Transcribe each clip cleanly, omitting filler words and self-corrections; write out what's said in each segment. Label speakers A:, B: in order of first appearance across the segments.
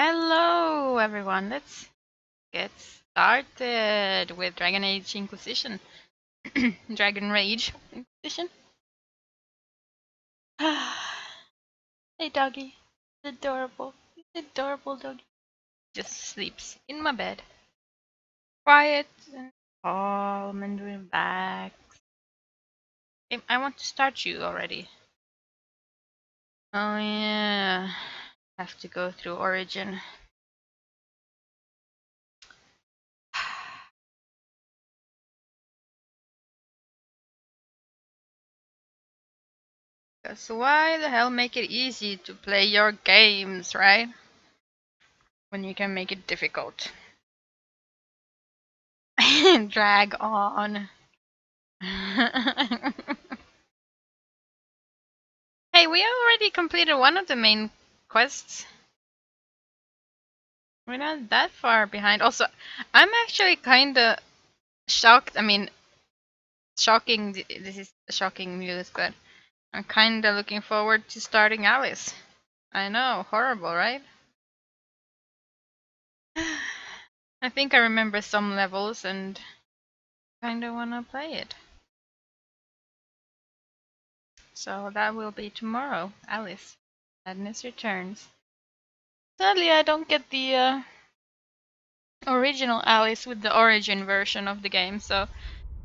A: Hello, everyone. Let's get started with Dragon Age Inquisition. Dragon Rage Inquisition. Hey, doggy. He's adorable. He's adorable, doggy. Just sleeps in my bed. Quiet and calm and relaxed. I want to start you already. Oh, yeah. Have to go through Origin. Because why the hell make it easy to play your games, right? When you can make it difficult. Drag on. Hey, we already completed one of the main quests. We're not that far behind. Also, I'm actually kinda shocked. I mean, shocking. This is shocking news, but I'm kinda looking forward to starting Alice. I know, horrible, right? I think I remember some levels and kinda wanna play it. So that will be tomorrow. Alice. Madness Returns. Sadly, I don't get the original Alice with the Origin version of the game, so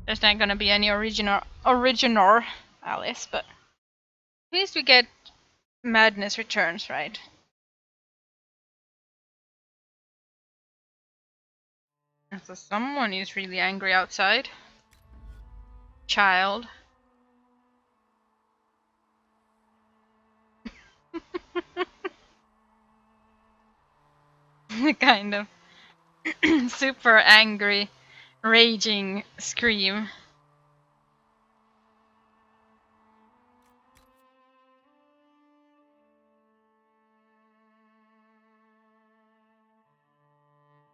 A: there's not gonna be any original Alice, but at least we get Madness Returns, right? So someone is really angry outside. Child. Kind of super angry, raging scream.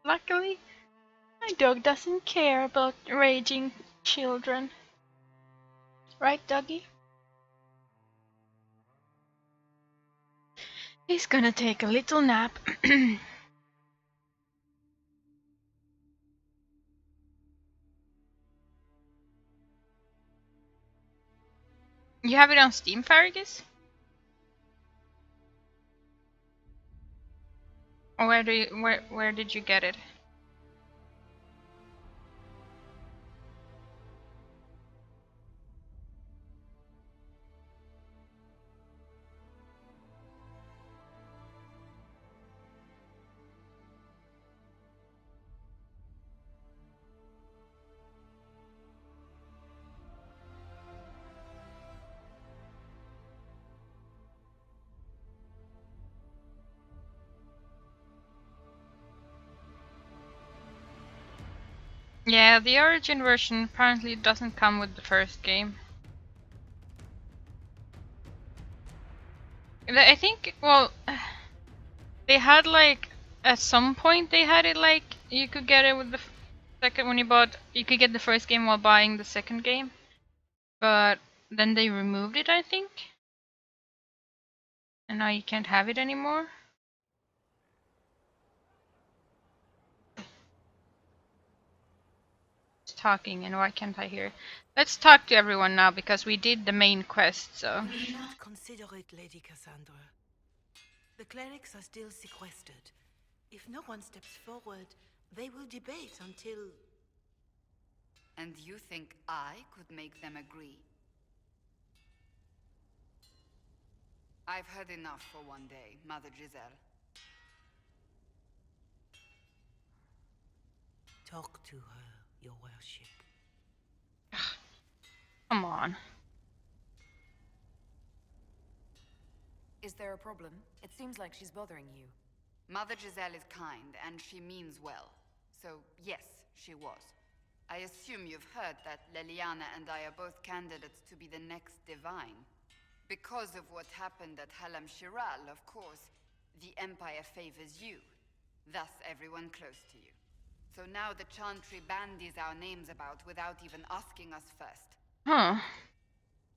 A: Luckily, my dog doesn't care about raging children. Right, doggy? He's gonna take a little nap. You have it on Steam, Farragus? Or where did you get it? Yeah, the Origin version apparently doesn't come with the first game. I think, well, they had like, at some point they had it like, you could get it with the second, when you could get the first game while buying the second game. But then they removed it, I think. And now you can't have it anymore. It's talking, and why can't I hear? Let's talk to everyone now, because we did the main quest, so.
B: Do not consider it, Lady Cassandra. The clerics are still sequestered. If no one steps forward, they will debate until...
C: And you think I could make them agree? I've heard enough for one day, Mother Giselle.
B: Talk to her, your worship.
A: Come on.
D: Is there a problem? It seems like she's bothering you.
C: Mother Giselle is kind, and she means well. So, yes, she was. I assume you've heard that Leliana and I are both candidates to be the next divine. Because of what happened at Halam Shiral, of course, the Empire favors you. Thus, everyone close to you. So now the Chantry bandies our names about without even asking us first.
A: Huh.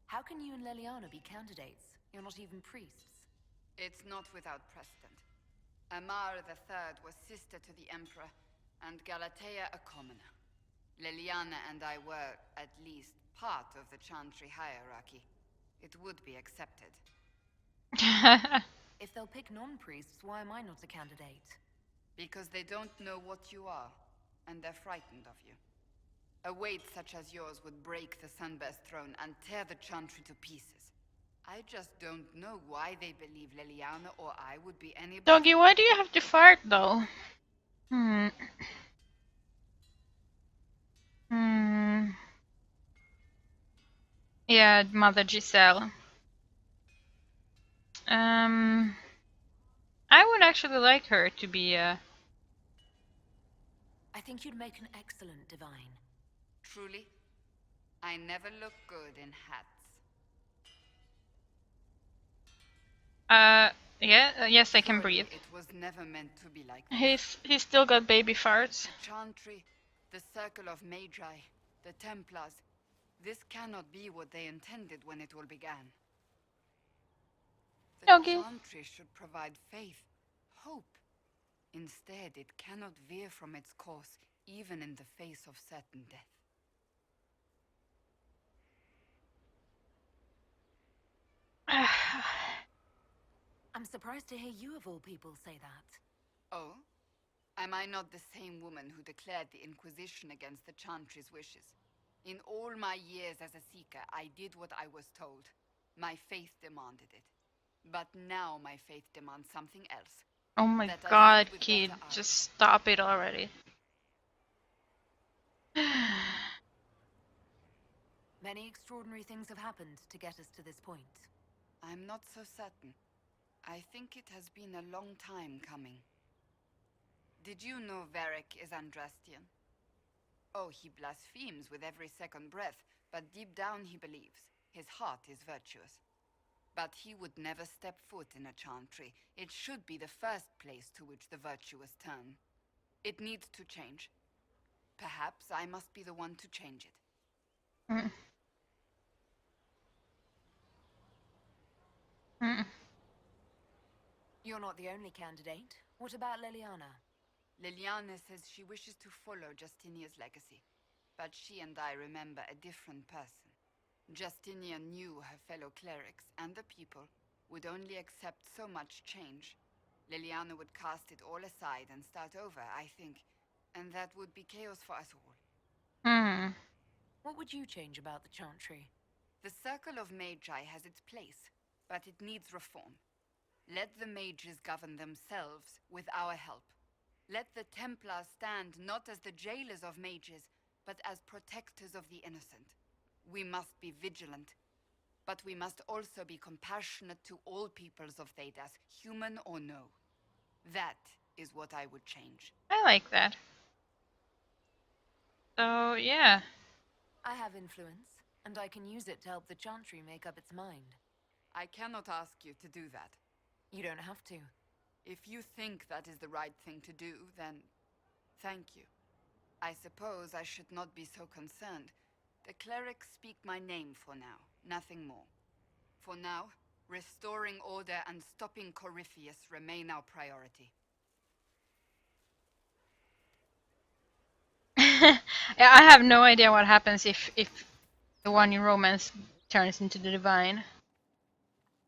D: How can you and Leliana be candidates? You're not even priests.
C: It's not without precedent. Amar III was sister to the Emperor, and Galatea a commoner. Leliana and I were, at least, part of the Chantry hierarchy. It would be accepted.
D: If they'll pick non-priests, why am I not a candidate?
C: Because they don't know what you are, and they're frightened of you. A weight such as yours would break the Sunburst throne and tear the Chantry to pieces. I just don't know why they believe Leliana or I would be any better.
A: Doggy, why do you have to fart though? Hmm. Hmm. Yeah, Mother Giselle. I would actually like her to be
D: I think you'd make an excellent divine.
C: Truly? I never look good in hats.
A: Yeah, yes, I can
C: Surely
A: breathe.
C: it was never meant to be like this.
A: He's still got baby farts.
C: The Chantry, the Circle of Magi, the Templars. This cannot be what they intended when it all began. The
A: Okay.
C: Chantry should provide faith, hope. Instead, it cannot veer from its course, even in the face of certain death.
D: I'm surprised to hear you of all people say that.
C: Oh? Am I not the same woman who declared the Inquisition against the Chantry's wishes? In all my years as a Seeker, I did what I was told. My faith demanded it. But now my faith demands something else.
A: Oh my
C: That I
A: god,
C: see with
A: kid,
C: better eyes.
A: just stop it already.
D: Many extraordinary things have happened to get us to this point.
C: I'm not so certain. I think it has been a long time coming. Did you know Varric is Andrastian? Oh, he blasphemes with every second breath, but deep down he believes. His heart is virtuous. But he would never step foot in a Chantry. It should be the first place to which the virtuous turn. It needs to change. Perhaps I must be the one to change it.
A: Mm. Mm.
D: You're not the only candidate. What about Leliana?
C: Liliana says she wishes to follow Justinia's legacy. But she and I remember a different person. Justinia knew her fellow clerics and the people would only accept so much change. Liliana would cast it all aside and start over, I think. And that would be chaos for us all.
A: Mm.
D: What would you change about the Chantry?
C: The Circle of Magi has its place, but it needs reform. Let the mages govern themselves with our help. Let the Templars stand not as the jailers of mages, but as protectors of the innocent. We must be vigilant, but we must also be compassionate to all peoples of Thedas, human or no. That is what I would change.
A: I like that. So, yeah.
D: I have influence, and I can use it to help the Chantry make up its mind.
C: I cannot ask you to do that.
D: You don't have to.
C: If you think that is the right thing to do, then thank you. I suppose I should not be so concerned. The clerics speak my name for now, nothing more. For now, restoring order and stopping Corypheus remain our priority.
A: Yeah, I have no idea what happens if the one in romance turns into the divine.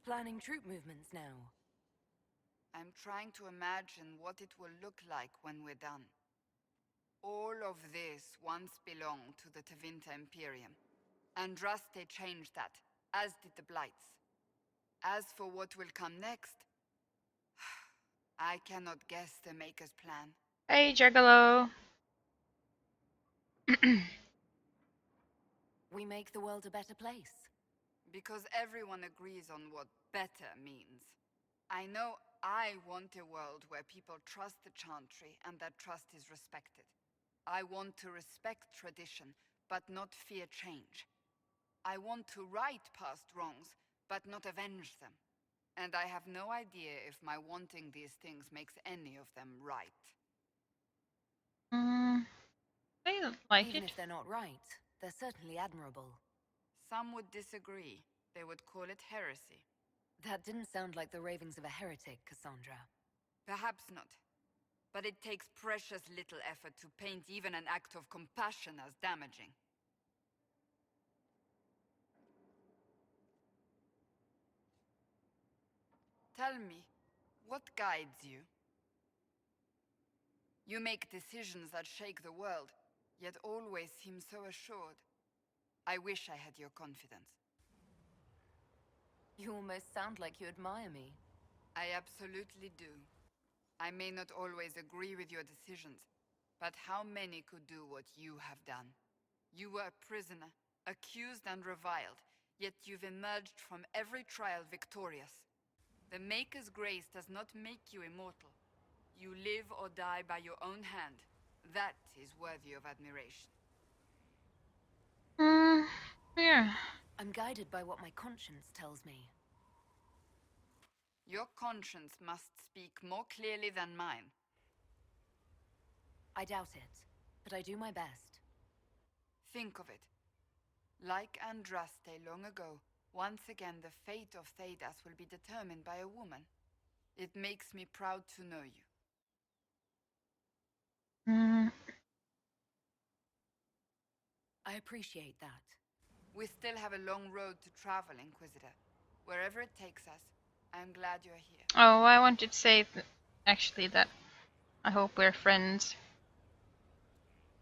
D: Planning troop movements now.
C: I'm trying to imagine what it will look like when we're done. All of this once belonged to the Tevinter Imperium. Andraste changed that, as did the Blights. As for what will come next, I cannot guess the Maker's plan.
A: Hey, Juggalo.
D: We make the world a better place.
C: Because everyone agrees on what better means. I know I want a world where people trust the Chantry and that trust is respected. I want to respect tradition, but not fear change. I want to right past wrongs, but not avenge them. And I have no idea if my wanting these things makes any of them right.
A: I like
D: Even
A: it.
D: if they're not right, they're certainly admirable.
C: Some would disagree. They would call it heresy.
D: That didn't sound like the ravings of a heretic, Cassandra.
C: Perhaps not. But it takes precious little effort to paint even an act of compassion as damaging. Tell me, what guides you? You make decisions that shake the world, yet always seem so assured. I wish I had your confidence.
D: You almost sound like you admire me.
C: I absolutely do. I may not always agree with your decisions, but how many could do what you have done? You were a prisoner, accused and reviled, yet you've emerged from every trial victorious. The Maker's grace does not make you immortal. You live or die by your own hand. That is worthy of admiration.
A: Yeah.
D: I'm guided by what my conscience tells me.
C: Your conscience must speak more clearly than mine.
D: I doubt it, but I do my best.
C: Think of it. Like Andraste long ago, once again the fate of Thedas will be determined by a woman. It makes me proud to know you.
D: I appreciate that.
C: We still have a long road to travel, Inquisitor. Wherever it takes us, I'm glad you're here.
A: Oh, I wanted to say actually that I hope we're friends.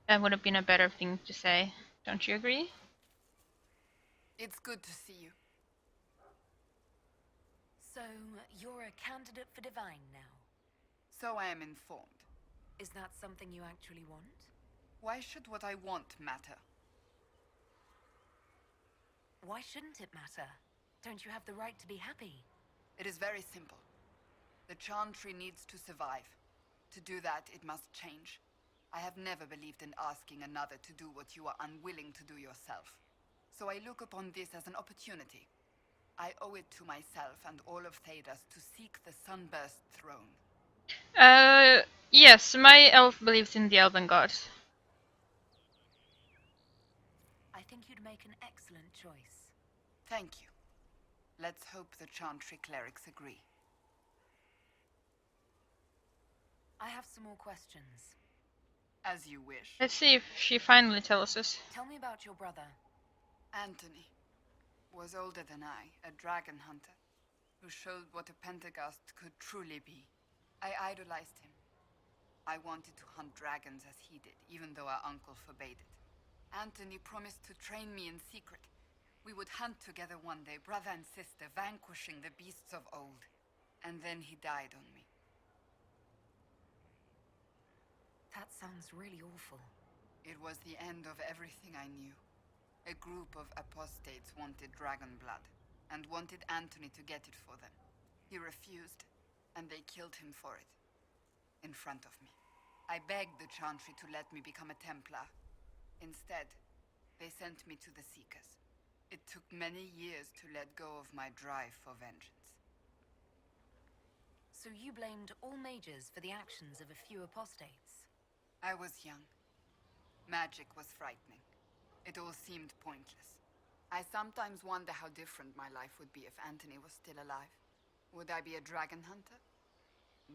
A: That would have been a better thing to say. Don't you agree?
C: It's good to see you.
D: So, you're a candidate for Divine now?
C: So I am informed.
D: Is that something you actually want?
C: Why should what I want matter?
D: Why shouldn't it matter? Don't you have the right to be happy?
C: It is very simple. The Chantry needs to survive. To do that, it must change. I have never believed in asking another to do what you are unwilling to do yourself. So I look upon this as an opportunity. I owe it to myself and all of Thedas to seek the Sunburst throne.
A: Yes, my elf believes in the elven gods.
D: I think you'd make an excellent choice.
C: Thank you. Let's hope the Chantry clerics agree.
D: I have some more questions.
C: As you wish.
A: Let's see if she finally tells us.
D: Tell me about your brother.
C: Anthony was older than I, a dragon hunter, who showed what a Pentagast could truly be. I idolized him. I wanted to hunt dragons as he did, even though our uncle forbade it. Anthony promised to train me in secret. We would hunt together one day, brother and sister, vanquishing the beasts of old. And then he died on me.
D: That sounds really awful.
C: It was the end of everything I knew. A group of apostates wanted dragon blood, and wanted Anthony to get it for them. He refused, and they killed him for it. In front of me. I begged the Chantry to let me become a Templar. Instead, they sent me to the Seekers. It took many years to let go of my drive for vengeance.
D: So you blamed all mages for the actions of a few apostates?
C: I was young. Magic was frightening. It all seemed pointless. I sometimes wonder how different my life would be if Anthony was still alive. Would I be a dragon hunter?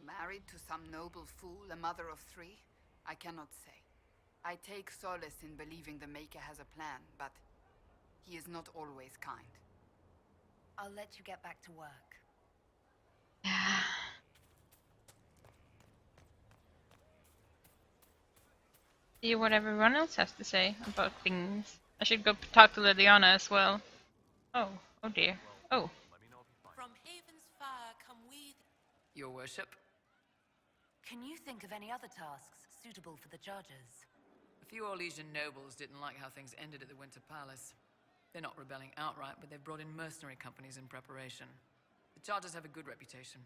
C: Married to some noble fool, a mother of 3? I cannot say. I take solace in believing the Maker has a plan, but he is not always kind.
D: I'll let you get back to work.
A: See what everyone else has to say about things. I should go talk to Liliana as well. Oh dear. Oh.
B: From Haven's Fire come we...
E: Your worship?
D: Can you think of any other tasks suitable for the Chargers?
E: A few Orlesian nobles didn't like how things ended at the Winter Palace. They're not rebelling outright, but they've brought in mercenary companies in preparation. The Chargers have a good reputation.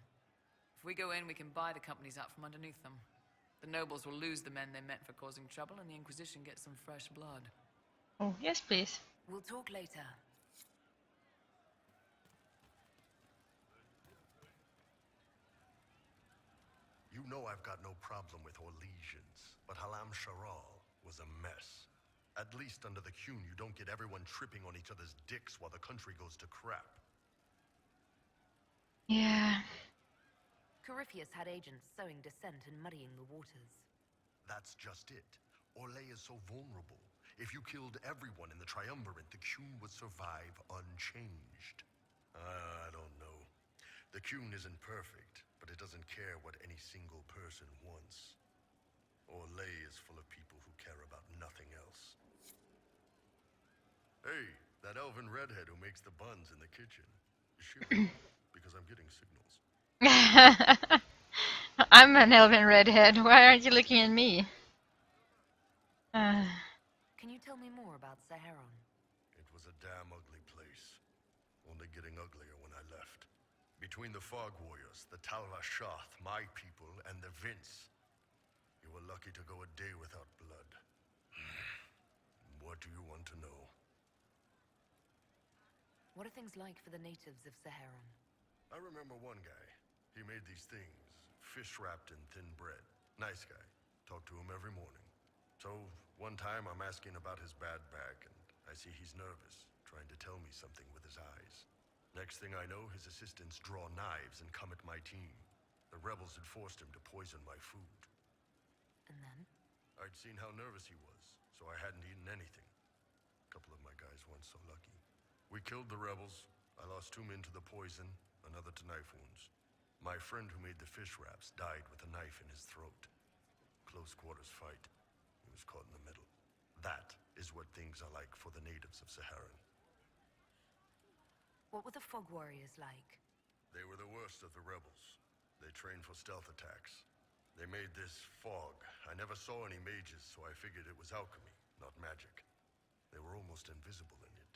E: If we go in, we can buy the companies out from underneath them. The nobles will lose the men they meant for causing trouble, and the Inquisition gets some fresh blood.
A: Oh, yes, please.
D: We'll talk later.
F: You know I've got no problem with Orlesians, but Halam Sharal was a mess. At least under the Qun, you don't get everyone tripping on each other's dicks while the country goes to crap.
A: Yeah.
D: Corypheus had agents sowing dissent and muddying the waters.
F: That's just it. Orlais is so vulnerable. If you killed everyone in the Triumvirate, the Qun would survive unchanged. I don't know. The Qun isn't perfect, but it doesn't care what any single person wants. Orlais is full of people who care about nothing else. Hey, that elven redhead who makes the buns in the kitchen. Is she around? Because I'm getting signals.
A: I'm an elven redhead. Why aren't you looking at me?
D: Can you tell me more about Saharon?
F: It was a damn ugly place. Only getting uglier when I left. Between the Fog Warriors, the Talvashath, my people, and the Vince, you were lucky to go a day without blood. What do you want to know?
D: What are things like for the natives of Saharon?
F: I remember one guy. He made these things, fish wrapped in thin bread. Nice guy. Talked to him every morning. So, one time I'm asking about his bad back, and I see he's nervous, trying to tell me something with his eyes. Next thing I know, his assistants draw knives and come at my team. The rebels had forced him to poison my food.
D: And then?
F: I'd seen how nervous he was, so I hadn't eaten anything. A couple of my guys weren't so lucky. We killed the rebels. I lost 2 men to the poison, another to knife wounds. My friend who made the fish wraps died with a knife in his throat. Close quarters fight. He was caught in the middle. That is what things are like for the natives of Saharan.
D: What were the Fog Warriors like?
F: They were the worst of the rebels. They trained for stealth attacks. They made this fog. I never saw any mages, so I figured it was alchemy, not magic. They were almost invisible in it.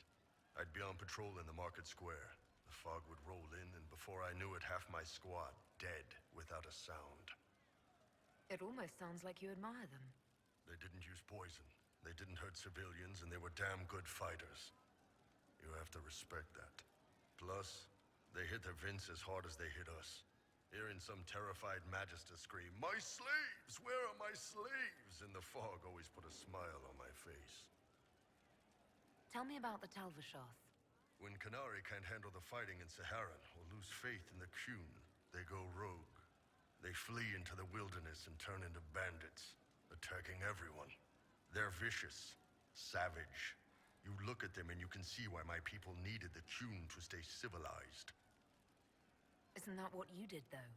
F: I'd be on patrol in the market square. The fog would roll in, and before I knew it, half my squad dead without a sound.
D: It almost sounds like you admire them.
F: They didn't use poison. They didn't hurt civilians, and they were damn good fighters. You have to respect that. Plus, they hit the Vince as hard as they hit us. Hearing some terrified Magister scream, "My slaves! Where are my slaves?" in the fog always put a smile on my face.
D: Tell me about the Talvashath.
F: When Qunari can't handle the fighting in Saharan or lose faith in the Qun, they go rogue. They flee into the wilderness and turn into bandits, attacking everyone. They're vicious, savage. You look at them and you can see why my people needed the Qun to stay civilized.
D: Isn't that what you did, though?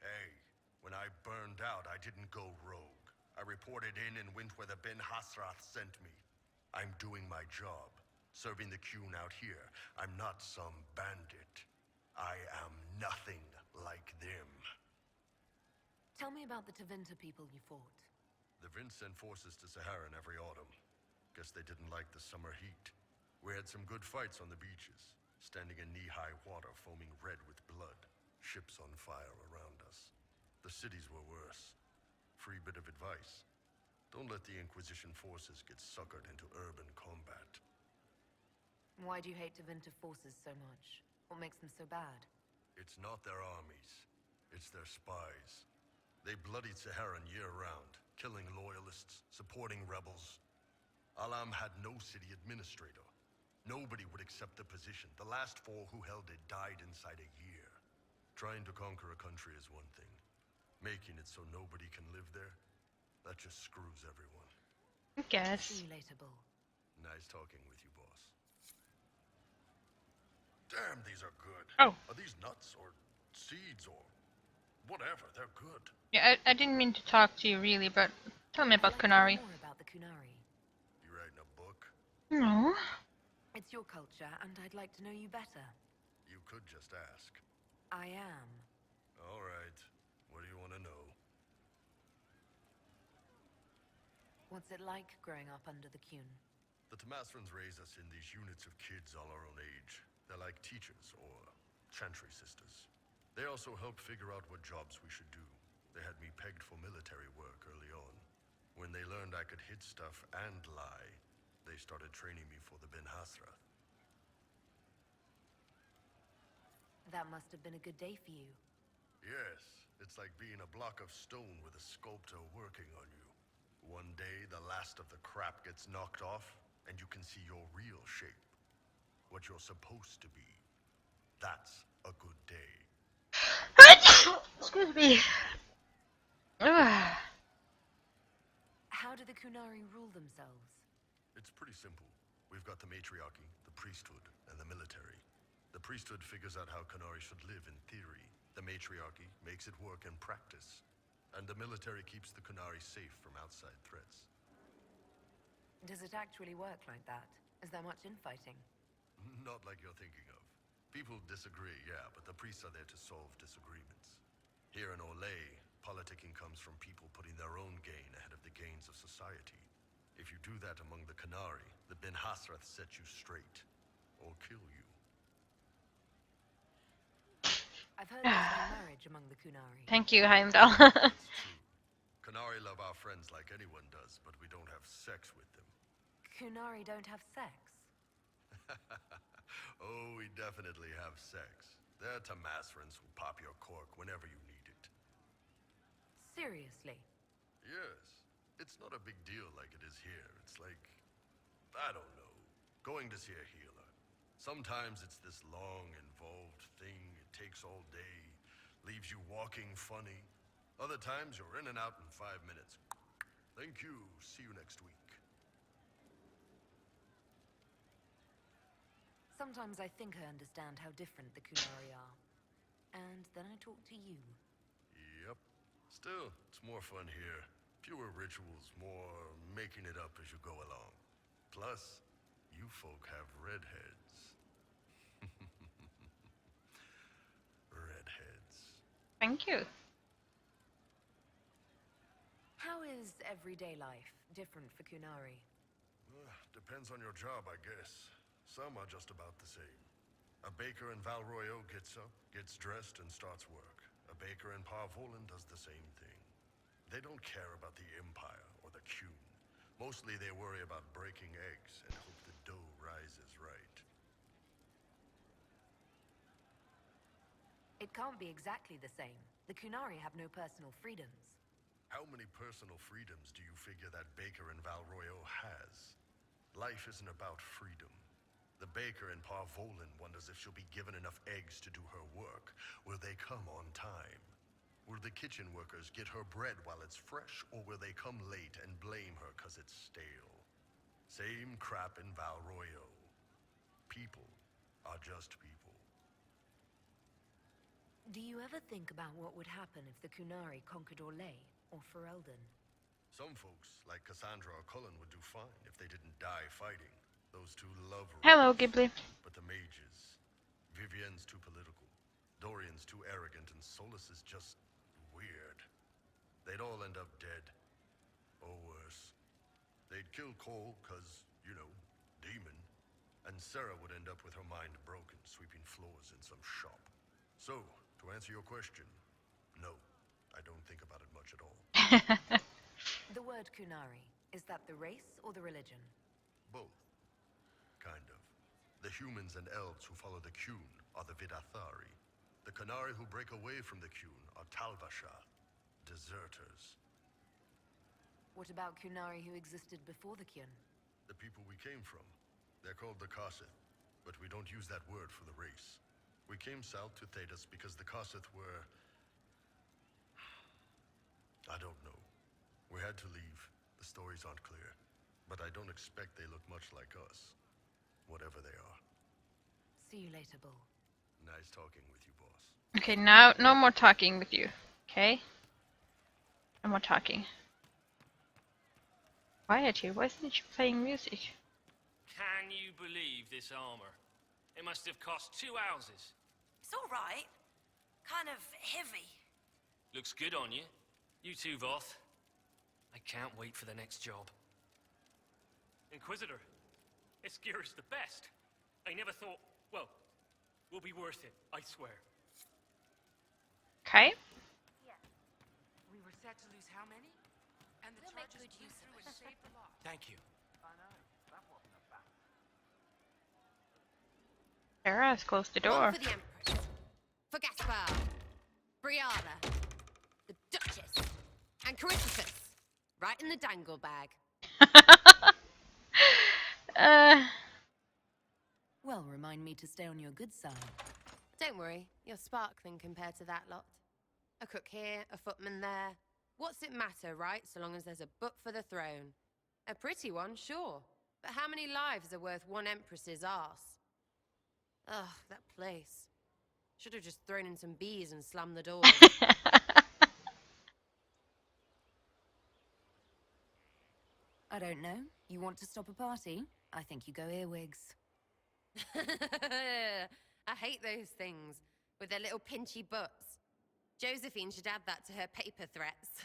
F: Hey, when I burned out, I didn't go rogue. I reported in and went where the Ben Hasrath sent me. I'm doing my job, serving the Qun out here. I'm not some bandit. I am nothing like them.
D: Tell me about the Tevinter people you fought.
F: The Vince sent forces to Saharan every autumn. Guess they didn't like the summer heat. We had some good fights on the beaches, standing in knee-high water foaming red with blood, ships on fire around us. The cities were worse. Free bit of advice. Don't let the Inquisition forces get suckered into urban combat.
D: Why do you hate Tevinter forces so much? What makes them so bad?
F: It's not their armies. It's their spies. They bloodied Saharan year-round, killing loyalists, supporting rebels. Alam had no city administrator. Nobody would accept the position. The last 4 who held it died inside a year. Trying to conquer a country is one thing. Making it so nobody can live there, that just screws everyone.
A: I guess.
D: Relatable.
F: Nice talking with you, boss. Damn, these are good.
A: Oh.
F: Are these nuts or seeds or whatever? They're good.
A: Yeah, I didn't mean to talk to you really, but tell me about
D: I'd like to know
A: Qunari.
D: more about the Qunari.
F: You writing a book?
A: No.
D: It's your culture, and I'd like to know you better.
F: You could just ask.
D: I am.
F: All right. What do you want to know?
D: What's it like growing up under the Qun?
F: The Tamasrans raise us in these units of kids all our own age. They're like teachers or chantry sisters. They also help figure out what jobs we should do. They had me pegged for military work early on. When they learned I could hit stuff and lie, they started training me for the Ben Hasrath.
D: That must have been a good day for you.
F: Yes, it's like being a block of stone with a sculptor working on you. One day, the last of the crap gets knocked off, and you can see your real shape. What you're supposed to be. That's a good day.
A: Excuse me. Ugh.
D: How do the Kunari rule themselves?
F: It's pretty simple. We've got the matriarchy, the priesthood, and the military. The priesthood figures out how Kunari should live in theory. The matriarchy makes it work in practice. And the military keeps the Kunari safe from outside threats.
D: Does it actually work like that? Is there much infighting?
F: Not like you're thinking of. People disagree, yeah, but the priests are there to solve disagreements. Here in Olay, politicking comes from people putting their own gain ahead of the gains of society. If you do that among the Kunari, the Ben Hasrath set you straight, or kill you.
D: I've heard there's no marriage among the Kunari.
A: Thank you, Heimdall.
F: It's true. Kunari love our friends like anyone does, but we don't have sex with them.
D: Kunari don't have sex?
F: Oh, we definitely have sex. They're Tamasrans who pop your cork whenever you need it.
D: Seriously?
F: Yes. It's not a big deal like it is here. It's like, I don't know, going to see a healer. Sometimes it's this long, involved thing. It takes all day, leaves you walking funny. Other times you're in and out in 5 minutes. Thank you. See you next week.
D: Sometimes I think I understand how different the Kunari are. And then I talk to you.
F: Yep. Still, it's more fun here. Fewer rituals, more making it up as you go along. Plus, you folk have redheads. Redheads.
A: Thank you.
D: How is everyday life different for Kunari?
F: Depends on your job, I guess. Some are just about the same. A baker in Val Royeaux gets up, gets dressed, and starts work. A baker in Parvolan does the same thing. They don't care about the Empire or the Qun. Mostly they worry about breaking eggs and hope the dough rises right.
D: It can't be exactly the same. The Kunari have no personal freedoms.
F: How many personal freedoms do you figure that baker in Val Royeaux has? Life isn't about freedom. The baker in Parvolan wonders if she'll be given enough eggs to do her work. Will they come on time? Will the kitchen workers get her bread while it's fresh, or will they come late and blame her 'cause it's stale? Same crap in Val Royeaux. People are just people.
D: Do you ever think about what would happen if the Kunari conquered Orlais or Ferelden?
F: Some folks, like Cassandra or Cullen, would do fine if they didn't die fighting. Those two love
A: Hello,
F: rules.
A: Ghibli.
F: But the mages, Vivienne's too political, Dorian's too arrogant, and Solus is just weird. They'd all end up dead. Or worse. They'd kill Cole, 'cause, you know, demon. And Sarah would end up with her mind broken, sweeping floors in some shop. So, to answer your question, no, I don't think about it much at all.
D: The word Kunari, is that the race or the religion?
F: Both. Kind of. The humans and elves who follow the Qun are the Vidathari. The Kunari who break away from the Qun are Talvasha, deserters.
D: What about Kunari who existed before the Qun?
F: The people we came from. They're called the Kasith, but we don't use that word for the race. We came south to Thedas because the Kasith were... I don't know. We had to leave. The stories aren't clear. But I don't expect they look much like us. Whatever they are.
D: See you later, Bull.
F: Nice talking with you, boss.
A: Okay, now no more talking with you. Okay? No more talking. Quiet here. Why isn't she playing music?
G: Can you believe this armor? It must have cost 2 houses.
H: It's all right. Kind of heavy.
G: Looks good on you. You too, Voth. I can't wait for the next job. Inquisitor, this gear is the best. I never thought, well, will be worth it, I swear.
A: Okay.
B: We were set to lose how many? And the
H: We'll make
B: charges
H: good
B: blew
H: use of
B: through
H: it.
B: and saved the lot.
G: Thank you.
B: I know. That wasn't a bad.
A: Sarah has closed the
I: One
A: door.
I: for the Empress, for Gaspar, Brianna, the Duchess, and Caritas. Right in the dangle bag.
D: Well, remind me to stay on your good side.
I: Don't worry, you're sparkling compared to that lot. A cook here, a footman there. What's it matter, right? So long as there's a butt for the throne. A pretty one, sure. But how many lives are worth one empress's arse? Ugh, that place. Should have just thrown in some bees and slammed the doors.
D: I don't know. You want to stop a party? I think you go earwigs.
I: I hate those things with their little pinchy butts. Josephine should add that to her paper threats.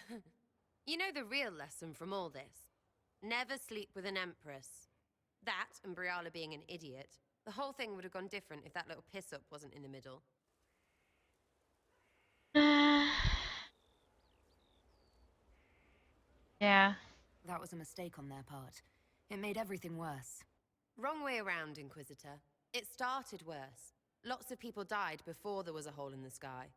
I: You know the real lesson from all this? Never sleep with an empress. That and Briala being an idiot. The whole thing would have gone different if that little piss-up wasn't in the middle.
A: Yeah.
D: That was a mistake on their part. It made everything worse.
I: Wrong way around, Inquisitor. It started worse. Lots of people died before there was a hole in the sky.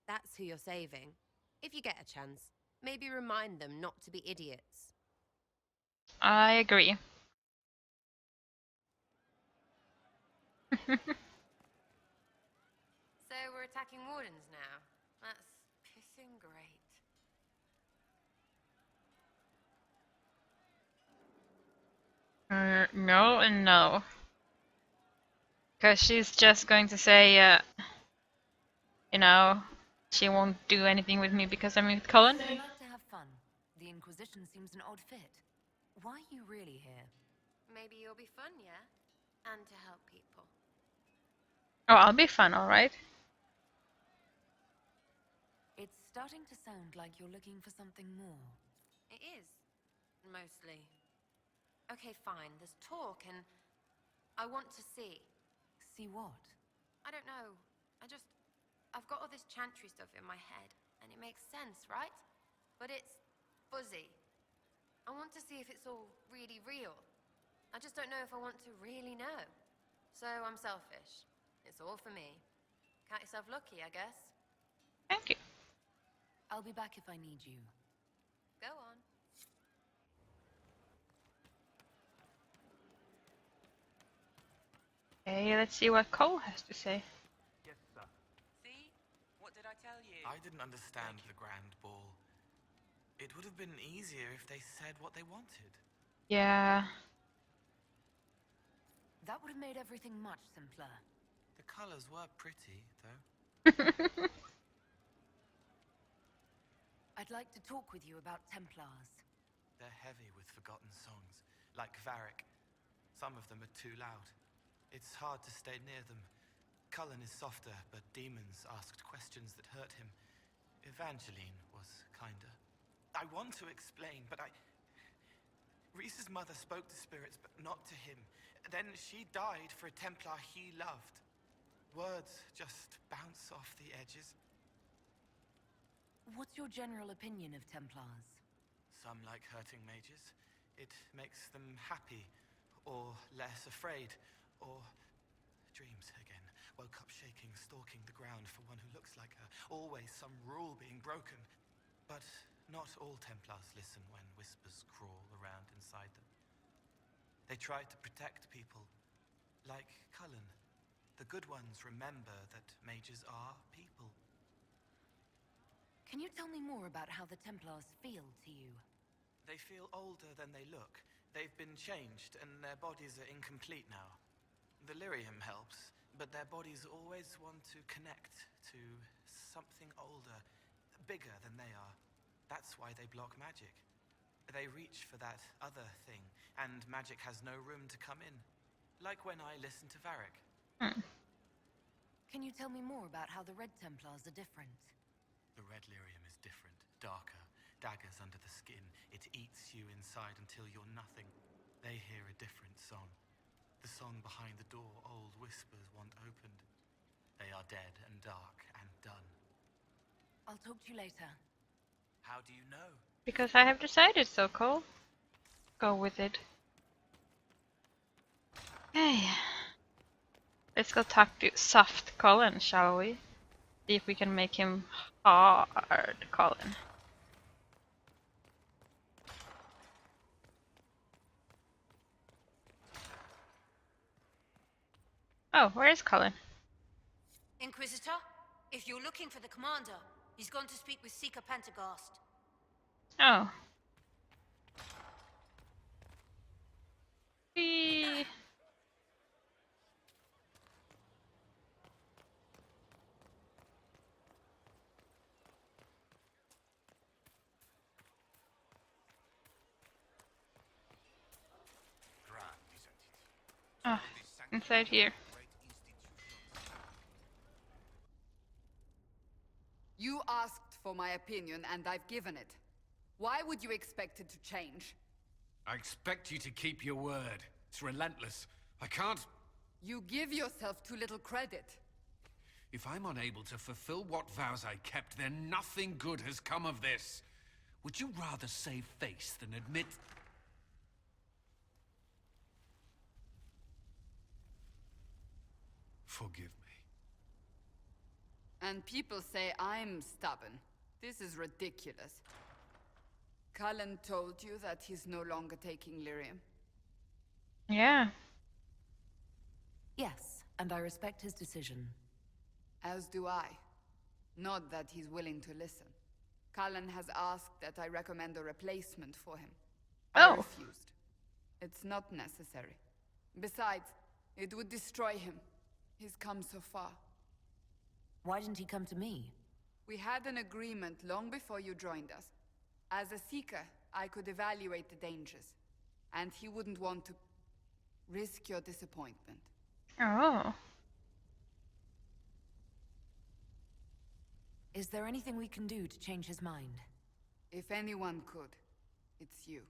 I: That's who you're saving. If you get a chance, maybe remind them not to be idiots.
A: I agree.
I: So we're attacking wardens now. That's pissing great.
A: No and no. Because she's just going to say, you know, she won't do anything with me because I'm with Cullen.
D: They're allowed to have fun. The Inquisition seems an odd fit. Why are you really here?
I: Maybe you'll be fun, yeah? And to help people.
A: Oh, I'll be fun, alright.
D: It's starting to sound like you're looking for something more.
I: It is. Mostly. Okay, fine. There's talk and I want to see.
D: See what?
I: I don't know. I've got all this chantry stuff in my head, and it makes sense, right? But it's fuzzy. I want to see if it's all really real. I just don't know if I want to really know. So I'm selfish. It's all for me. Count yourself lucky, I guess.
A: Thank you.
D: I'll be back if I need you.
I: Go on.
A: Okay, let's see what Cole has to say.
J: Yes, sir.
K: See? What did I tell you?
J: I didn't understand the grand ball. It would have been easier if they said what they wanted.
A: Yeah.
D: That would have made everything much simpler.
J: The colors were pretty, though.
D: I'd like to talk with you about Templars.
J: They're heavy with forgotten songs, like Varric. Some of them are too loud. It's hard to stay near them. Cullen is softer, but demons asked questions that hurt him. Evangeline was kinder. I want to explain, but Reese's mother spoke to spirits, but not to him. Then she died for a Templar he loved. Words just bounce off the edges.
D: What's your general opinion of Templars?
J: Some like hurting mages. It makes them happy, or less afraid, or dreams again. Woke up shaking, stalking the ground for one who looks like her. Always some rule being broken. But not all Templars listen when whispers crawl around inside them. They try to protect people, like Cullen. The good ones remember that mages are people.
D: Can you tell me more about how the Templars feel to you?
J: They feel older than they look. They've been changed, and their bodies are incomplete now. The lyrium helps, but their bodies always want to connect to something older, bigger than they are. That's why they block magic. They reach for that other thing, and magic has no room to come in. Like when I listen to Varric.
D: Can you tell me more about how the Red Templars are different?
J: The red lyrium is different, darker. Daggers under the skin. It eats you inside until you're nothing. They hear a different song. The song behind the door old whispers want opened. They are dead and dark and done.
D: I'll talk to you later.
J: How do you know?
A: Because I have decided so, Cole. Go with it. Hey. Let's go talk to soft Colin, shall we? See if we can make him hard Colin. Oh, where is Colin?
H: Inquisitor, if you're looking for the commander, He's gone to speak with Seeker Pentagast.
A: Oh. Whee. Ah, inside here.
C: You asked for my opinion, and I've given it. Why would you expect it to change?
L: I expect you to keep your word. It's relentless. I can't...
C: You give yourself too little credit.
L: If I'm unable to fulfill what vows I kept, then nothing good has come of this. Would you rather save face than admit... Forgive me.
C: And people say I'm stubborn. This is ridiculous. Cullen told you that he's no longer taking lyrium?
A: Yeah.
D: Yes, and I respect his decision.
C: As do I. Not that he's willing to listen. Cullen has asked that I recommend a replacement for him. I refused. It's not necessary. Besides, it would destroy him. He's come so far.
D: Why didn't he come to me?
C: We had an agreement long before you joined us. As a Seeker, I could evaluate the dangers. And he wouldn't want to risk your disappointment.
A: Oh.
D: Is there anything we can do to change his mind?
C: If anyone could, it's you.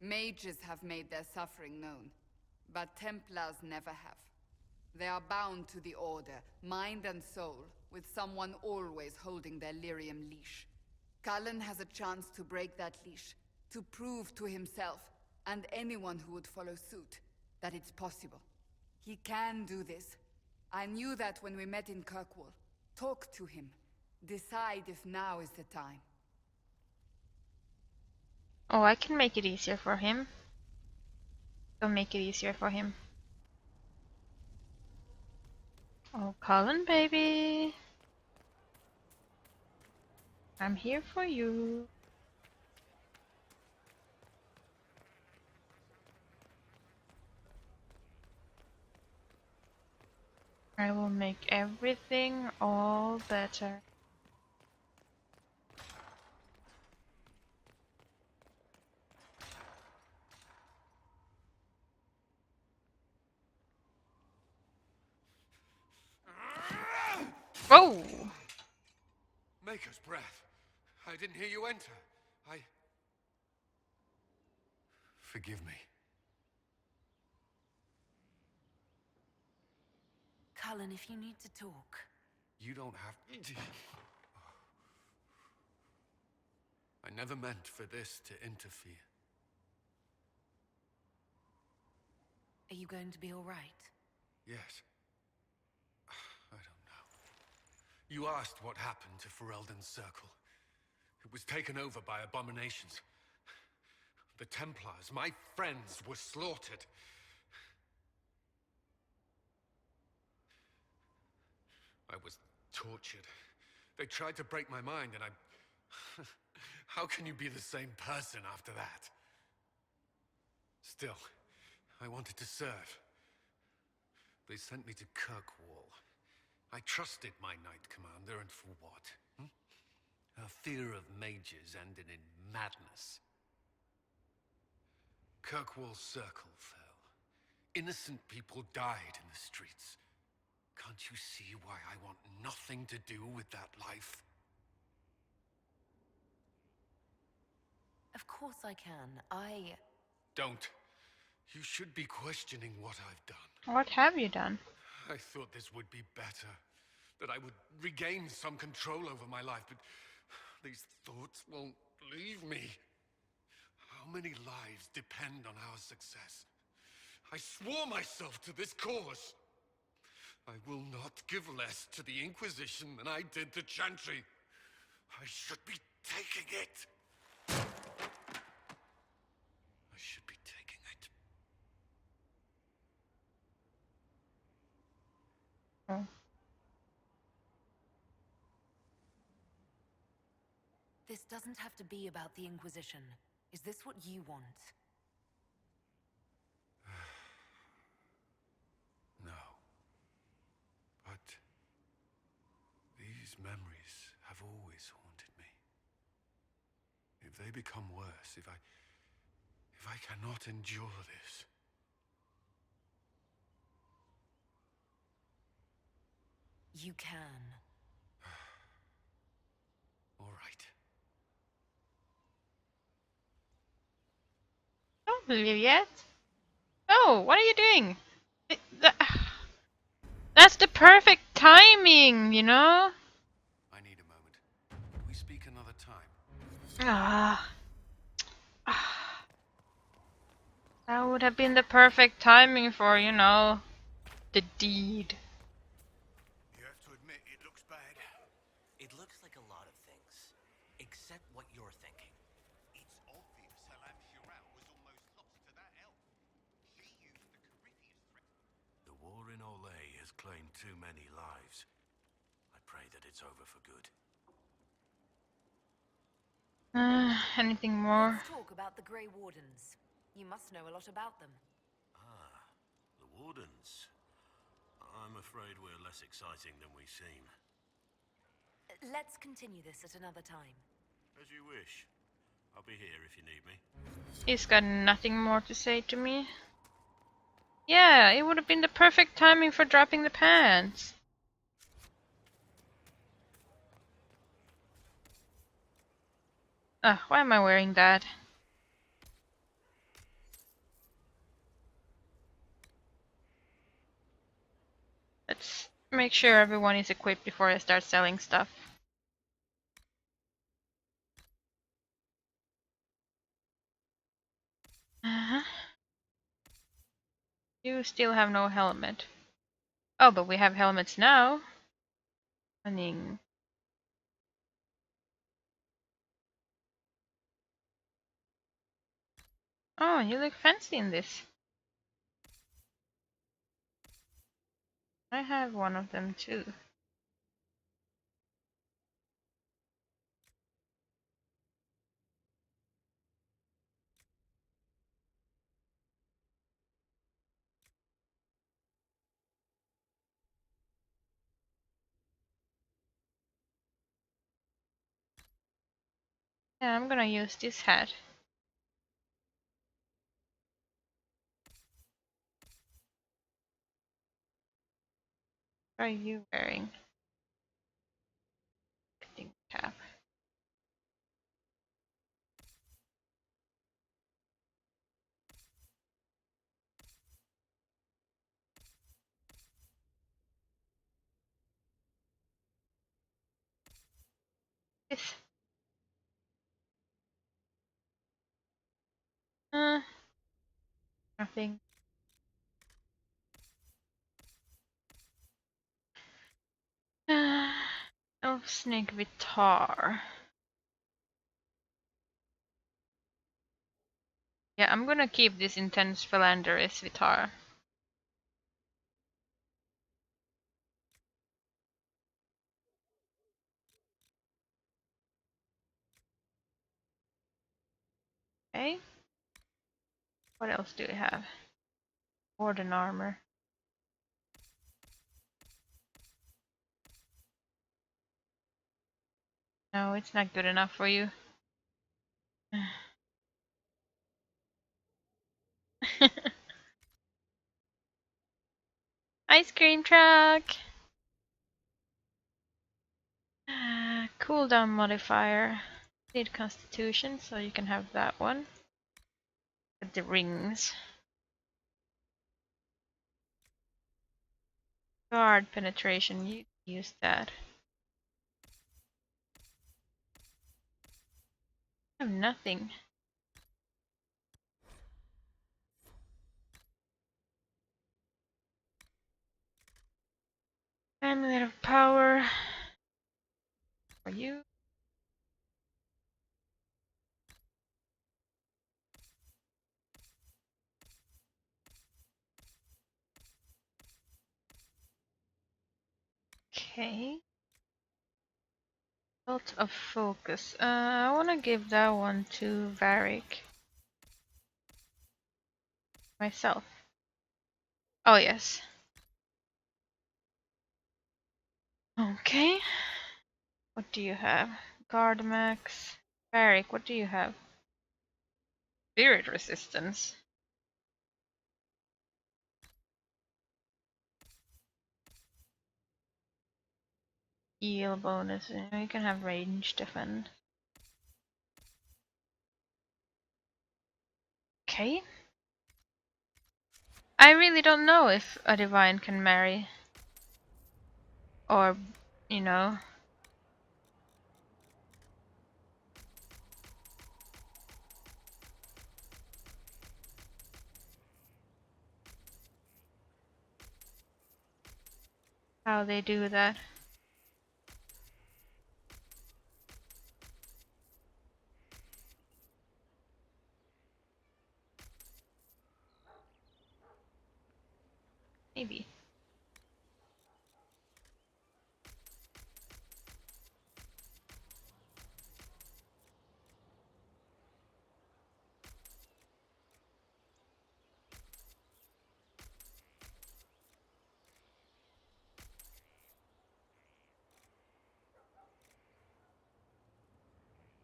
C: Mages have made their suffering known, but Templars never have. They are bound to the Order, mind and soul, with someone always holding their lyrium leash. Cullen has a chance to break that leash, to prove to himself, and anyone who would follow suit, that it's possible. He can do this. I knew that when we met in Kirkwall. Talk to him. Decide if now is the time.
A: Oh, I can make it easier for him. I'll make it easier for him. Oh, Colin, baby. I'm here for you. I will make everything all better. Oh!
L: Maker's breath. I didn't hear you enter. Forgive me.
D: Cullen, if you need to talk.
L: You don't have to. I never meant for this to interfere.
D: Are you going to be all right?
L: Yes. I don't know. You asked what happened to Ferelden's Circle. It was taken over by abominations. The Templars, my friends, were slaughtered. I was tortured. They tried to break my mind, and I... How can you be the same person after that? Still, I wanted to serve. They sent me to Kirkwall. I trusted my Knight Commander, and for what? Her fear of mages ended in madness. Kirkwall's Circle fell. Innocent people died in the streets. Can't you see why I want nothing to do with that life?
D: Of course I can.
L: Don't. You should be questioning what I've done.
A: What have you done?
L: I thought this would be better. That I would regain some control over my life, but these thoughts won't leave me. How many lives depend on our success? I swore myself to this cause. I will not give less to the Inquisition than I did to Chantry. I should be taking it. I should be taking it.
A: Oh.
D: This doesn't have to be about the Inquisition. Is this what you want?
L: No. But these memories have always haunted me. If they become worse, if I cannot endure this.
D: You can.
L: All right.
A: Don't believe yet. Oh, what are you doing? That's the perfect timing, you know?
L: I need a moment. Can we speak another time?
A: Ah. That would have been the perfect timing for, you know, the deed.
M: You have to admit, it looks bad.
N: It looks like a lot of things, except what you're thinking.
M: It's obvious Halam Shirao was almost lost to that elf. She used the Corypheus threat.
F: The war in Olay has claimed too many lives. I pray that it's over for good.
A: Anything more?
D: Let's talk about the Grey Wardens. You must know a lot about them.
F: Ah, the Wardens. I'm afraid we're less exciting than we seem.
D: Let's continue this at another time.
F: As you wish. I'll be here if you need me.
A: He's got nothing more to say to me. Yeah, it would have been the perfect timing for dropping the pants. Ugh, why am I wearing that? Let's make sure everyone is equipped before I start selling stuff. You still have no helmet. Oh, but we have helmets now. Running. Oh, you look fancy in this. I have one of them too. Yeah, I'm gonna use this hat. What are you wearing? Cap. This. Nothing. Elf Snake Vitar. Yeah, I'm gonna keep this intense Philanderous Vitar. Okay. What else do we have? Warden armor. No, it's not good enough for you. Ice cream truck! Cooldown modifier. Need constitution, so you can have that one. With the rings. Guard penetration, you use that. I have nothing. Amulet of power. For you. Okay. Cult of Focus. I want to give that one to Varric. Myself. Oh, yes. Okay. What do you have? Guard Max. Varric, what do you have? Spirit Resistance. Heal bonus. You can have range defend. Okay. I really don't know if a divine can marry. Or, you know. How they do that. Maybe.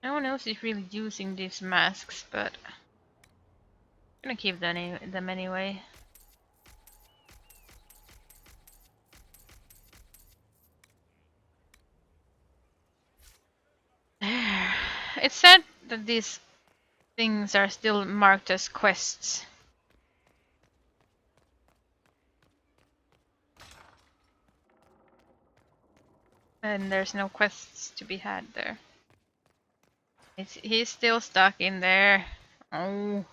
A: No one else is really using these masks, but I'm gonna keep them anyway. It's sad that these things are still marked as quests. And there's no quests to be had there. He's still stuck in there. Oh.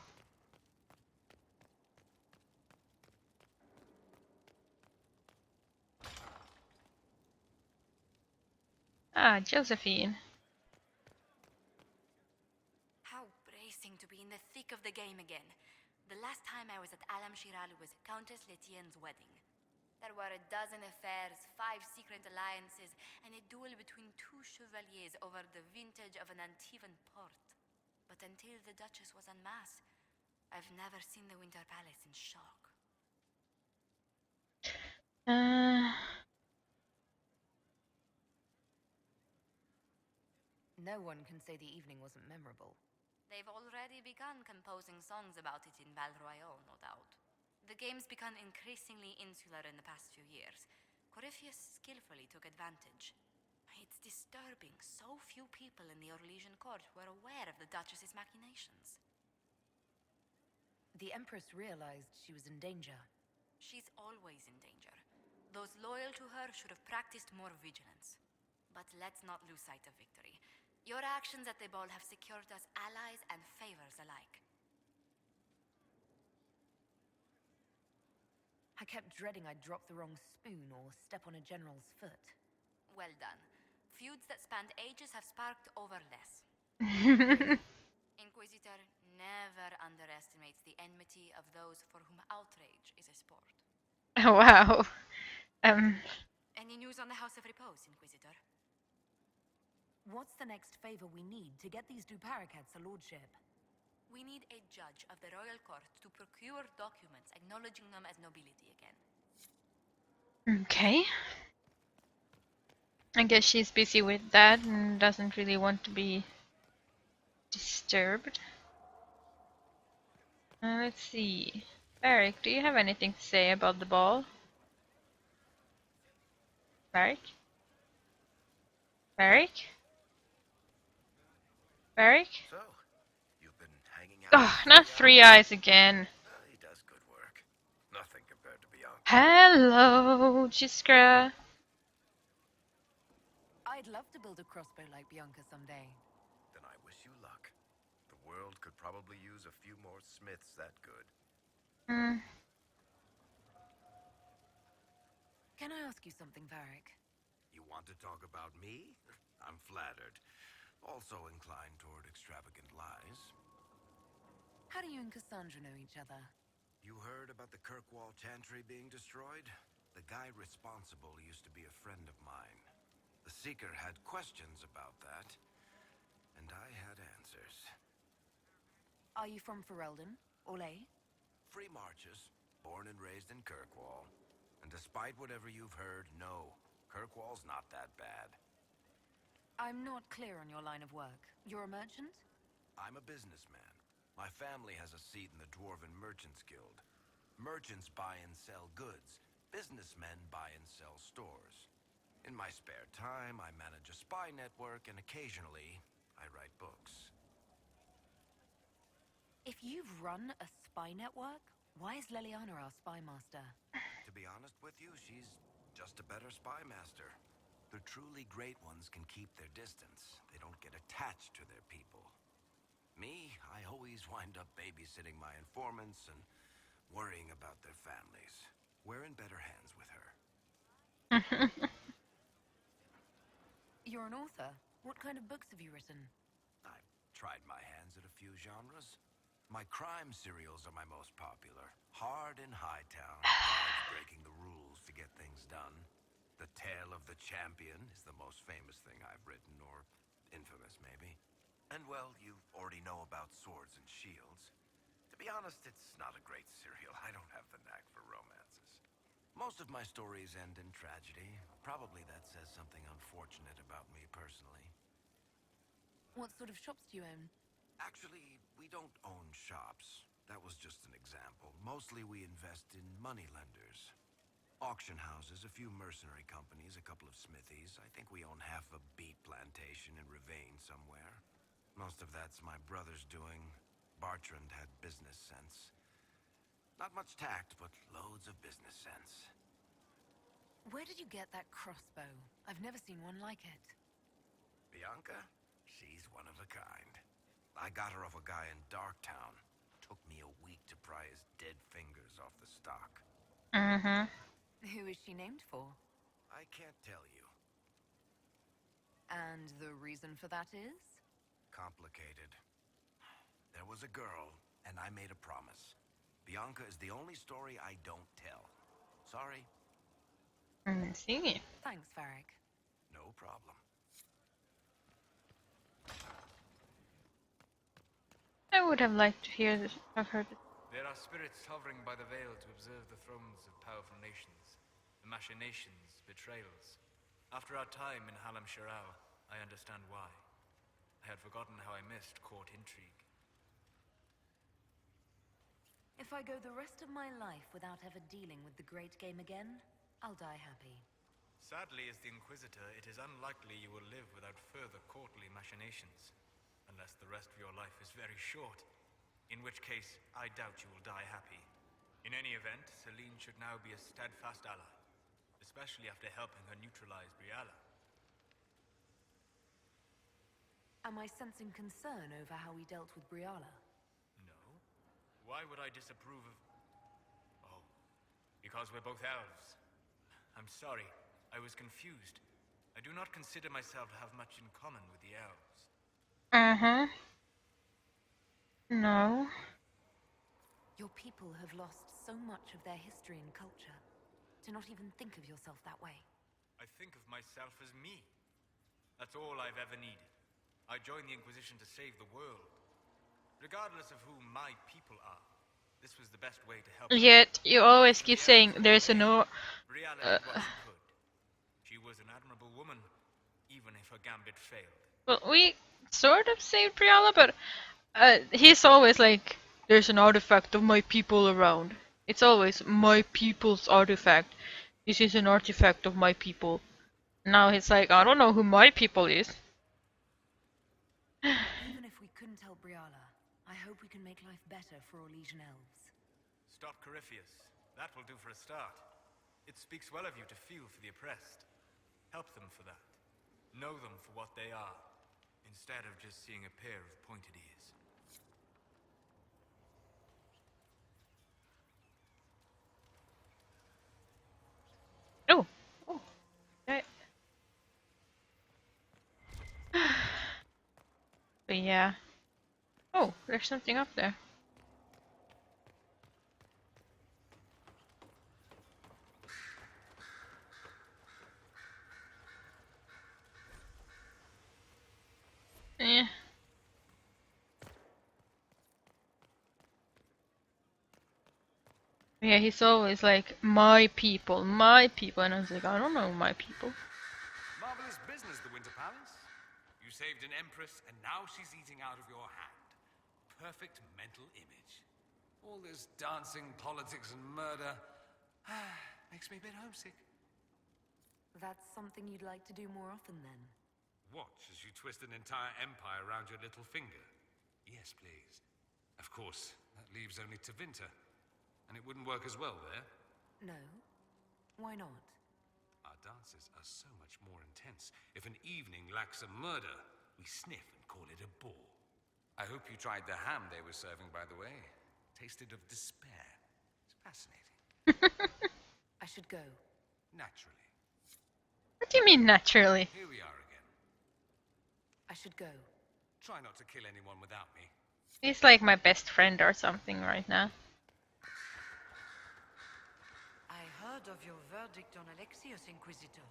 A: Ah, Josephine.
D: How bracing to be in the thick of the game again. The last time I was at Alam Shiral was Countess Letienne's wedding.
I: There were a dozen affairs, 5 secret alliances, and a duel between 2 chevaliers over the vintage of an Antivan port. But until the Duchess was unmasked, I've never seen the Winter Palace in shock.
D: No one can say the evening wasn't memorable.
I: They've already begun composing songs about it in Val Royale, no doubt. The game's become increasingly insular in the past few years. Corypheus skillfully took advantage. It's disturbing so few people in the Orlesian court were aware of the Duchess's machinations.
D: The Empress realized she was in danger.
I: She's always in danger. Those loyal to her should have practiced more vigilance. But let's not lose sight of victory. Your actions at the ball have secured us allies and favors alike.
D: I kept dreading I'd drop the wrong spoon or step on a general's foot.
I: Well done. Feuds that spanned ages have sparked over less. Inquisitor never underestimates the enmity of those for whom outrage is a sport.
A: Wow.
I: Any news on the House of Repose, Inquisitor?
D: What's the next favor we need to get these Duparacats a lordship?
I: We need a judge of the royal court to procure documents acknowledging them as nobility again.
A: Okay. I guess she's busy with that and doesn't really want to be disturbed. Let's see. Varric, do you have anything to say about the ball? Varric? Varric? Varric?
M: So, you've been hanging out.
A: Oh, not 3 Eyes again.
M: He does good work. Nothing compared to Bianca.
A: Hello, Jiskra.
D: I'd love to build a crossbow like Bianca someday.
M: Then I wish you luck. The world could probably use a few more smiths that good.
D: Can I ask you something, Varric?
M: You want to talk about me? I'm flattered. Also inclined toward extravagant lies.
D: How do you and Cassandra know each other?
M: You heard about the Kirkwall Chantry being destroyed? The guy responsible used to be a friend of mine.
O: The Seeker had questions about that, and I had answers.
D: Are you from Ferelden? Orlais?
O: Free Marches, born and raised in Kirkwall. And despite whatever you've heard, no, Kirkwall's not that bad.
D: I'm not clear on your line of work. You're a merchant?
O: I'm a businessman. My family has a seat in the Dwarven Merchants Guild. Merchants buy and sell goods. Businessmen buy and sell stores. In my spare time, I manage a spy network, and occasionally, I write books.
D: If you've run a spy network, why is Leliana our spy master?
O: To be honest with you, she's just a better spy master. The truly great ones can keep their distance. They don't get attached to their people. Me, I always wind up babysitting my informants and worrying about their families. We're in better hands with her.
D: You're an author. What kind of books have you written?
O: I've tried my hands at a few genres. My crime serials are my most popular. Hard in Hightown, guards breaking the rules to get things done. The Tale of the Champion is the most famous thing I've written, or infamous maybe. And well, you already know about Swords and Shields. To be honest, it's not a great serial. I don't have the knack for romances. Most of my stories end in tragedy. Probably that says something unfortunate about me personally.
D: What sort of shops do you own?
O: Actually, we don't own shops. That was just an example. Mostly we invest in money lenders. Auction houses, a few mercenary companies, a couple of smithies. I think we own half a beet plantation in Ravane somewhere. Most of that's my brother's doing. Bartrand had business sense. Not much tact, but loads of business sense.
D: Where did you get that crossbow? I've never seen one like it.
O: Bianca? She's one of a kind. I got her off a guy in Darktown. Took me a week to pry his dead fingers off the stock.
D: Who is she named for?
O: I can't tell you.
D: And the reason for that is?
O: Complicated. There was a girl, and I made a promise. Bianca is the only story I don't tell. Sorry.
A: See.
D: Thanks, Varric.
O: No problem.
A: I would have liked to hear this. I've heard it.
P: There are spirits hovering by the veil to observe the thrones of powerful nations, the machinations, betrayals. After our time in Halam Shirao, I understand why. I had forgotten how I missed court intrigue.
D: If I go the rest of my life without ever dealing with the great game again, I'll die happy.
P: Sadly, as the Inquisitor, it is unlikely you will live without further courtly machinations. Unless the rest of your life is very short. In which case, I doubt you will die happy. In any event, Celine should now be a steadfast ally. Especially after helping her neutralize Briala.
D: Am I sensing concern over how we dealt with Briala?
P: No. Why would I disapprove of... Oh. Because we're both elves. I'm sorry. I was confused. I do not consider myself to have much in common with the elves.
A: No.
D: Your people have lost so much of their history and culture. To not even think of yourself that way.
P: I think of myself as me. That's all I've ever needed. I joined the Inquisition to save the world. Regardless of who my people are, this was the best way to help them.
A: Yet you always keep saying there's a no.
P: Briala did what she could. She was an admirable woman, even if her gambit failed.
A: Well, we sort of saved Briala, but he's always like, there's an artifact of my people around. It's always my people's artifact. This is an artifact of my people. Now he's like, I don't know who my people is.
D: Even if we couldn't help Briala, I hope we can make life better for Orlesian elves.
P: Stop Corypheus. That will do for a start. It speaks well of you to feel for the oppressed. Help them for that. Know them for what they are, instead of just seeing a pair of pointed ears.
A: Oh. Oh. Okay. But yeah. Oh, there's something up there. Yeah, he's always like, my people, and I was like, I don't know my people.
O: Marvelous business, the Winter Palace. You saved an empress, and now she's eating out of your hand. Perfect mental image. All this dancing, politics, and murder makes me a bit homesick.
D: That's something you'd like to do more often, then?
O: Watch as you twist an entire empire around your little finger. Yes, please. Of course, that leaves only Tevinter. And it wouldn't work as well there.
D: No. Why not?
O: Our dances are so much more intense. If an evening lacks a murder, we sniff and call it a ball. I hope you tried the ham they were serving, by the way. Tasted of despair. It's fascinating.
D: I should go.
O: Naturally.
A: What do you mean, naturally?
O: Here we are again.
D: I should go.
O: Try not to kill anyone without me.
A: He's like my best friend or something right now.
B: I heard of your verdict on Alexius, Inquisitor.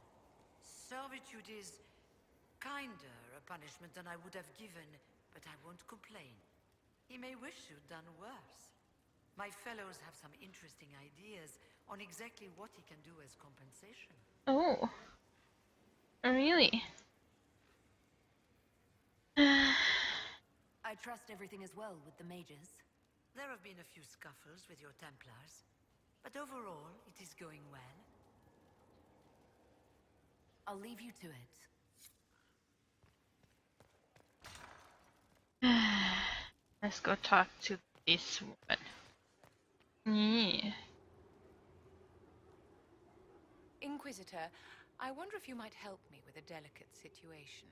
B: Servitude is kinder a punishment than I would have given, but I won't complain. He may wish you'd done worse. My fellows have some interesting ideas on exactly what he can do as compensation.
A: Oh. Really?
D: I trust everything is well with the mages.
B: There have been a few scuffles with your Templars, but overall, it is going well.
D: I'll leave you to it.
A: Let's go talk to this woman. Yeah.
Q: Inquisitor, I wonder if you might help me with a delicate situation.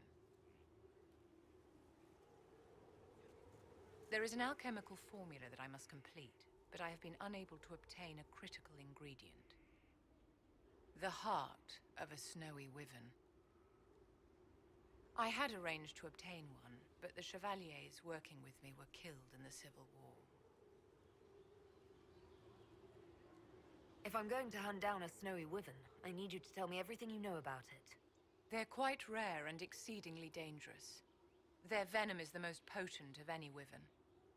Q: There is an alchemical formula that I must complete, but I have been unable to obtain a critical ingredient. The heart of a snowy wyvern. I had arranged to obtain one, but the chevaliers working with me were killed in the Civil War.
D: If I'm going to hunt down a snowy wyvern, I need you to tell me everything you know about it.
Q: They're quite rare and exceedingly dangerous. Their venom is the most potent of any wyvern.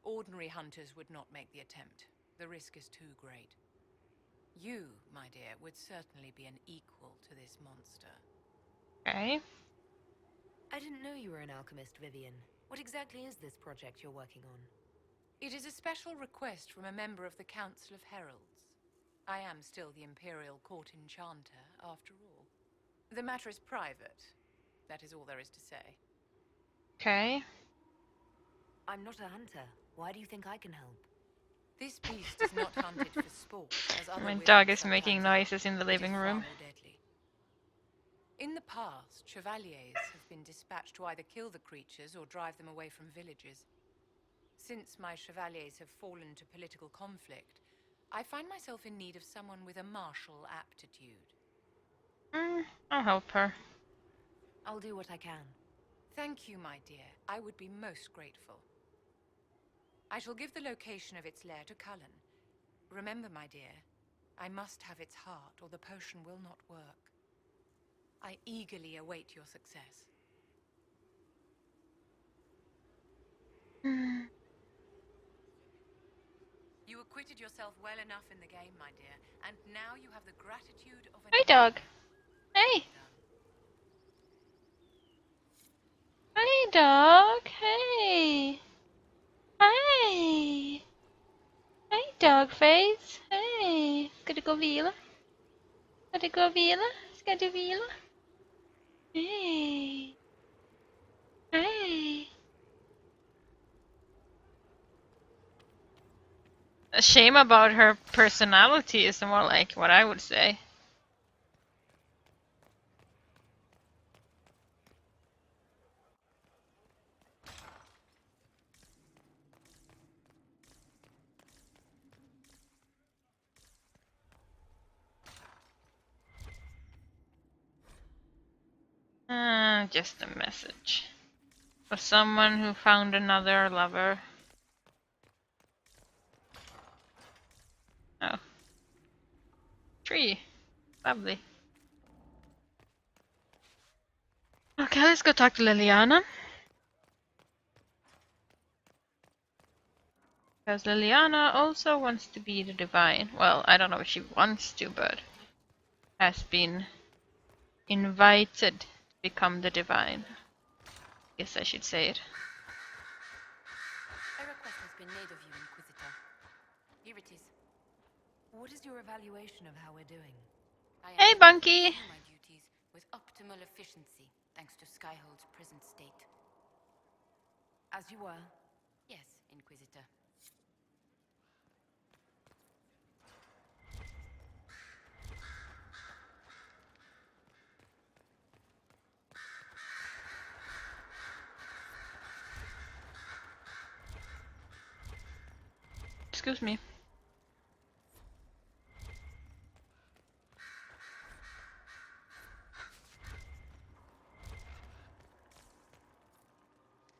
Q: Ordinary hunters would not make the attempt. The risk is too great. You, my dear, would certainly be an equal to this monster.
A: Okay.
D: I didn't know you were an alchemist, Vivian. What exactly is this project you're working on?
Q: It is a special request from a member of the Council of Heralds. I am still the Imperial Court Enchanter, after all. The matter is private. That is all there is to say.
A: Okay.
D: I'm not a hunter. Why do you think I can help?
Q: This beast is not hunted for sport, as other
A: My
Q: wyverns
A: dog is
Q: sometimes
A: making
Q: are.
A: noises in the
Q: It is
A: living
Q: far
A: room.
Q: more deadly. In the past, chevaliers have been dispatched to either kill the creatures or drive them away from villages. Since my chevaliers have fallen to political conflict, I find myself in need of someone with a martial aptitude.
A: I'll help her.
D: I'll do what I can.
Q: Thank you, my dear. I would be most grateful. I shall give the location of its lair to Cullen. Remember, my dear, I must have its heart or the potion will not work. I eagerly await your success. You acquitted yourself well enough in the game, my dear, and now you have the gratitude of an...
A: Hey, dog. Hey. Hey, dog. Hey. Hey. Hey, dog face. Hey. Ska du gå och vila? Ska du gå och vila? Ska du vila? Hey. Hey. A shame about her personality is more like what I would say. Just a message. For someone who found another lover. Oh. Tree. Lovely. Okay, let's go talk to Liliana. Because Liliana also wants to be the divine. Well, I don't know if she wants to, but has been invited to become the divine. Guess I should say it.
Q: A request has been made of you, Inquisitor. Here it is. What is your evaluation of how we're doing? I
A: Hey,
Q: am
A: Bunky!
Q: performing my duties with optimal efficiency, thanks to Skyhold's present state. As you were? Yes, Inquisitor.
A: Excuse me.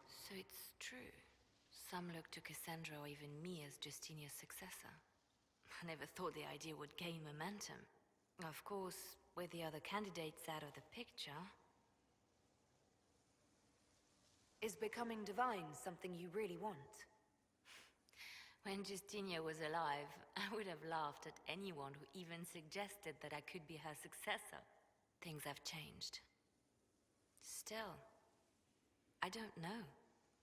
D: So it's true. Some look to Cassandra or even me as Justinia's successor. I never thought the idea would gain momentum. Of course, with the other candidates out of the picture...
Q: Is becoming divine something you really want?
D: When Justinia was alive, I would have laughed at anyone who even suggested that I could be her successor. Things have changed. Still, I don't know.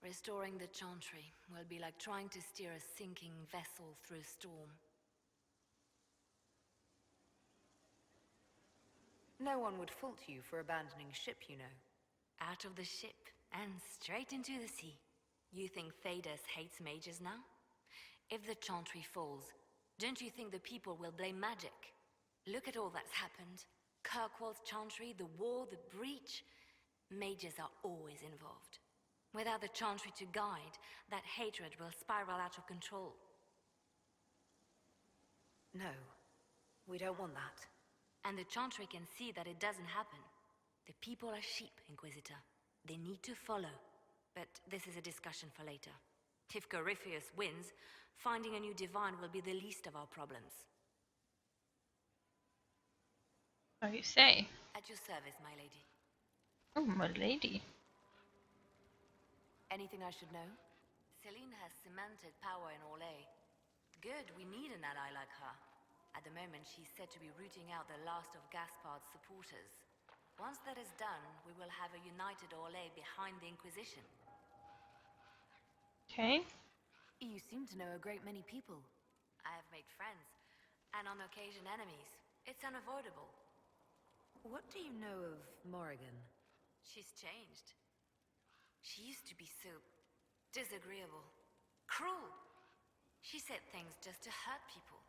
D: Restoring the Chantry will be like trying to steer a sinking vessel through a storm.
Q: No one would fault you for abandoning ship, you know.
D: Out of the ship and straight into the sea. You think Thedas hates mages now? If the Chantry falls, don't you think the people will blame magic? Look at all that's happened. Kirkwall's Chantry, the war, the breach. Mages are always involved. Without the Chantry to guide, that hatred will spiral out of control.
Q: No, we don't want that.
D: And the Chantry can see that it doesn't happen. The people are sheep, Inquisitor. They need to follow. But this is a discussion for later. If Corypheus wins, finding a new divine will be the least of our problems.
A: How you say?
D: At your service, my lady.
A: Oh, my lady.
Q: Anything I should know?
D: Celine has cemented power in Orlais. Good, we need an ally like her. At the moment, she's said to be rooting out the last of Gaspard's supporters. Once that is done, we will have a united Orlais behind the Inquisition.
A: Okay.
Q: You seem to know a great many people.
D: I have made friends, and on occasion enemies. It's unavoidable.
Q: What do you know of Morrigan?
D: She's changed. She used to be so disagreeable, cruel. She said things just to hurt people.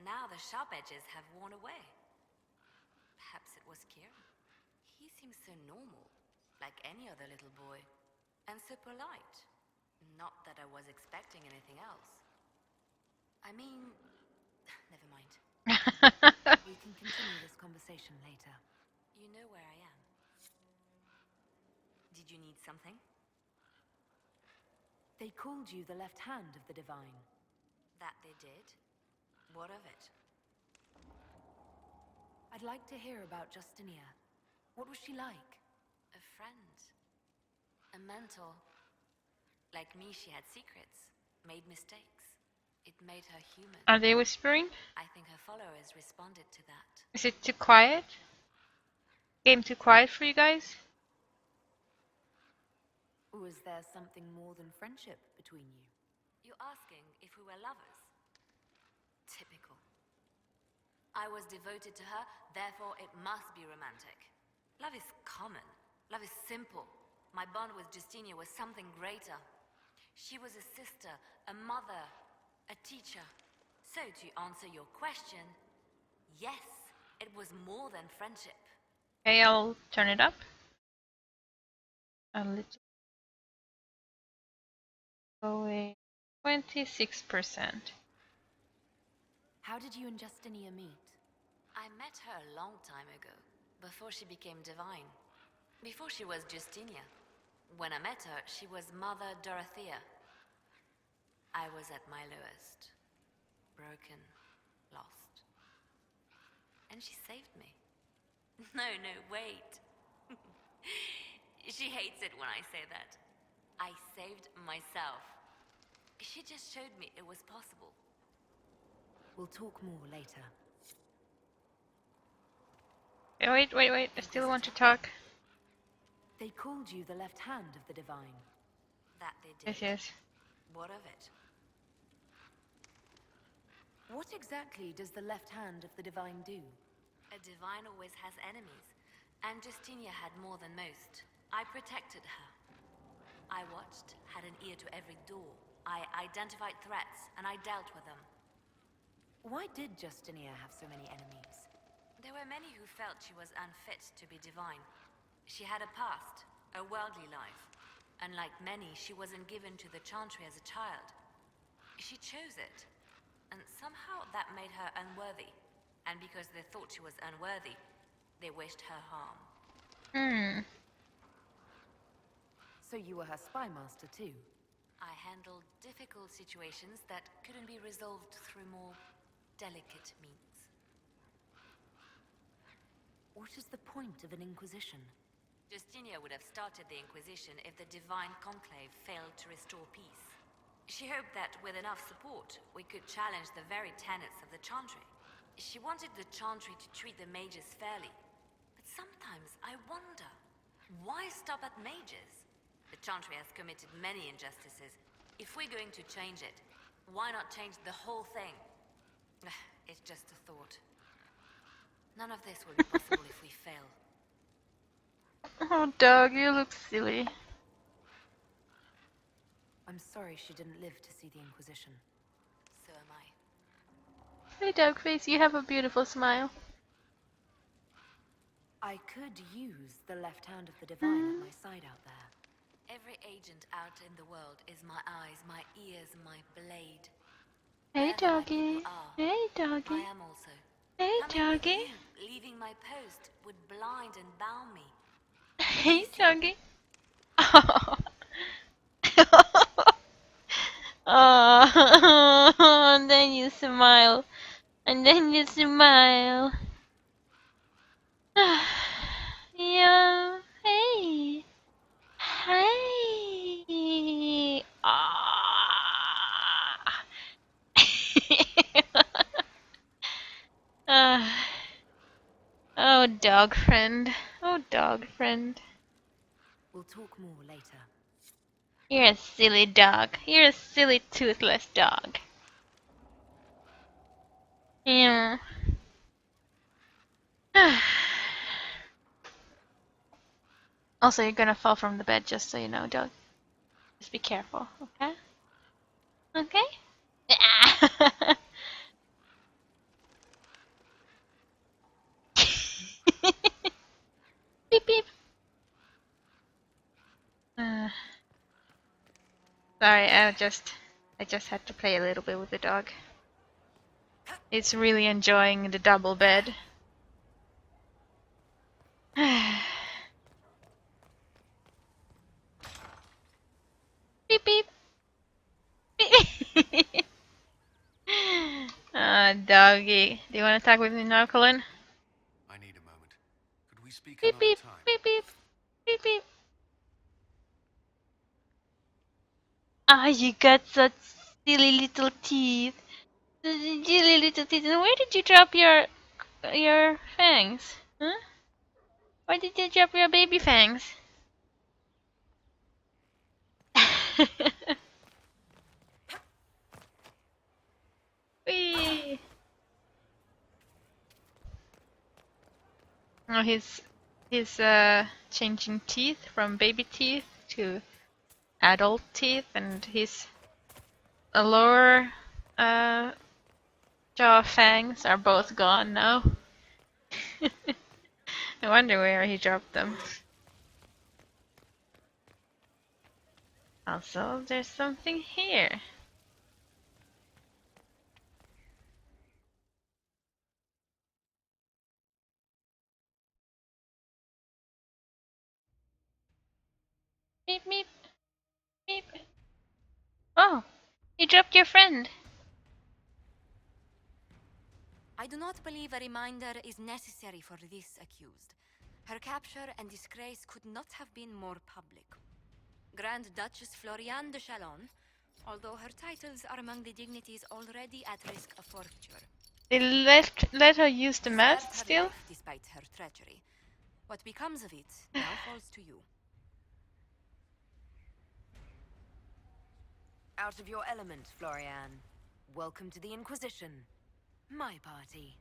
D: Now the sharp edges have worn away. Perhaps it was Kieran. He seems so normal, like any other little boy, and so polite. Not that I was expecting anything else. I mean, never mind.
Q: We can continue this conversation later.
D: You know where I am. Did you need something?
Q: They called you the left hand of the Divine.
D: That they did? What of it?
Q: I'd like to hear about Justinia. What was she like?
D: A friend. A mentor. Like me, she had secrets, made mistakes. It made her human.
A: Are they whispering?
D: I think her followers responded to that.
A: Is it too quiet? Game too quiet for you guys?
Q: Was there something more than friendship between you?
D: You're asking if we were lovers? Typical. I was devoted to her, therefore it must be romantic. Love is common. Love is simple. My bond with Justinia was something greater. She was a sister, a mother, a teacher. So to answer your question, yes, it was more than friendship.
A: Okay, I'll turn it up. A little. Going 26%.
Q: How did you and Justinia meet?
D: I met her a long time ago, before she became divine. Before she was Justinia. When I met her, she was Mother Dorothea. I was at my lowest. Broken, lost. And she saved me. No, wait. She hates it when I say that. I saved myself. She just showed me it was possible.
Q: We'll talk more later.
A: Wait, wait, wait. I still want to talk.
Q: They called you the left hand of the Divine.
D: That they did.
A: Yes, yes.
D: What of it?
Q: What exactly does the left hand of the Divine do?
D: A divine always has enemies, and Justinia had more than most. I protected her. I watched, had an ear to every door. I identified threats, and I dealt with them.
Q: Why did Justinia have so many enemies?
D: There were many who felt she was unfit to be divine. She had a past, a worldly life. And like many, she wasn't given to the Chantry as a child. She chose it. And somehow that made her unworthy. And because they thought she was unworthy, they wished her harm.
Q: So you were her spy master too?
D: I handled difficult situations that couldn't be resolved through more delicate means.
Q: What is the point of an Inquisition?
D: Justinia would have started the Inquisition if the Divine Conclave failed to restore peace. She hoped that with enough support, we could challenge the very tenets of the Chantry. She wanted the Chantry to treat the mages fairly. But sometimes I wonder, why stop at mages? The Chantry has committed many injustices. If we're going to change it, why not change the whole thing? It's just a thought. None of this will be possible if we fail.
A: Oh, Doug, you look silly.
Q: I'm sorry she didn't live to see the Inquisition.
D: So am I.
A: Hey, Dogface, you have a beautiful smile.
Q: I could use the left hand of the Divine at my side out there.
D: Every agent out in the world is my eyes, my ears, my blade.
A: Hey,
D: Wherever my
A: doggy.
D: people are,
A: Hey, doggy.
D: I am also.
A: Hey,
D: Coming with
A: doggy.
D: you, leaving my post, would blind and bound me.
A: Hey, doggy. Oh, and then you smile. And then you smile. Yeah. Hey. Hey. Ah. Oh, dog friend. Oh, dog friend.
Q: We'll talk more later.
A: You're a silly dog. You're a silly toothless dog. Yeah. Also, you're gonna fall from the bed, just so you know, dog. Just be careful, okay? Okay? Beep beep. Sorry, I just had to play a little bit with the dog. It's really enjoying the double bed. Beep beep. Doggy. Do you want to talk with me now, Colin?
L: I need a moment. Could we speak
A: Beep
L: another
A: beep.
L: time?
A: Beep beep. Beep beep. Ah, you got such silly little teeth. Silly little teeth. And where did you drop your fangs? Huh? Where did you drop your baby fangs? Whee! Oh, he's changing teeth from baby teeth to adult teeth, and his lower jaw fangs are both gone now. I wonder where he dropped them. Also, there's something here. Meep meep. Meep. Oh, you dropped your friend.
H: I do not believe a reminder is necessary for this accused. Her capture and disgrace could not have been more public. Grand Duchess Floriane de Chalon, Although her titles are among the dignities already at risk of forfeiture.
A: They let her use the mask
H: Spared her
A: still?
H: life despite her treachery. What becomes of it now falls to you.
D: Out of your element, Florian. Welcome to the Inquisition. My party.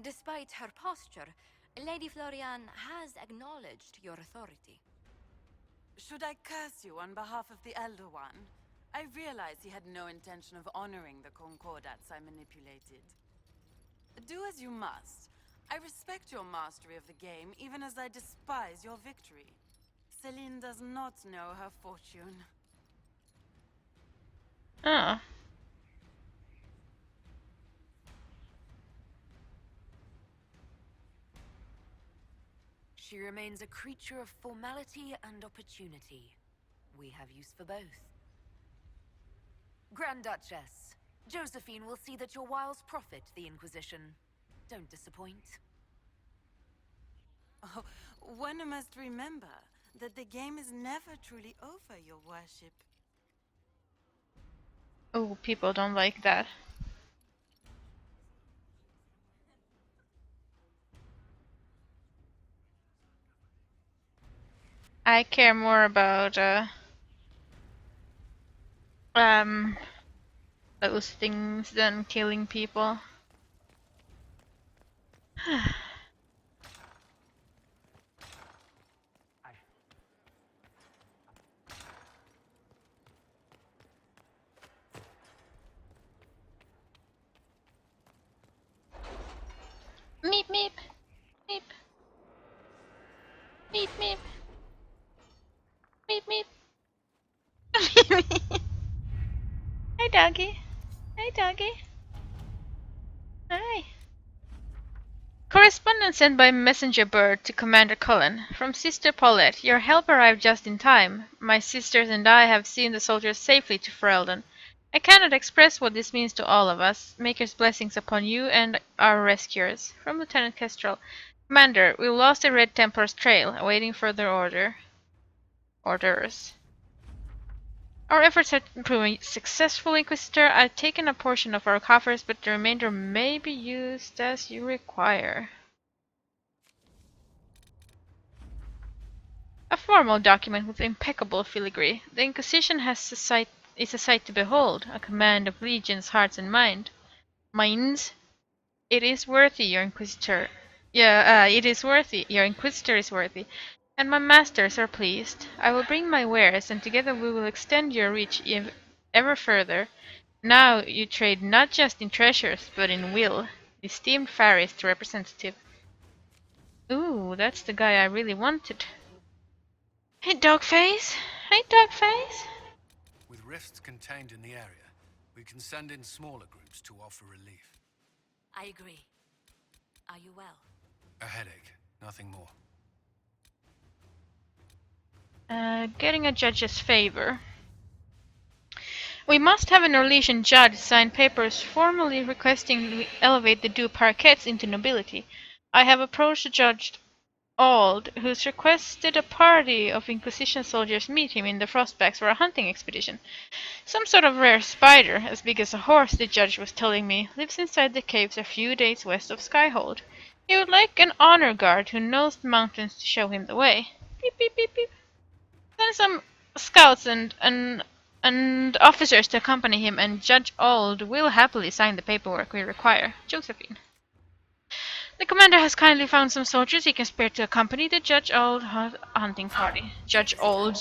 H: Despite her posture, Lady Florian has acknowledged your authority.
R: Should I curse you on behalf of the Elder One? I realize he had no intention of honoring the concordats I manipulated. Do as you must. I respect your mastery of the game, even as I despise your victory. Celine does not know her fortune.
A: Ah.
D: She remains a creature of formality and opportunity. We have use for both. Grand Duchess, Josephine will see that your wiles profit the Inquisition. Don't disappoint.
R: Oh, one must remember that the game is never truly over, your worship.
A: Oh, people don't like that. I care more about those things than killing people. Meep meep meep meep meep meep meep. Hi doggy. Hi doggy. Hi. Correspondence sent by messenger bird to Commander Cullen. From Sister Paulette. Your help arrived just in time. My sisters and I have seen the soldiers safely to Ferelden. I cannot express what this means to all of us. Maker's blessings upon you and our rescuers. From Lieutenant Kestrel. Commander, we lost the Red Templar's trail, awaiting further orders. Our efforts have proven successful, Inquisitor. I've taken a portion of our coffers, but the remainder may be used as you require. A formal document with impeccable filigree. The Inquisition is a sight to behold, a command of legions, hearts, and minds. It is worthy, your Inquisitor. It is worthy. Your Inquisitor is worthy, and my masters are pleased. I will bring my wares, and together we will extend your reach ever further. Now you trade not just in treasures, but in will. Esteemed Farist representative. Ooh, that's the guy I really wanted. Hey, Dogface. Hey, Dogface.
O: With rifts contained in the area, we can send in smaller groups to offer relief.
D: I agree. Are you well?
O: A headache, nothing more.
A: Getting a judge's favor. We must have an Orlesian judge sign papers formally requesting we elevate the Du Parquets into nobility. I have approached Judge Auld, who's requested a party of Inquisition soldiers meet him in the Frostbacks for a hunting expedition. Some sort of rare spider, as big as a horse, the judge was telling me, lives inside the caves a few days west of Skyhold. He would like an honor guard who knows the mountains to show him the way. Beep beep beep beep. Send some scouts and officers to accompany him, and Judge Auld will happily sign the paperwork we require. Josephine. The commander has kindly found some soldiers he can spare to accompany the Judge Auld hunting party. Judge Auld.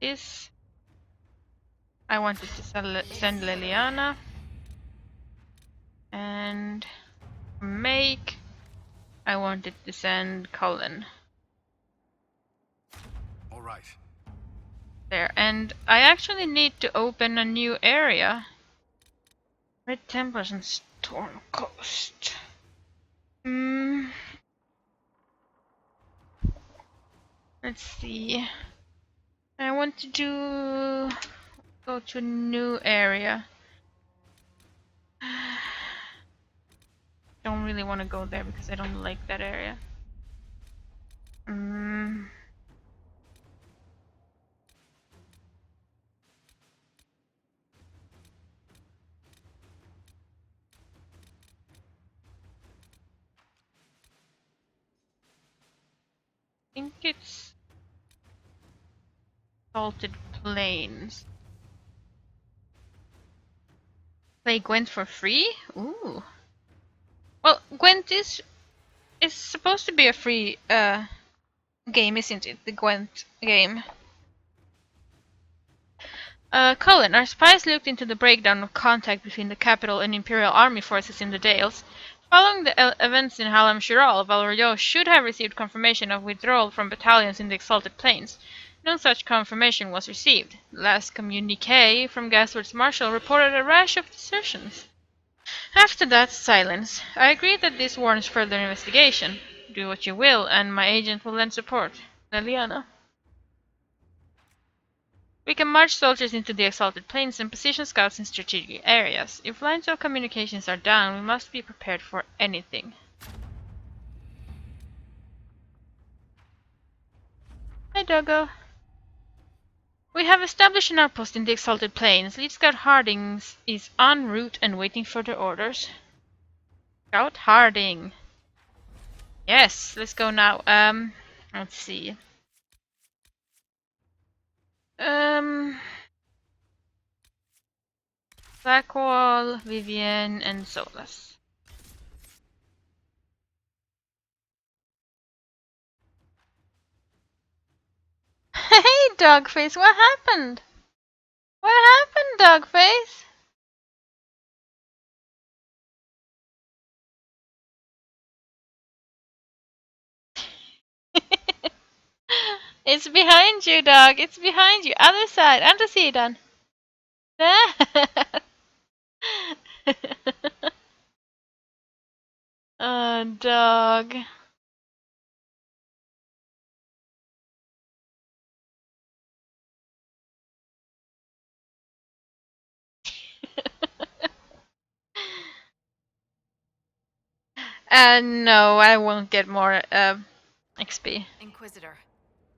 A: This I wanted to send Liliana, and Make I wanted to send Cullen.
O: All right.
A: There, and I actually need to open a new area. Red Templars and Storm Coast. Let's see. I want to do Go to a new area. Don't really want to go there because I don't like that area. I think it's Salted Plains. Play Gwent for free? Ooh. Well, Gwent is supposed to be a free game, isn't it? The Gwent game. Colin, our spies looked into the breakdown of contact between the capital and Imperial army forces in the Dales. Following the events in Halam Shiral, Valoryo should have received confirmation of withdrawal from battalions in the Exalted Plains. No such confirmation was received. The last communique from Gasworth's Marshal reported a rash of desertions. After that, silence. I agree that this warrants further investigation. Do what you will, and my agent will lend support. Leliana. We can march soldiers into the Exalted Plains and position scouts in strategic areas. If lines of communications are down, we must be prepared for anything. Hi, Doggo. We have established an outpost in the Exalted Plains. Lead Scout Harding is en route and waiting further orders. Scout Harding. Yes, let's go now. Let's see. Blackwall, Vivian, and Solus. Hey, Dogface, what happened? What happened, Dogface? It's behind you, dog. It's behind you. Other side. Andra sidan. Oh, dog. No, I won't get more XP.
S: Inquisitor,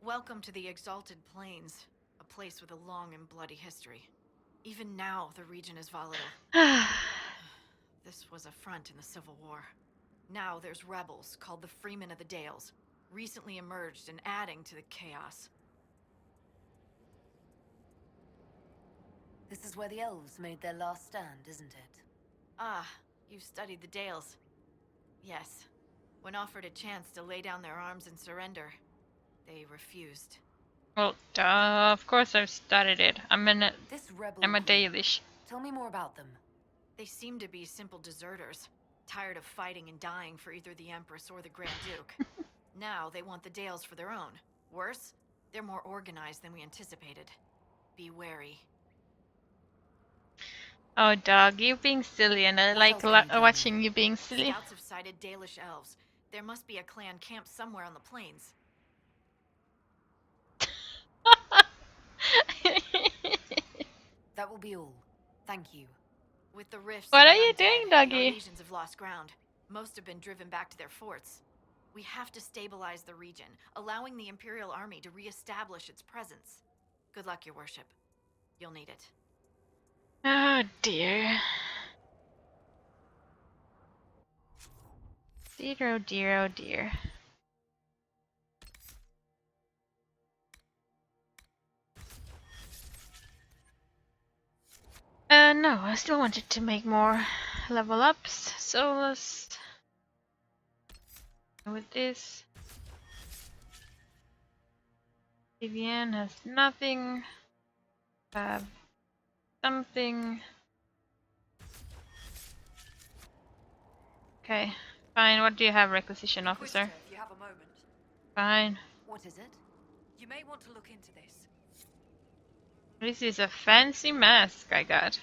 S: welcome to the Exalted Plains, a place with a long and bloody history. Even now, the region is volatile. This was a front in the Civil War. Now there's rebels called the Freemen of the Dales, recently emerged and adding to the chaos.
H: This is where the elves made their last stand, isn't it?
S: Ah, you've studied the Dales. Yes. When offered a chance to lay down their arms and surrender, they refused.
A: Well, of course I've studied it. I'm a Dalish.
S: Tell me more about them. They seem to be simple deserters, tired of fighting and dying for either the Empress or the Grand Duke. Now they want the Dales for their own. Worse, they're more organized than we anticipated. Be wary.
A: Oh, dog, you being silly, and I like watching you being silly.
S: Scouts have sighted Dalish elves. There must be a clan camped somewhere on the plains.
H: That will be all. Thank you.
S: With the rifts,
A: what are you doing, doggy?
S: Legions have lost ground. Most have been driven back to their forts. We have to stabilize the region, allowing the Imperial Army to re-establish its presence. Good luck, Your Worship. You'll need it.
A: Oh dear. Dear, oh dear, oh dear. No, I still wanted to make more level ups, so let's go with this. Vivian has nothing. Have something. Okay, fine. What do you have, Requisition Officer?
Q: If you have a moment.
A: Fine.
H: What is it?
Q: You may want to look into this.
A: This is a fancy mask I got.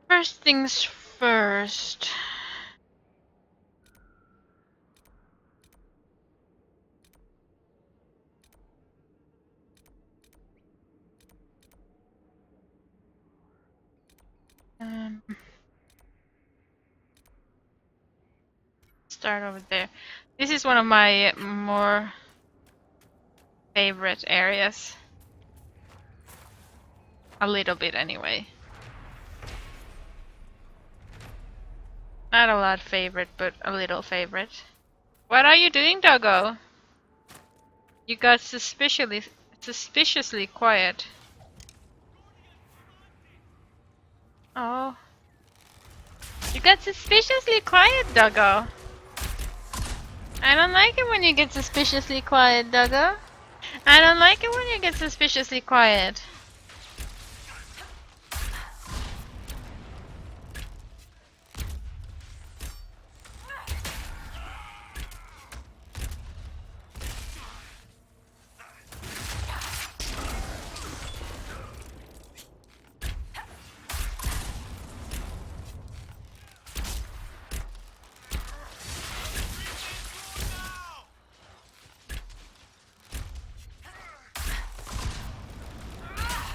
A: First things first. start over there. This is one of my more favorite areas. A little bit anyway. Not a lot favorite, but a little favorite. What are you doing, doggo? You got suspiciously quiet. Oh. You got suspiciously quiet, doggo. I don't like it when you get suspiciously quiet, doggo. I don't like it when you get suspiciously quiet.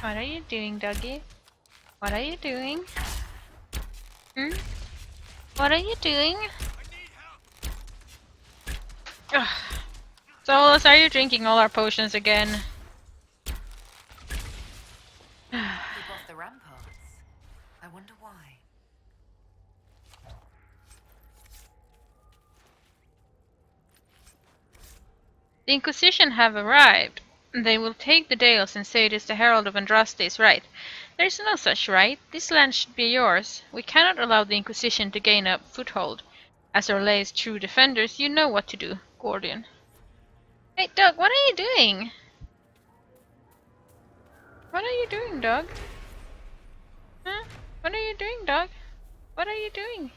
A: What are you doing, doggy? What are you doing? Hmm? What are you doing? Ugh. Solus, are you drinking all our potions again?
B: Keep off the ramparts. I wonder why.
A: The Inquisition have arrived. They will take the Dales and say it is the Herald of Andraste's right. There is no such right. This land should be yours. We cannot allow the Inquisition to gain a foothold. As Orlay's true defenders, you know what to do, Gordian. Hey, Doug, what are you doing? What are you doing, Doug? Huh? What are you doing, Doug? What are you doing?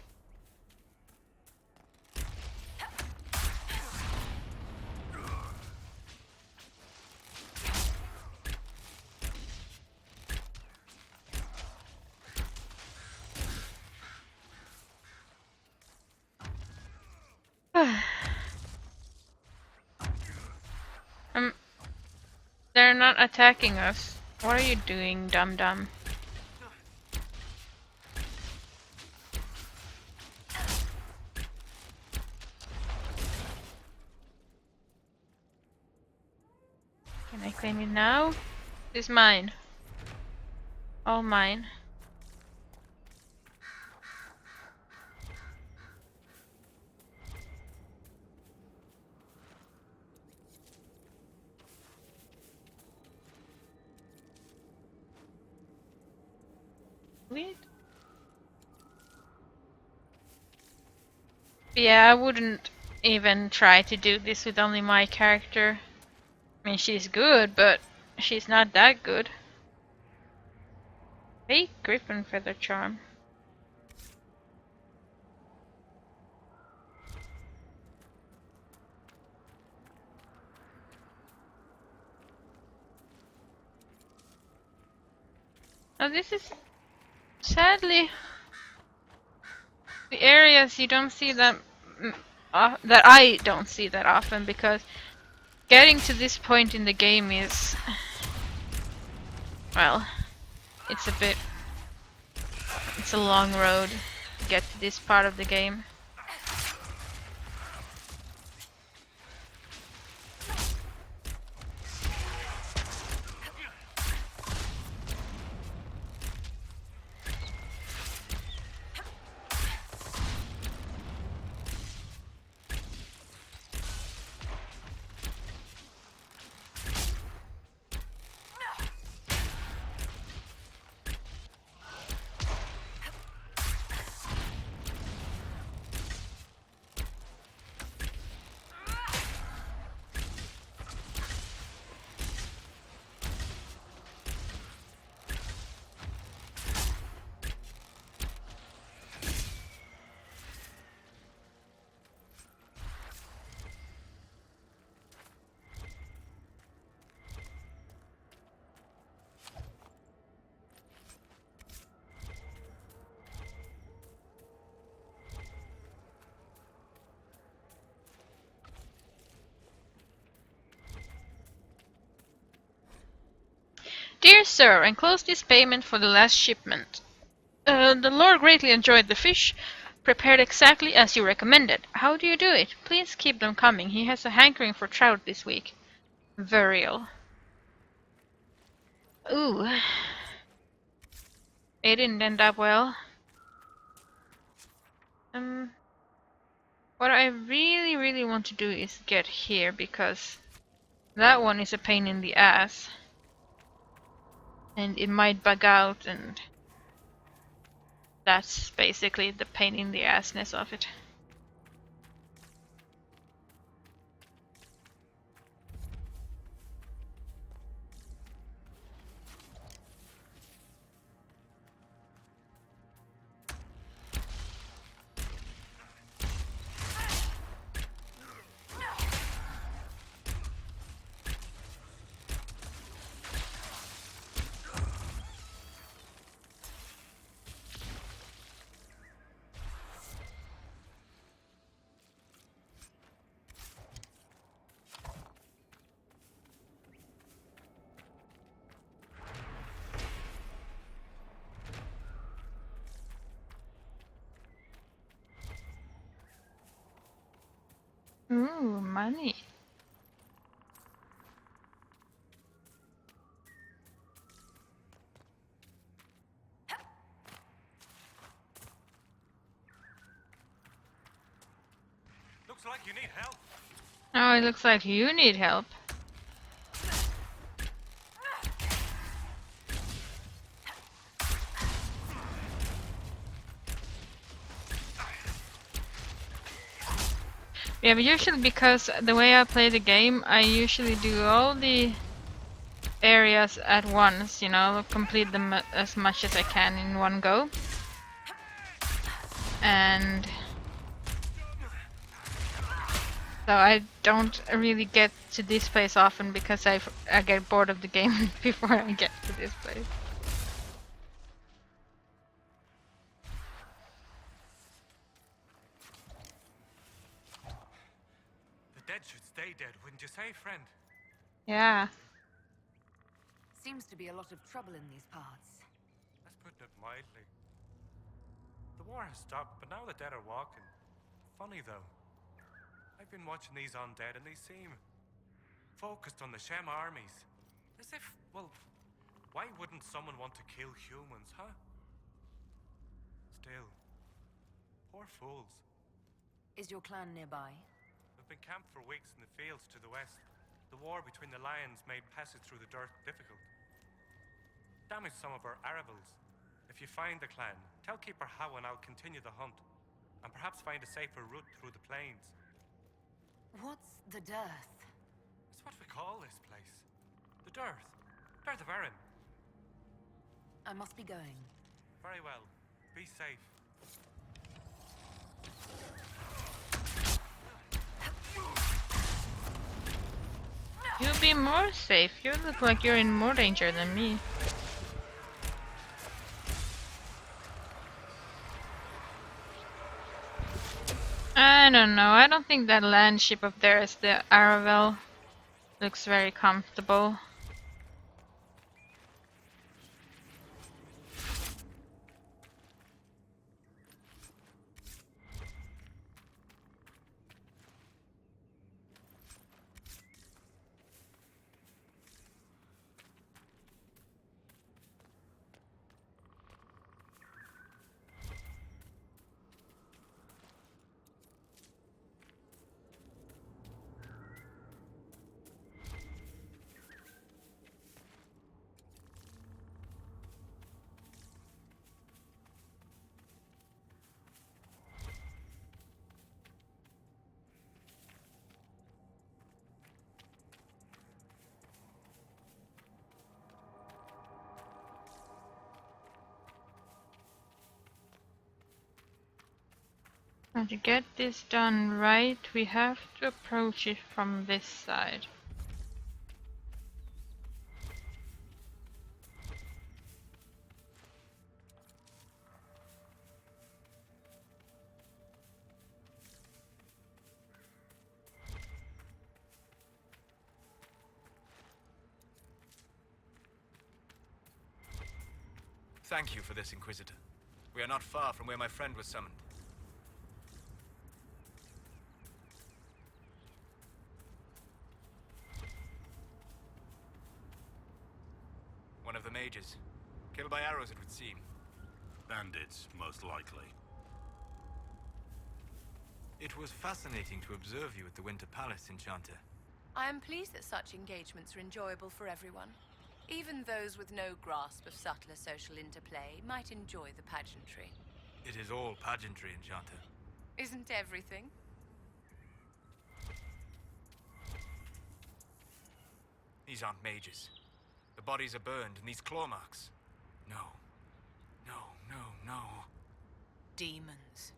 A: They're not attacking us. What are you doing, dum-dum? Can I claim it now? It's mine. All mine. Sweet. Yeah, I wouldn't even try to do this with only my character. I mean, she's good, but she's not that good. Fake Griffin Feather Charm. Now this is sadly the areas you don't see that that I don't see that often, because getting to this point in the game is, well, it's a long road to get to this part of the game. Dear Sir, enclose this payment for the last shipment. The Lord greatly enjoyed the fish, Prepared exactly as you recommended. How do you do it? Please keep them coming. He has a hankering for trout this week. Vuriel. Ooh. It didn't end up well. What I really want to do is get here, because that one is a pain in the ass. And it might bug out, and that's basically the pain in the assness of it. Ooh, money.
P: Looks like you need help.
A: Oh, it looks like you need help. Yeah, but usually, because the way I play the game, I usually do all the areas at once, you know, complete them as much as I can in one go. And so I don't really get to this place often, because I get bored of the game before I get to this place.
P: The dead should stay dead, wouldn't you say, friend?
A: Yeah.
B: Seems to be a lot of trouble in these parts.
P: That's putting it mildly. The war has stopped, but now the dead are walking. Funny though. I've been watching these undead, and they seem focused on the Shem armies. As if, well, why wouldn't someone want to kill humans, huh? Still, poor fools.
B: Is your clan nearby?
P: We've been camped for weeks in the fields to the west. The war between the lions made passage through the dirt difficult. Damaged some of our arravals. If you find the clan, tell Keeper How and I'll continue the hunt, and perhaps find a safer route through the plains.
B: What's the dearth?
P: It's what we call this place. The Dearth. Dearth of Erin.
B: I must be going.
P: Very well. Be safe.
A: You'll be more safe. You look like you're in more danger than me. I don't know. I don't think that land ship up there is the Aravel. Looks very comfortable. And to get this done right, we have to approach it from this side.
P: Thank you for this, Inquisitor. We are not far from where my friend was summoned. one of the mages. Killed by arrows, it would seem.
F: Bandits, most likely.
P: It was fascinating to observe you at the Winter Palace, Enchanter.
Q: I am pleased that such engagements are enjoyable for everyone. Even those with no grasp of subtler social interplay might enjoy the pageantry.
P: It is all pageantry, Enchanter.
Q: Isn't everything?
P: These aren't mages. The bodies are burned, and these claw marks. No. No, no, no.
Q: Demons.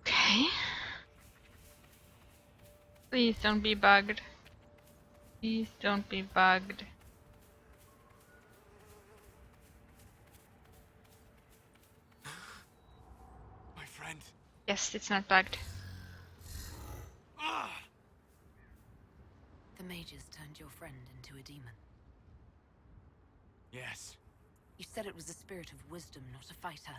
A: Okay. Please don't be bugged. Please don't be bugged.
P: My friend.
A: Yes, it's not bugged.
H: The mages turned your friend into a demon.
P: Yes.
H: You said it was a spirit of wisdom, not a fighter.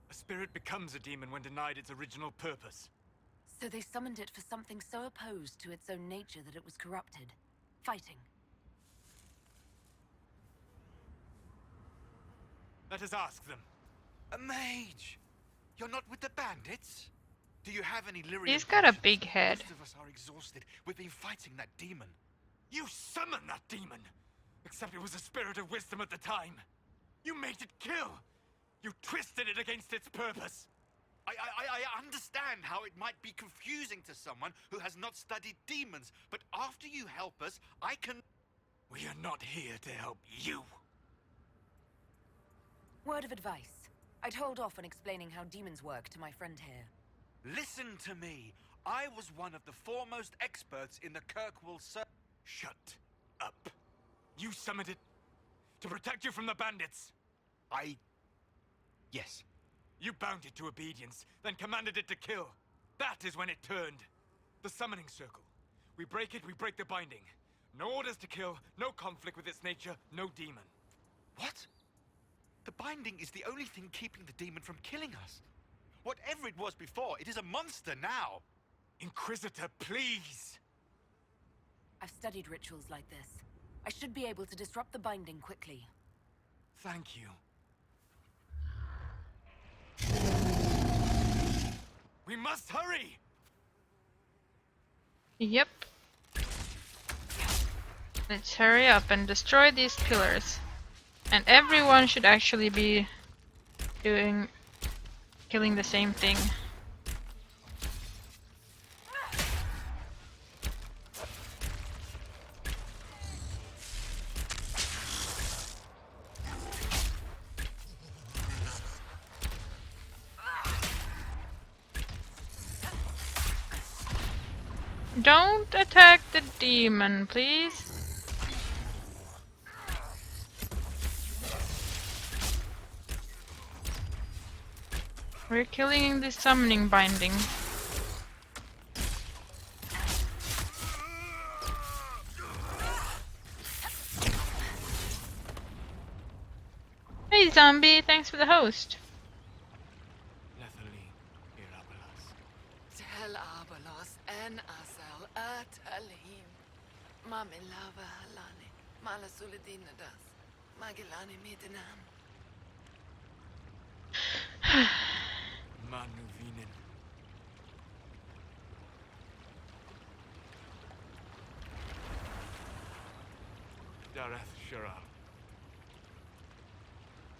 P: A spirit becomes a demon when denied its original purpose.
H: So they summoned it for something so opposed to its own nature that it was corrupted. Fighting.
P: Let us ask them.
M: A mage! You're not with the bandits? Do you have any lyrium?
A: He's got a big head.
M: Most of us are exhausted. We've been fighting that demon.
P: You summoned that demon! Except it was a spirit of wisdom at the time. You made it kill! You twisted it against its purpose!
M: I understand how it might be confusing to someone who has not studied demons, but after you help us, I can...
P: We are not here to help you.
H: Word of advice. I'd hold off on explaining how demons work to my friend here.
M: Listen to me. I was one of the foremost experts in the Kirkwall
P: Shut up. You summoned it to protect you from the bandits.
M: Yes.
P: You bound it to obedience, then commanded it to kill. That is when it turned. The summoning circle. We break it, we break the binding. No orders to kill, no conflict with its nature, no demon.
M: What? The binding is the only thing keeping the demon from killing us. Whatever it was before, it is a monster now.
P: Inquisitor, please!
H: I've studied rituals like this. I should be able to disrupt the binding quickly.
P: Thank you. We must hurry!
A: Yep. Let's hurry up and destroy these pillars. And everyone should actually be killing the same thing. Don't attack the demon, please. We're killing the summoning binding. Hey zombie, thanks for the host.
R: Tel Abalos en Asal Atalim. Mamilava Halani. Malasuladinadas. Magilani Midinam.
P: Manuvinen. Dareth Shiral.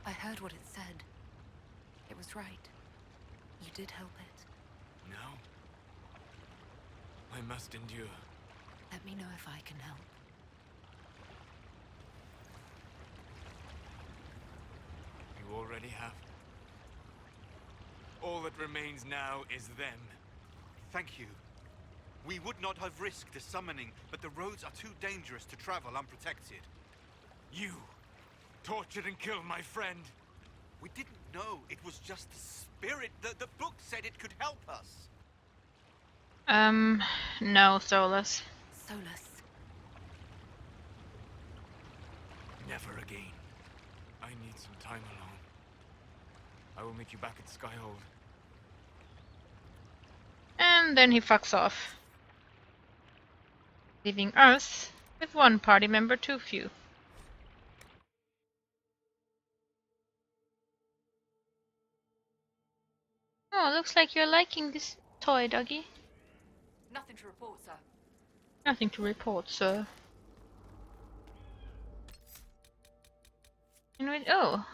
H: I heard what it said. It was right. You did help it.
P: No. I must endure.
H: Let me know if I can help.
P: You already have. All that remains now is them.
M: Thank you. We would not have risked the summoning, but the roads are too dangerous to travel unprotected.
P: You tortured and killed my friend.
M: We didn't know it was just a spirit. The book said it could help us.
A: No, Solus.
H: Solus.
P: Never again. I need some time alone. I will meet you back at Skyhold.
A: And then he fucks off, leaving us With one party member too few. Oh, looks like you're liking this toy, doggy.
E: Nothing to report, sir.
A: Nothing to report, sir. Oh,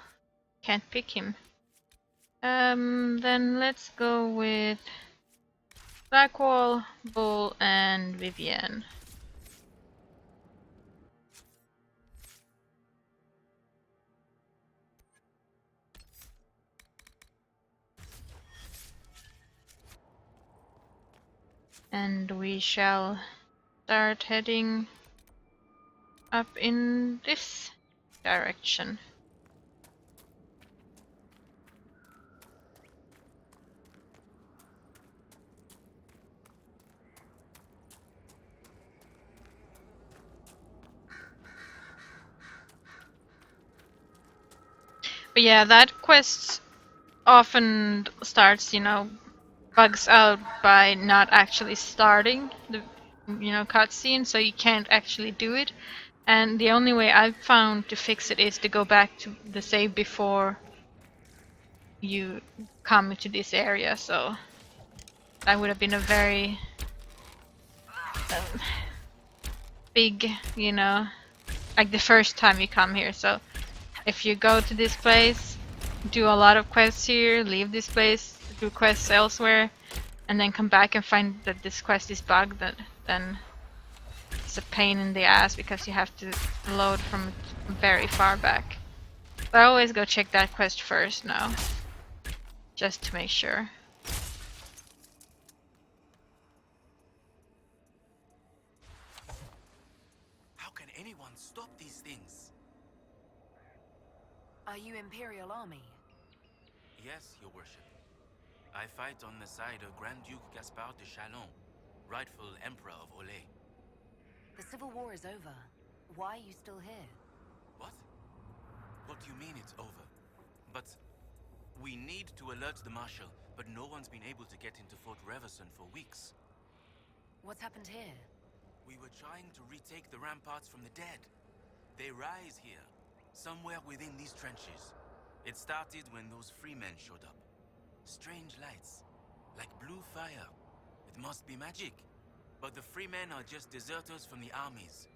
A: can't pick him. Then let's go with Blackwall, Bull, and Vivienne. And we shall start heading up in this direction. But yeah, that quest often starts, bugs out by not actually starting the, cutscene, so you can't actually do it. And the only way I've found to fix it is to go back to the save before you come to this area, so that would have been a very big, like the first time you come here. So if you go to this place, do a lot of quests here, leave this place, do quests elsewhere, and then come back and find that this quest is bugged, then it's a pain in the ass because you have to load from very far back. But I always go check that quest first now, just to make sure.
N: How can anyone stop these things?
B: Are you Imperial Army?
N: Yes, Your Worship. I fight on the side of Grand Duke Gaspard de Chalon, rightful Emperor of Olay.
B: The Civil War is over. Why are you still here?
N: What? What do you mean it's over? But we need to alert the Marshal, but no one's been able to get into Fort Reverson for weeks.
B: What's happened here?
N: We were trying to retake the ramparts from the dead. They rise here, somewhere within these trenches. It started when those freemen showed up. Strange lights, like blue fire. It must be magic. But the freemen are just deserters from the armies.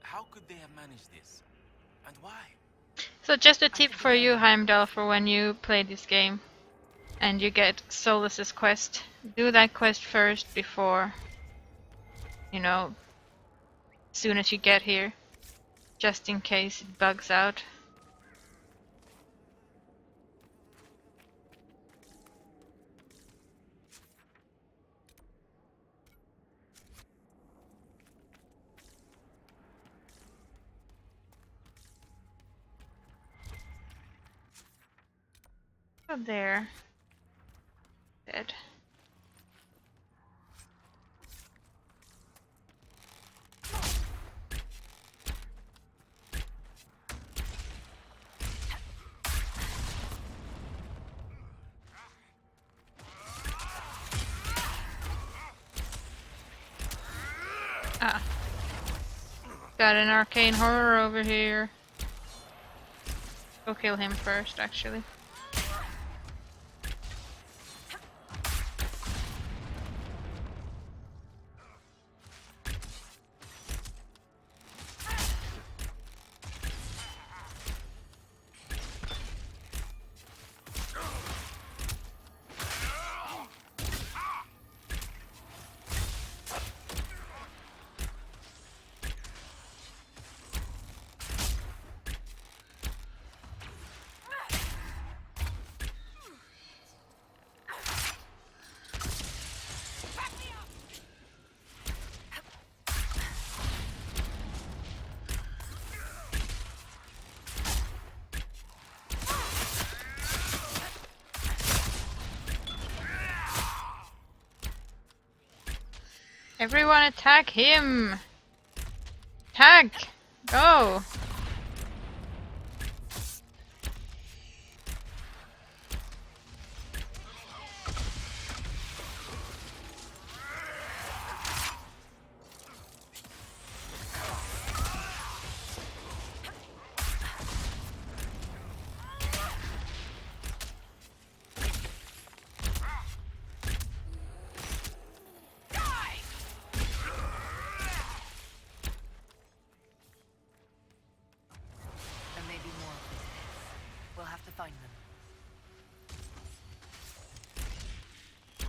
N: How could they have managed this? And why?
A: So just a tip for you, Heimdall, for when you play this game and you get Solus's quest. Do that quest first before, as soon as you get here. Just in case it bugs out. Oh, there. Dead. Ah. Got an arcane horror over here. Go kill him first, actually. Everyone attack him! Attack! Go!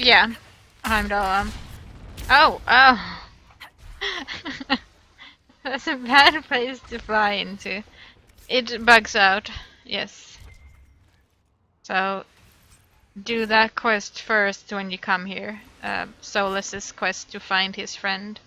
A: Yeah, Heimdall. Oh, oh. That's a bad place to fly into. It bugs out, yes. So, do that quest first when you come here. Solas's quest to find his friend.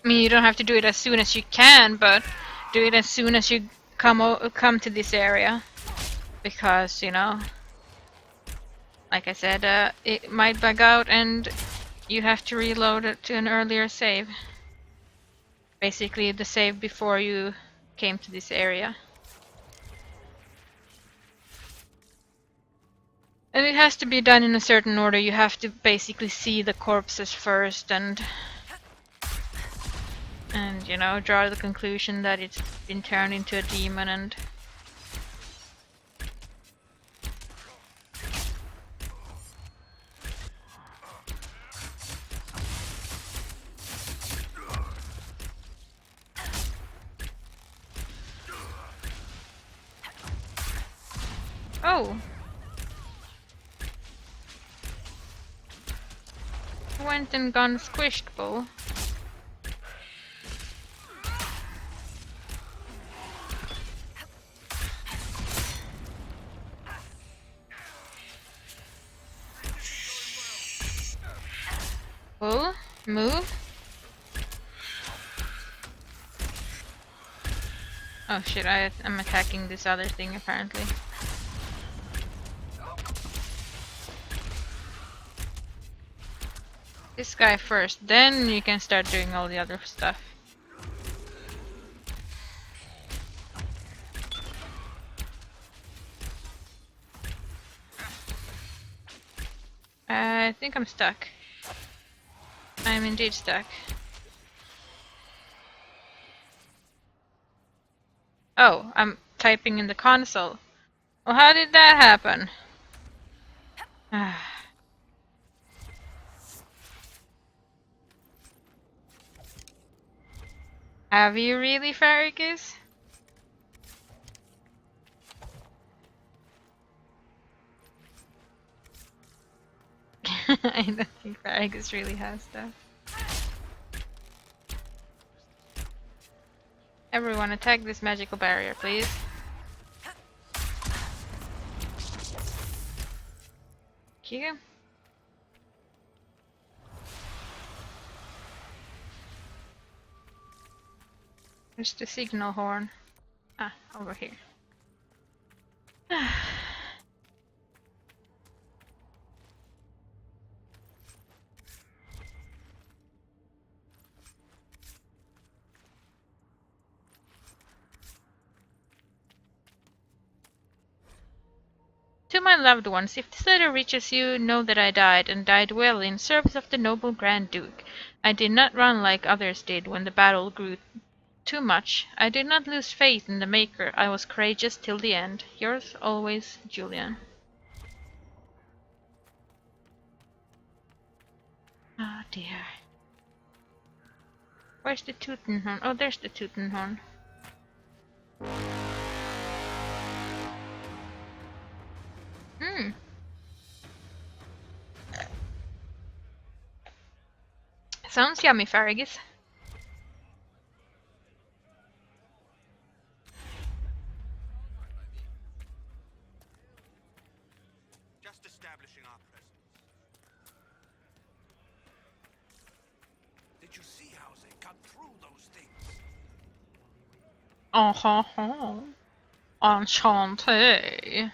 A: I mean, you don't have to do it as soon as you can, but do it as soon as you come to this area. Because, you know, like I said, it might bug out and you have to reload it to an earlier save. Basically, the save before you came to this area. And it has to be done in a certain order. You have to basically see the corpses first and you know, draw the conclusion that it's been turned into a demon and oh! Went and gone squished, bull. Bull, move. Oh shit, I'm attacking this other thing apparently. This guy first, then you can start doing all the other stuff. I think I'm stuck. I'm indeed stuck. Oh, I'm typing in the console. Well, how did that happen? Have you really, Farragus? I don't think Farragus really has stuff. Everyone attack this magical barrier, please. Thank you. There's the signal horn. Ah, over here. To my loved ones, if this letter reaches you, know that I died, and died well in service of the noble Grand Duke. I did not run like others did when the battle grew too much. I did not lose faith in the Maker. I was courageous till the end. Yours always, Julian. Oh dear. Where's the Teutonhorn? Oh, there's the Teutonhorn. Hmm. Sounds yummy, Farragus.
M: Just establishing our presence.
O: Did you see how they cut through those things?
A: Enchanté.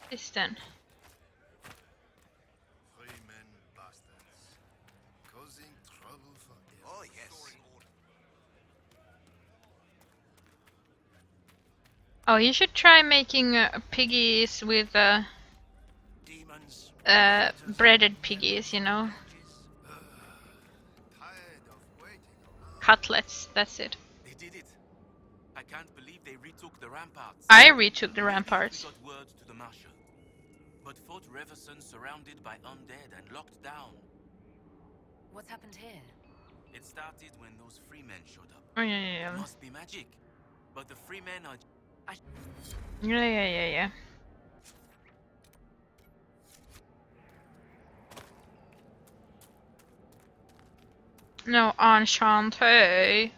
A: This then.
F: Freemen bastards. Causing trouble for
O: Oh, yes.
A: Oh, you should try making piggies with
O: Demons
A: breaded piggies, you know. Cutlets, that's it.
N: They did it. I can't believe they retook the ramparts.
A: I retook the
N: Maybe
A: ramparts.
N: we got word to the Marshal. But Fort Reverson surrounded by undead and locked down.
Q: What's happened here?
N: It started when those freemen showed up.
A: Oh, yeah.
N: Must be magic. But the freemen are...
A: Yeah. No enchante.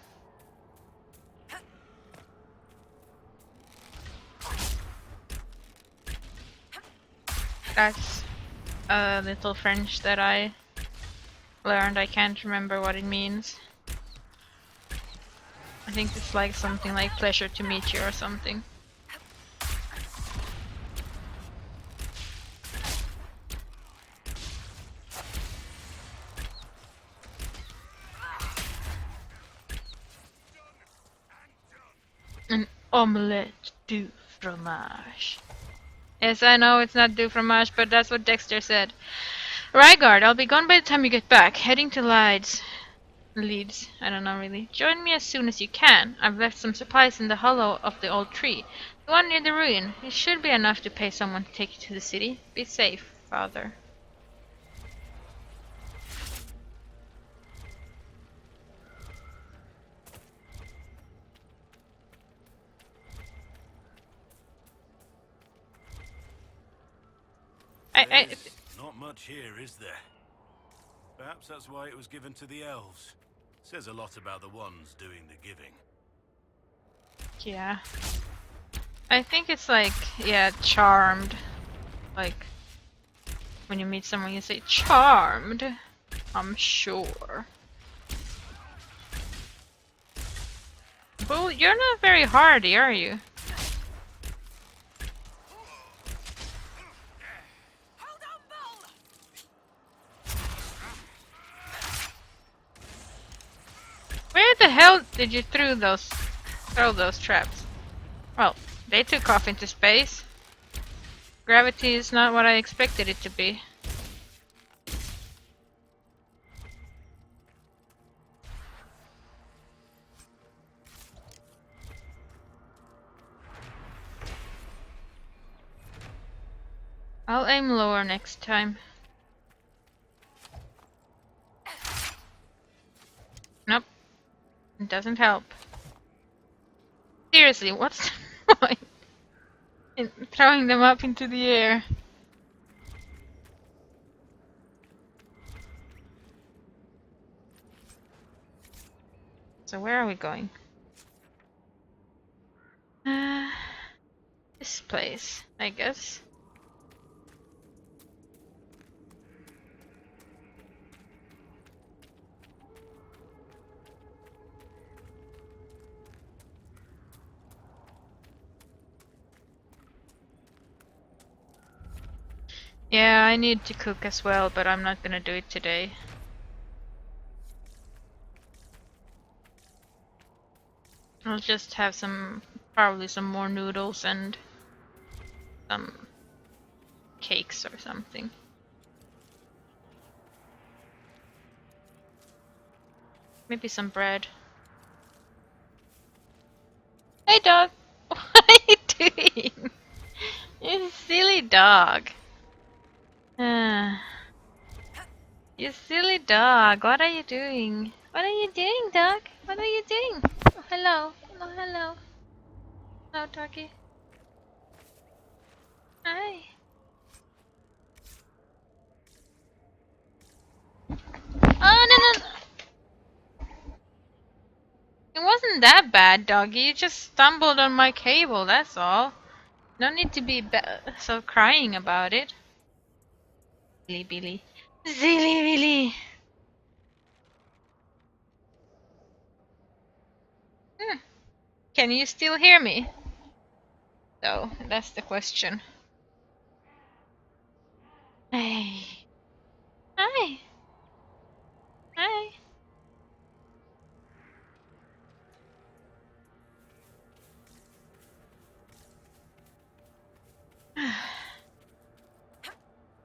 A: That's a little French that I learned. I can't remember what it means. I think it's like something like pleasure to meet you or something. An omelette du fromage. Yes, I know it's not du fromage, but that's what Dexter said. Rygard, I'll be gone by the time you get back. Heading to Leeds. I don't know really. Join me as soon as you can. I've left some supplies in the hollow of the old tree. The one near the ruin. It should be enough to pay someone to take you to the city. Be safe, father.
O: Not much here, is there? Perhaps that's why it was given to the elves. Says a lot about the ones doing the giving.
A: Yeah. I think it's like, yeah, charmed. Like, when you meet someone you say, charmed. I'm sure. Bull, you're not very hardy, are you? Where the hell did you throw those traps? Well, they took off into space. Gravity is not what I expected it to be. I'll aim lower next time. Nope. It doesn't help. Seriously, what's the point in throwing them up into the air? So where are we going? This place, I guess. Yeah, I need to cook as well, but I'm not gonna do it today. I'll just have probably some more noodles and some cakes or something. Maybe some bread. Hey dog! What are you doing? You silly dog. You silly dog, what are you doing? What are you doing, dog? What are you doing? Oh, hello. Oh, hello. Hello, doggy. Hi. Oh, no. It wasn't that bad, doggy. You just stumbled on my cable, that's all. No need to be so crying about it. Silly Billy. Silly Billy. Can you still hear me? So, that's the question. Hey. Hi. Hi.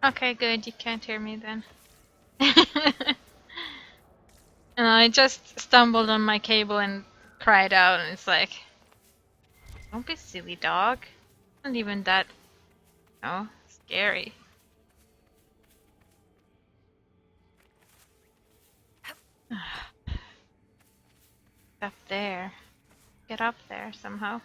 A: Okay, good. You can't hear me then. And I just stumbled on my cable and cried out, and it's like, don't be silly, dog. Not even that, scary. Up there. Get up there somehow.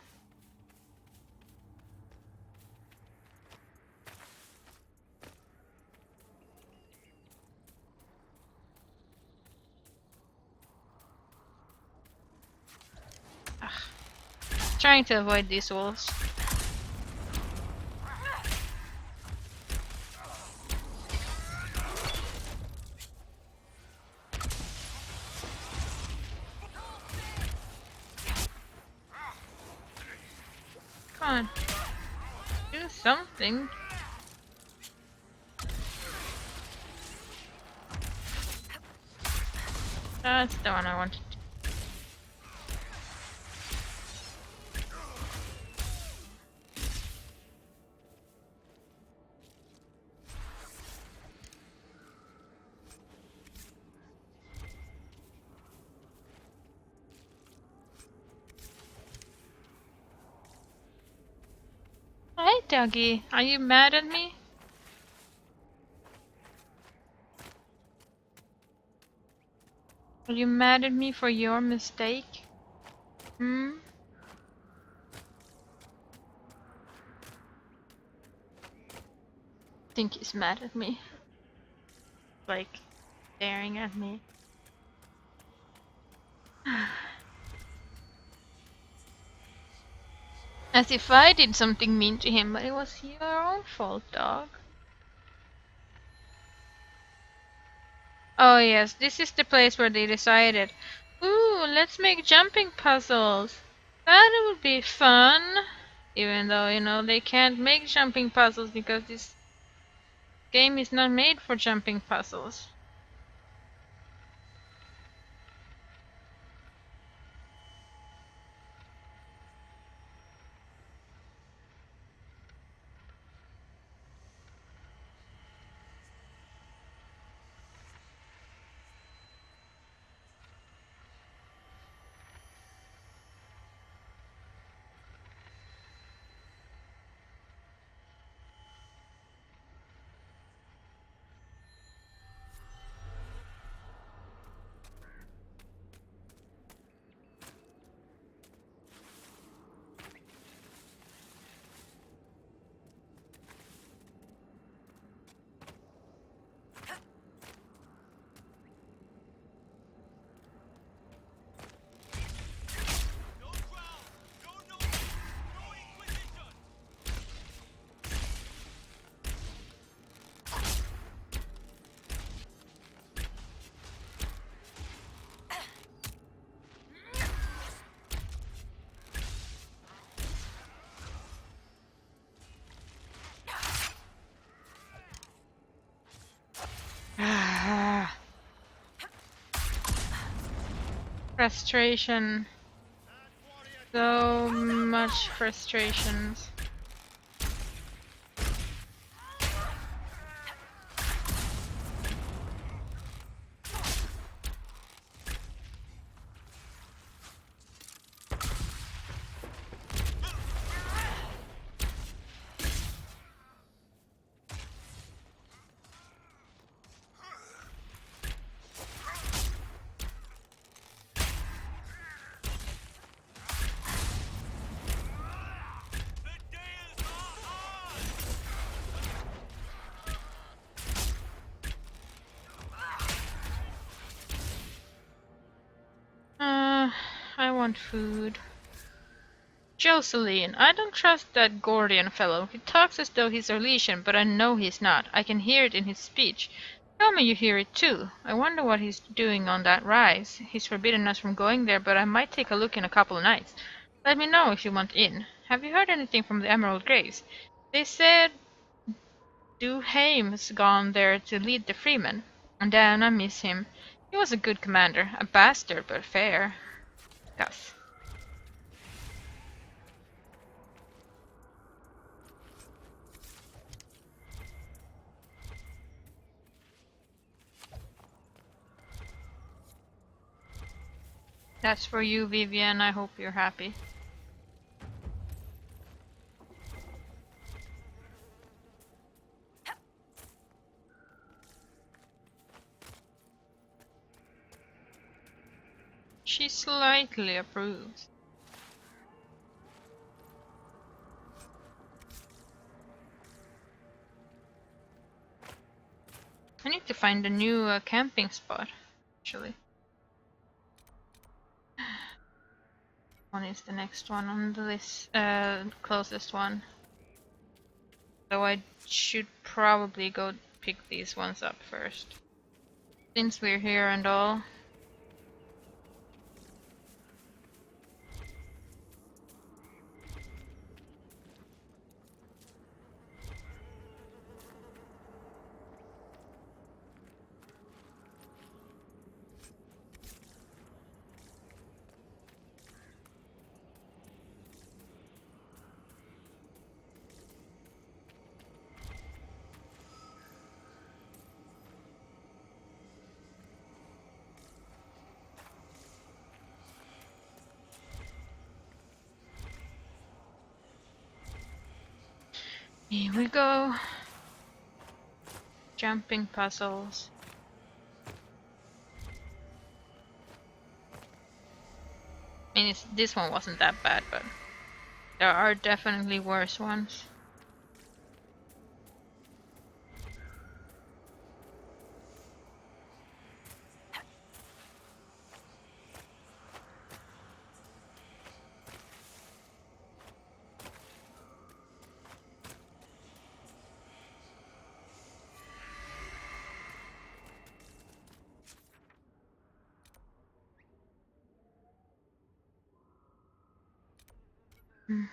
A: Ugh. Trying to avoid these wolves. Come on. Do something. That's the one I wanted. Hey, doggy. Are you mad at me? Are you mad at me for your mistake? Hmm? I think he's mad at me. Like, staring at me. As if I did something mean to him, but it was your own fault, dog. Oh yes, this is the place where they decided, ooh, let's make jumping puzzles. That would be fun. Even though, they can't make jumping puzzles because this game is not made for jumping puzzles. Frustration. So much frustrations. I want food. Jocelyn, I don't trust that Gordian fellow. He talks as though he's Orlesian, but I know he's not. I can hear it in his speech. Tell me you hear it too. I wonder what he's doing on that rise. He's forbidden us from going there, but I might take a look in a couple of nights. Let me know if you want in. Have you heard anything from the Emerald Graves? They said Duhaim's gone there to lead the freemen. And damn, I miss him. He was a good commander. A bastard, but fair. Gus. That's for you, Vivian. I hope you're happy. She slightly approves. I need to find a new camping spot, actually. One is the next one on the list, closest one. So I should probably go pick these ones up first. Since we're here and all. Here we go. Jumping puzzles. I mean, this one wasn't that bad, but there are definitely worse ones.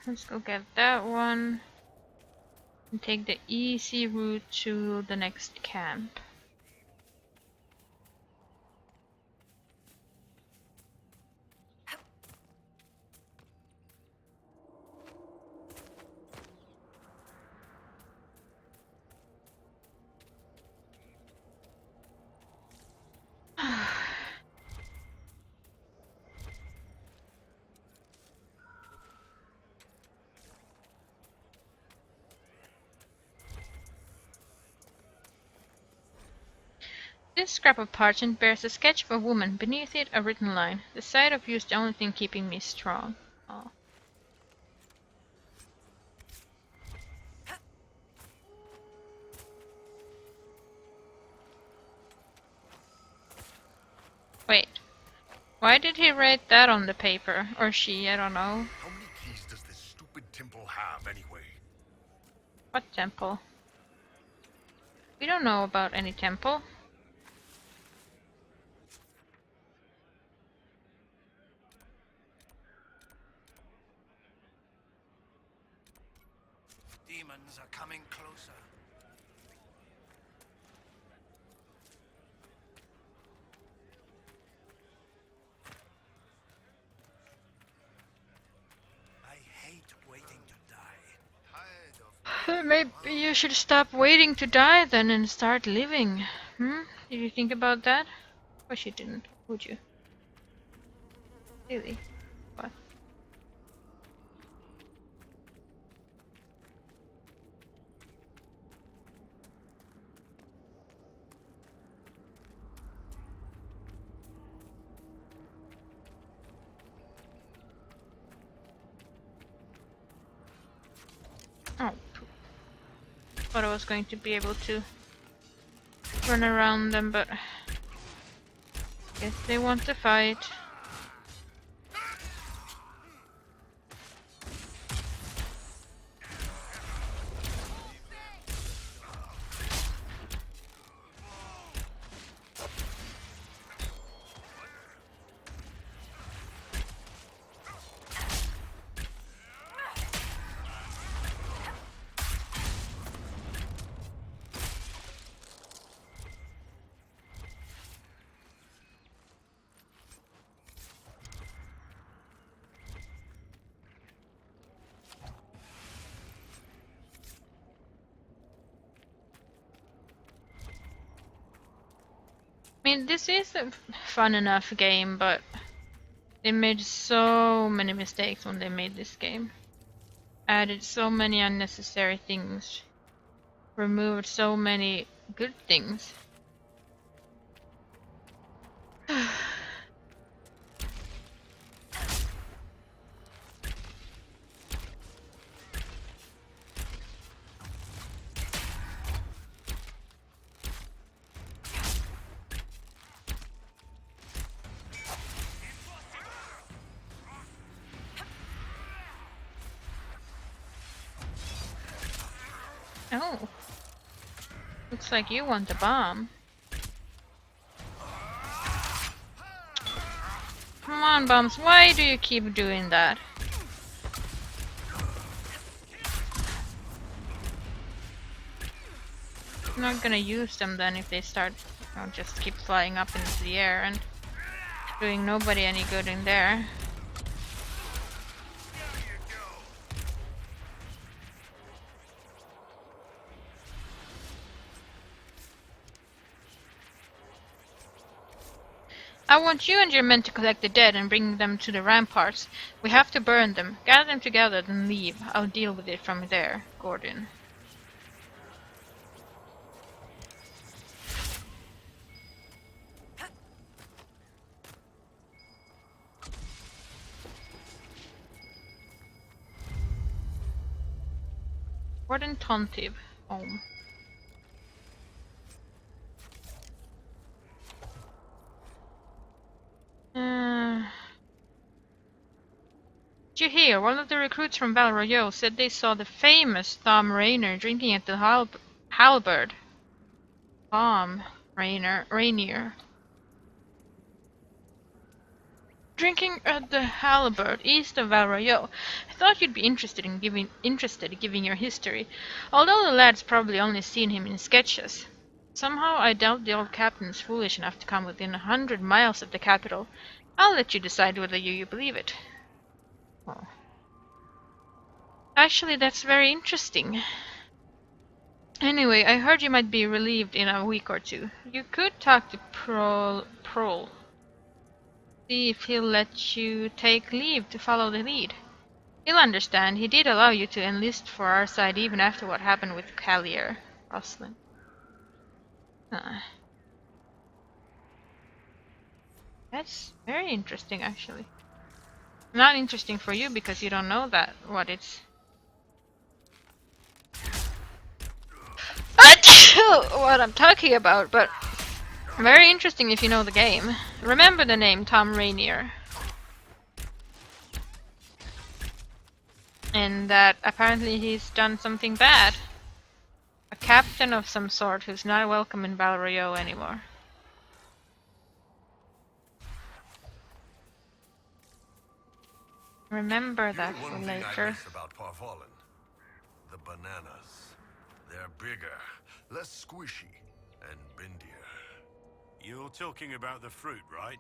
A: Let's go get that one. And take the easy route to the next camp. This scrap of parchment bears a sketch of a woman, beneath it a written line. The sight of you is the only thing keeping me strong. Oh. Wait, why did he write that on the paper? Or she, I don't know.
F: How many keys does this stupid temple have anyway?
A: What temple? We don't know about any temple.
O: Demons are coming closer. I hate waiting to die.
A: Maybe you should stop waiting to die then and start living. Did you think about that? Or you didn't, would you? Really? What? Oh, thought I was going to be able to run around them, but guess they want to fight. I mean, this is a fun enough game, but They made so many mistakes when they made this game. Added so many unnecessary things. Removed so many good things. Oh. Looks like you want a bomb. Come on, bombs. Why do you keep doing that? I'm not gonna use them then if they start, I'll just keep flying up into the air and doing nobody any good in there. I want you and your men to collect the dead and bring them to the ramparts. We have to burn them. Gather them together, then leave. I'll deal with it from there, Gordon. Gordon Tontiv, home. Did you hear? One of the recruits from Val Royeaux said they saw the famous Tom Rainier drinking at the Halberd. Tom Rainier. Drinking at the Halberd, east of Val Royeaux. I thought you'd be interested given your history, although the lad's probably only seen him in sketches. Somehow I doubt the old captain's foolish enough to come within 100 miles of the capital. I'll let you decide whether you believe it. Oh. Actually, that's very interesting. Anyway, I heard you might be relieved in a week or two. You could talk to Prol. See if he'll let you take leave to follow the lead. He'll understand. He did allow you to enlist for our side even after what happened with Callier. Roslin. That's very interesting, actually. Not interesting for you because you don't know that what it's. What I'm talking about, but very interesting if you know the game. Remember the name Tom Rainier. And that apparently he's done something bad. A captain of some sort who's not welcome in Val Royeaux anymore. Remember that for
F: One thing
A: later.
F: I miss about Parvalin. The bananas. They're bigger, less squishy, and bendier.
T: You're talking about the fruit, right?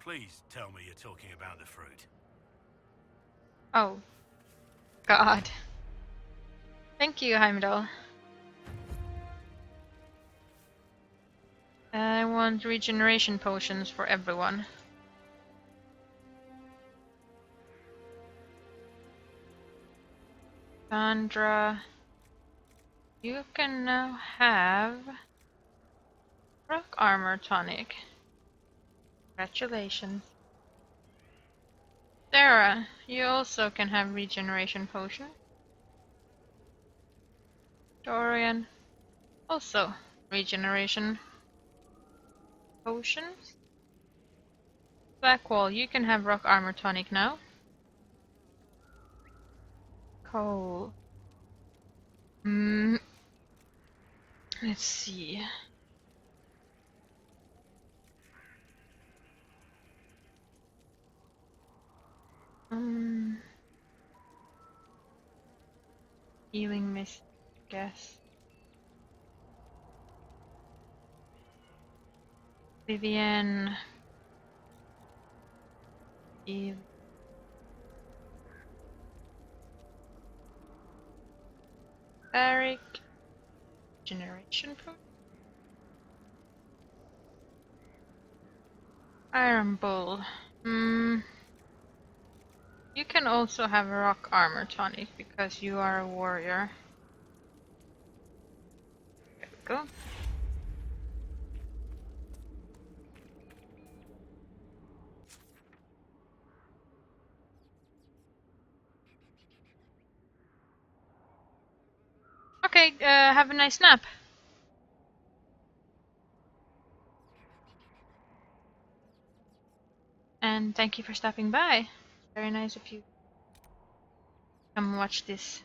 T: Please tell me you're talking about the fruit.
A: Oh. God. Thank you, Heimdall. I want regeneration potions for everyone. Sandra, you can now have rock armor tonic. Congratulations. Sarah, you also can have regeneration potion. Dorian, also regeneration potions. Blackwall, you can have rock armor tonic now. Cole. Let's see. Healing mist, I guess. Vivienne. Eve. Eric. Generation Pro. Iron Bull. You can also have a rock armor tonic because you are a warrior. There we go. Okay, have a nice nap. And thank you for stopping by. Very nice of you. Come watch this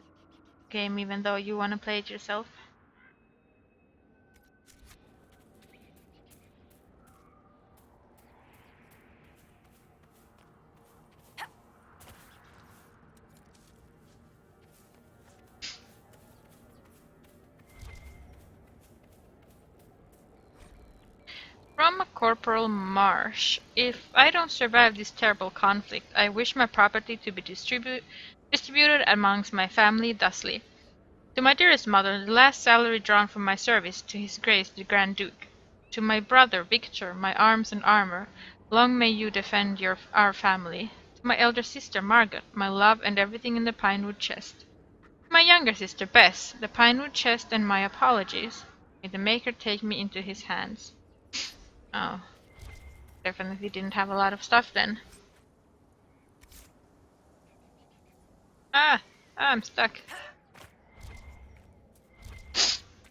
A: game even though you want to play it yourself. From a Corporal Marsh. If I don't survive this terrible conflict, I wish my property to be distributed amongst my family thusly. To my dearest mother, the last salary drawn from my service, to his grace the Grand Duke. To my brother Victor, my arms and armor, long may you defend our family. To my elder sister Margot, my love and everything in the pinewood chest. To my younger sister Bess, the pinewood chest and my apologies. May the Maker take me into his hands. Oh. Definitely didn't have a lot of stuff then. I'm stuck.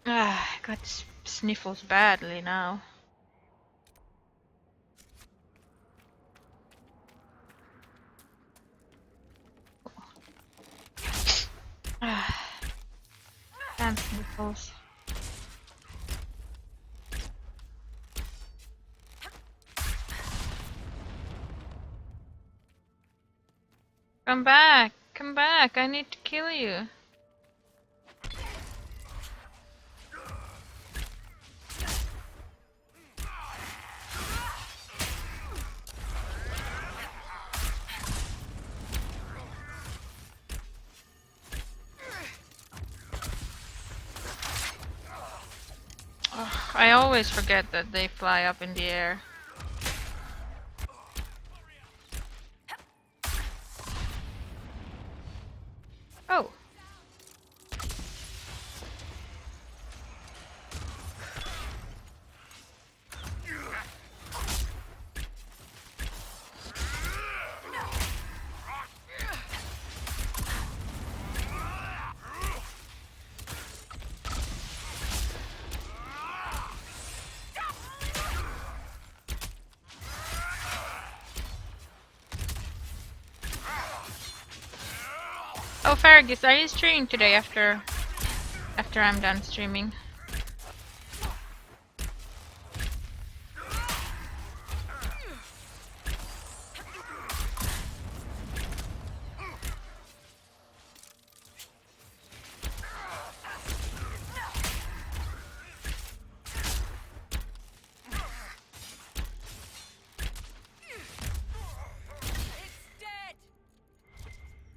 A: I got sniffles badly now. Damn sniffles. Come back! Come back! I need to kill you. Oh, I always forget that they fly up in the air. Oh. Oh, Fergus, are you streaming today after I'm done streaming?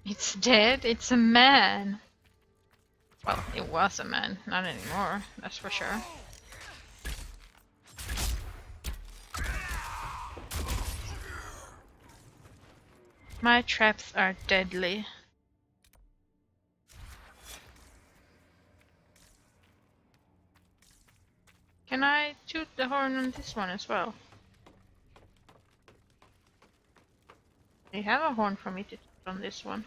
A: It's dead? It's a man. Well, it was a man. Not anymore, that's for sure. My traps are deadly. Can I toot the horn on this one as well? They have a horn for me to toot on this one.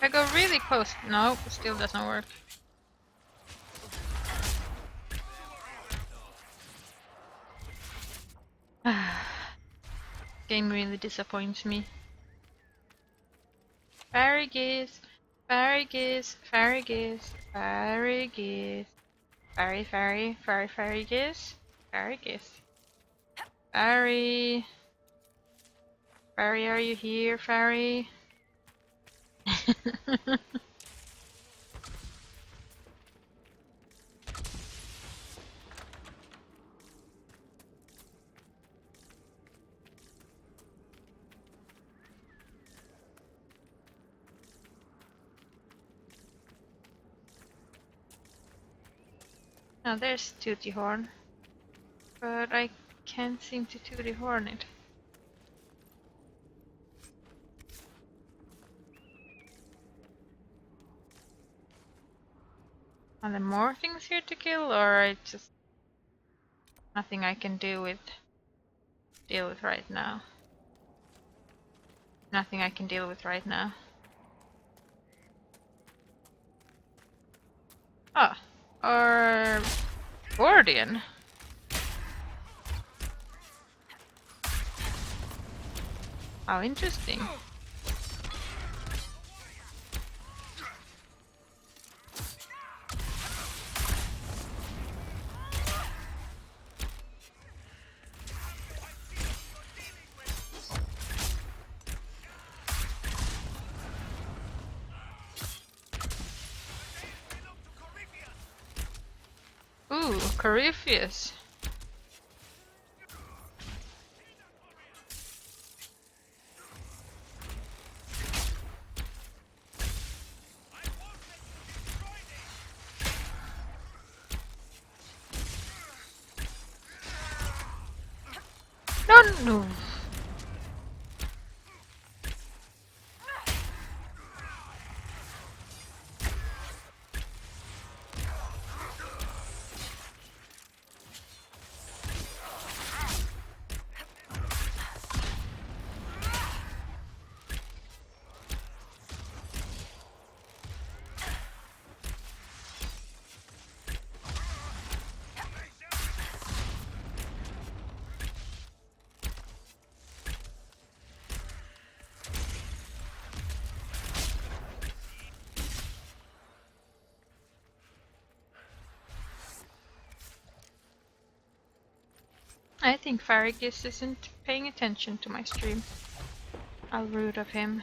A: I go really close. No, still doesn't work. Game really disappoints me. Fairy geese, fairy geese, fairy geese, fairy geese, fairy fairy, fairy fairy geese, fairy geese. Fairy, fairy, are you here, fairy? Now there's Tooty Horn, but I can't seem to Tooty Horn it. Are there more things here to kill, or it's just nothing I can deal with right now? Nothing I can deal with right now. Ah, or Guardian. How interesting. Ooh, Corypheus. No. I think Farragus isn't paying attention to my stream. How rude of him.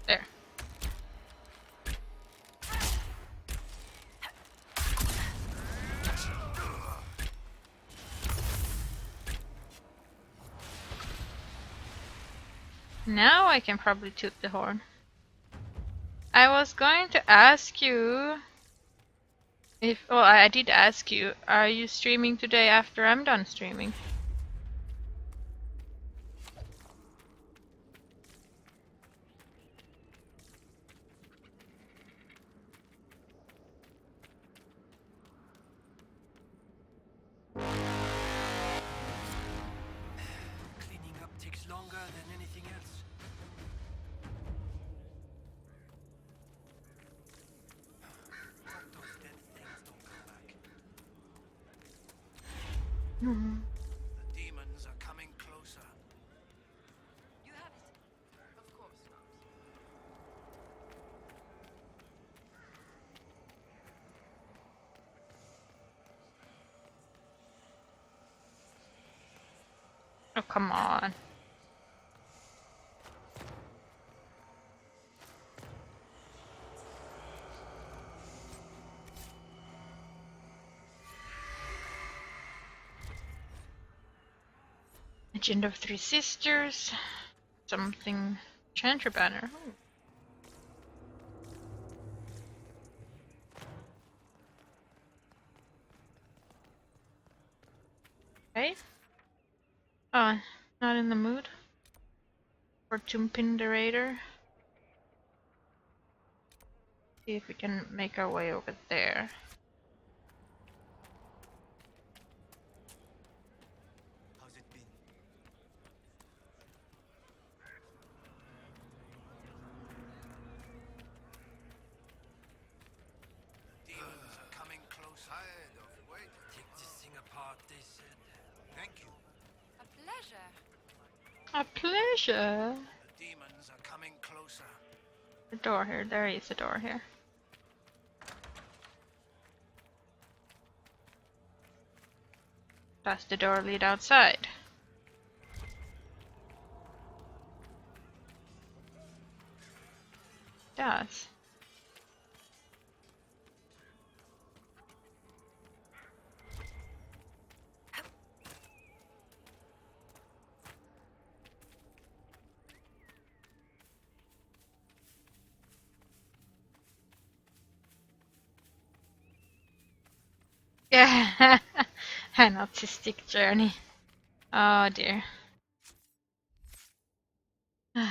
A: There. Now I can probably toot the horn. I was going to ask you if, well, I did ask you, are you streaming today after I'm done streaming?
O: Cleaning up takes longer than anything else. Hope those dead things don't come back. The demons are coming closer.
I: You have it. Of course, Rose.
A: Oh, come on. Legend of Three Sisters. Something. Chanter Banner. Ooh. Okay. Oh, not in the mood for Tomb Raider. See if we can make our way over there. A pleasure.
O: The demons are coming closer.
A: The door here. There is a door here. Does the door lead outside? It does. Yeah, an autistic journey. Oh dear. I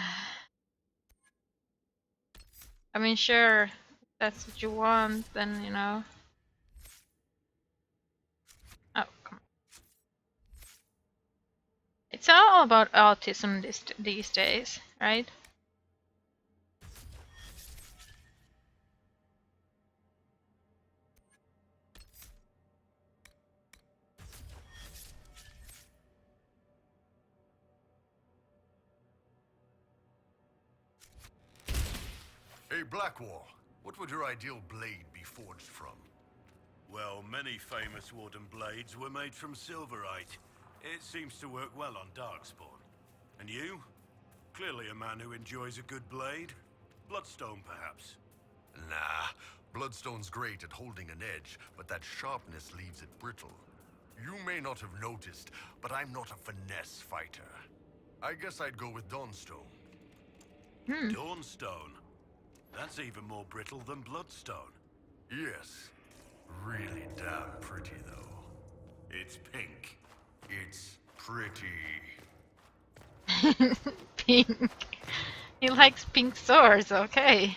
A: mean, sure, if that's what you want, then, you know. Oh, come on. It's all about autism these days, right?
F: Hey, Blackwall, what would your ideal blade be forged from?
T: Well, many famous Warden blades were made from silverite. It seems to work well on Darkspawn. And you? Clearly a man who enjoys a good blade. Bloodstone, perhaps?
F: Nah, Bloodstone's great at holding an edge, but that sharpness leaves it brittle. You may not have noticed, but I'm not a finesse fighter. I guess I'd go with Dawnstone.
T: Dawnstone? That's even more brittle than Bloodstone.
F: Yes. Really damn pretty, though. It's pink. It's pretty.
A: Pink. He likes pink swords, okay.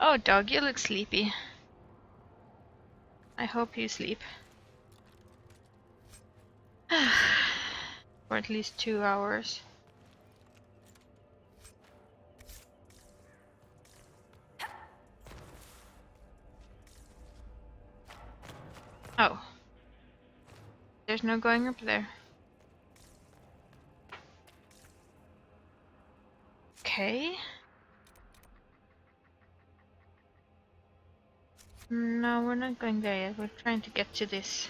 A: Oh, dog, you look sleepy. I hope you sleep. For at least 2 hours. Oh. There's no going up there. Okay. No, we're not going there yet. We're trying to get to this.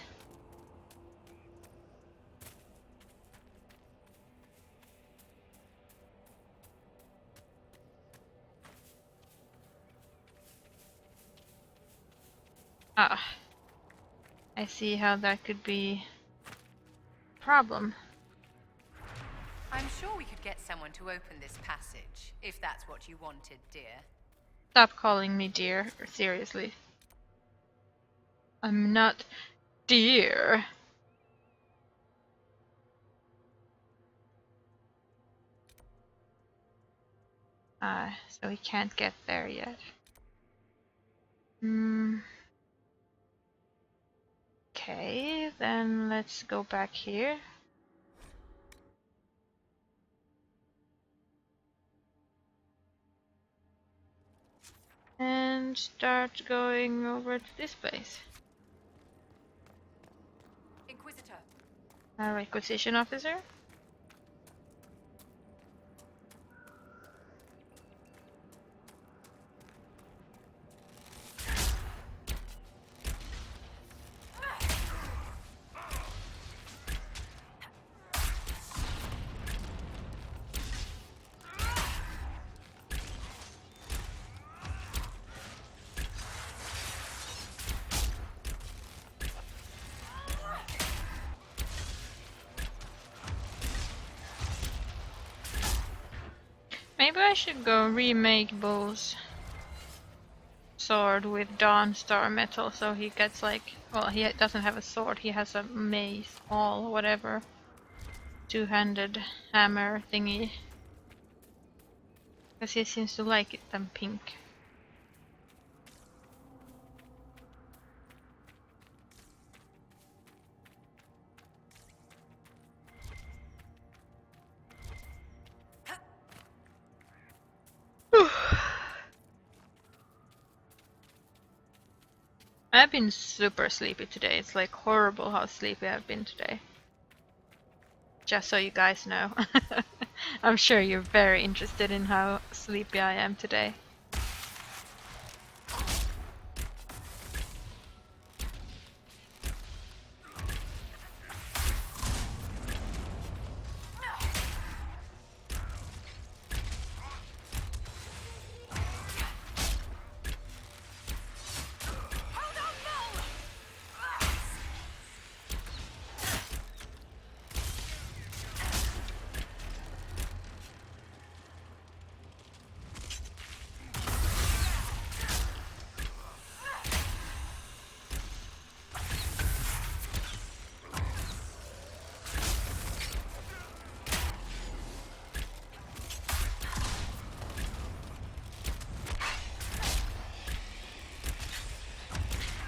A: Ah. I see how that could be a problem.
Q: I'm sure we could get someone to open this passage, if that's what you wanted, dear.
A: Stop calling me dear, seriously. I'm not dear. So we can't get there yet. Okay, then let's go back here. And start going over to this place.
Q: Inquisitor.
A: Our requisition officer. Maybe I should go remake Bull's sword with Dawnstar metal, so he gets like, well, he doesn't have a sword, he has a mace, maul, whatever, two-handed hammer thingy. Because he seems to like it than pink. I've been super sleepy today. It's like horrible how sleepy I've been today. Just so you guys know. I'm sure you're very interested in how sleepy I am today.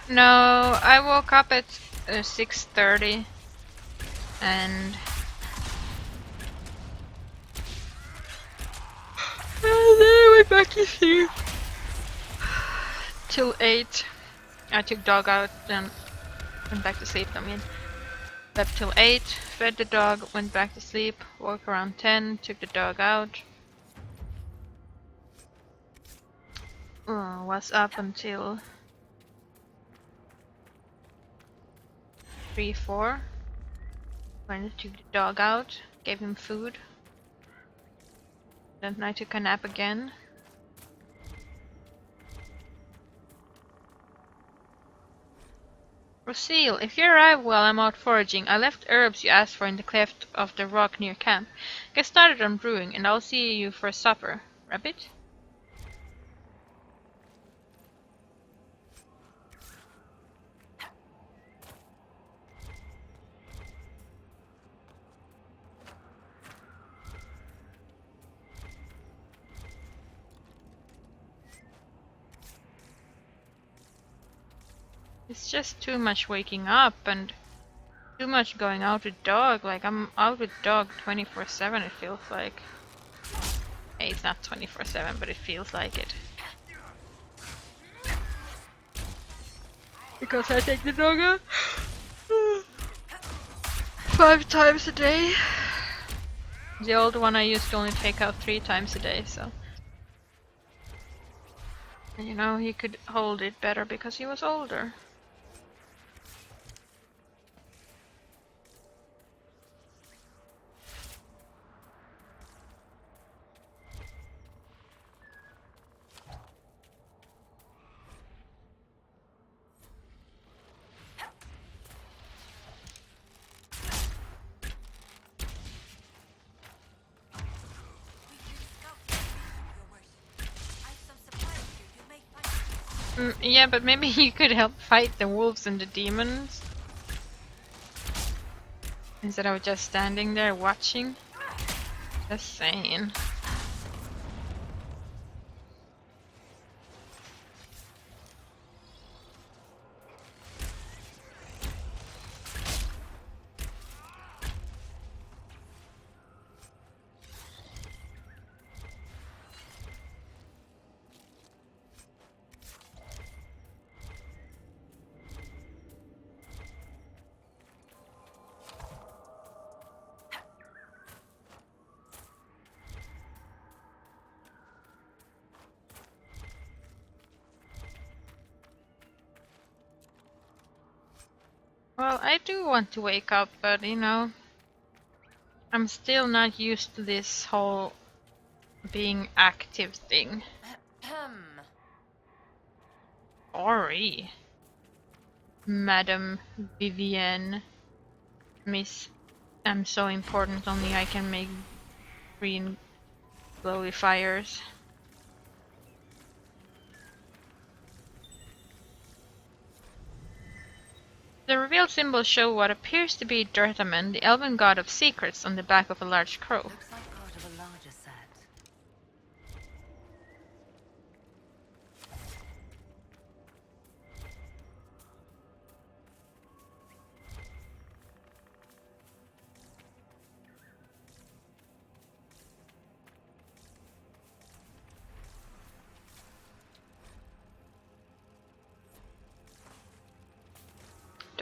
A: No, I woke up at 6:30 and then I went back to sleep till 8. I took dog out, then went back to sleep. I mean, slept till 8, fed the dog, went back to sleep, woke around 10, took the dog out. Was up until 3, 4. When I took the dog out, gave him food. Then I took a nap again. Rosil, if you arrive while I'm out foraging, I left herbs you asked for in the cleft of the rock near camp. Get started on brewing, and I'll see you for supper. Rabbit? It's just too much waking up and too much going out with dog. Like, I'm out with dog 24/7, it feels like. Hey, it's not 24/7, but it feels like it. Because I take the dog out 5 times a day. The old one I used to only take out 3 times a day, so. You know, he could hold it better because he was older. Yeah, but maybe you could help fight the wolves and the demons. Instead of just standing there watching. Just saying. Well, I do want to wake up, but you know, I'm still not used to this whole being active thing. Sorry, Madam Vivienne. Miss, I'm so important, only I can make green glowy fires. The revealed symbols show what appears to be Dirtaman, the elven god of secrets, on the back of a large crow.
H: Looks like part of a larger set.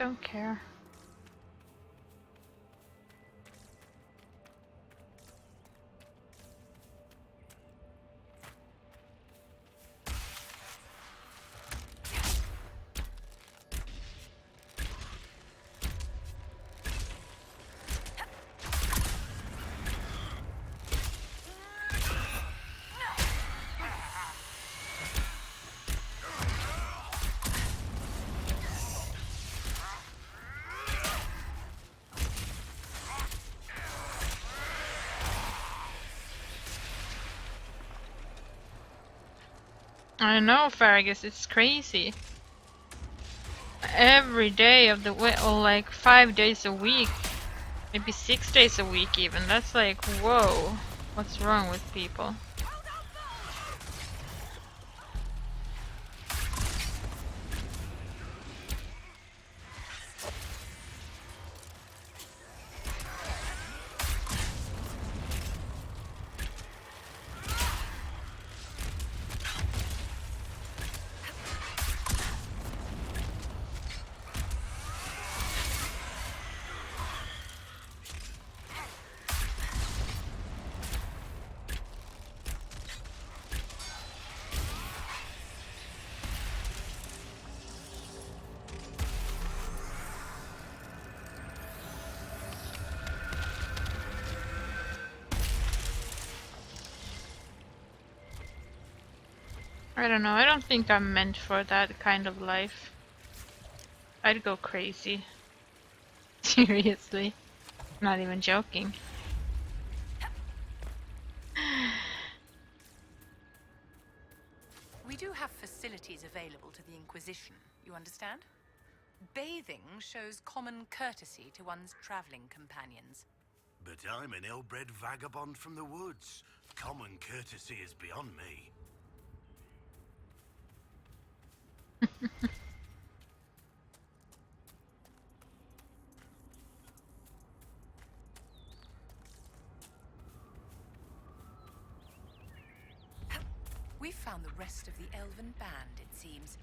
A: don't care. I know, Fergus, it's crazy. Every day of the week, or like 5 days a week, maybe 6 days a week even. That's like, whoa, what's wrong with people? I don't know, I don't think I'm meant for that kind of life. I'd go crazy. Seriously. Not even joking.
Q: We do have facilities available to the Inquisition, you understand? Bathing shows common courtesy to one's traveling companions.
T: But I'm an ill-bred vagabond from the woods. Common courtesy is beyond me.
Q: We found the rest of the Elven band, it seems.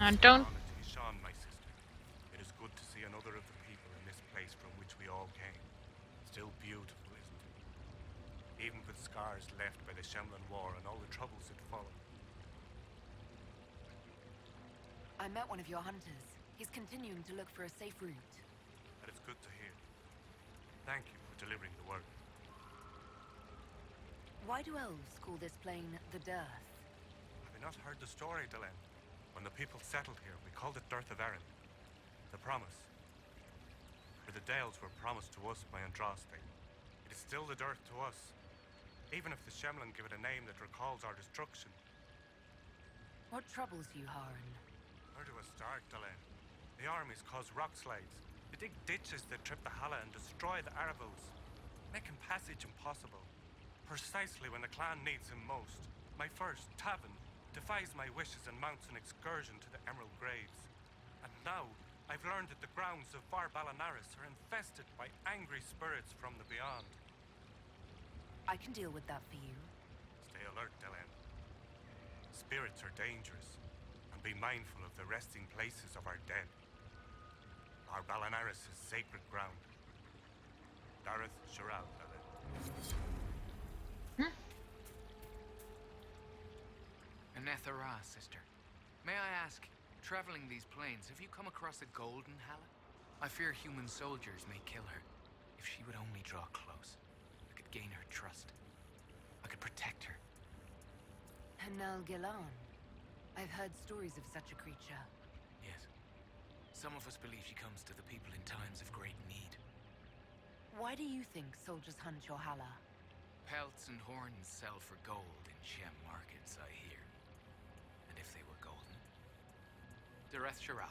A: I don't.
P: Sean, my sister. It is good to see another of the people in this place from which we all came. Still beautiful, isn't it? Even with scars left by the Shemlin War and all the troubles that followed.
C: I met one of your hunters. He's continuing to look for a safe route.
P: That is good to hear. Thank you for delivering the word.
C: Why do elves call this plane the Dearth?
P: Have you not heard the story, Delenn? When the people settled here, we called it Dearth of Erin. The promise. For the Dales were promised to us by Andraste. It is still the Dearth to us. Even if the Shemlin give it a name that recalls our destruction.
C: What troubles you, Haran?
P: Where do I start, Delenn? The armies cause rock slides. They dig ditches that trip the Hala and destroy the Aravils, making passage impossible. Precisely when the clan needs him most, my first, Tavin, defies my wishes and mounts an excursion to the Emerald Graves. And now, I've learned that the grounds of Var Balanaris are infested by angry spirits from the beyond.
C: I can deal with that for you.
P: Stay alert, Delenn. Spirits are dangerous, and be mindful of the resting places of our dead. Our Balanaris is sacred ground. Dareth Shiral, Delenn.
U: Anethara, sister. May I ask, traveling these plains, have you come across a golden Hala? I fear human soldiers may kill her. If she would only draw close, I could gain her trust. I could protect her.
C: Hanal Gilan. I've heard stories of such a creature.
U: Yes. Some of us believe she comes to the people in times of great need.
C: Why do you think soldiers hunt your Hala?
U: Pelts and horns sell for gold in Shem markets, I hear. And if they were golden? Dareth Shiral.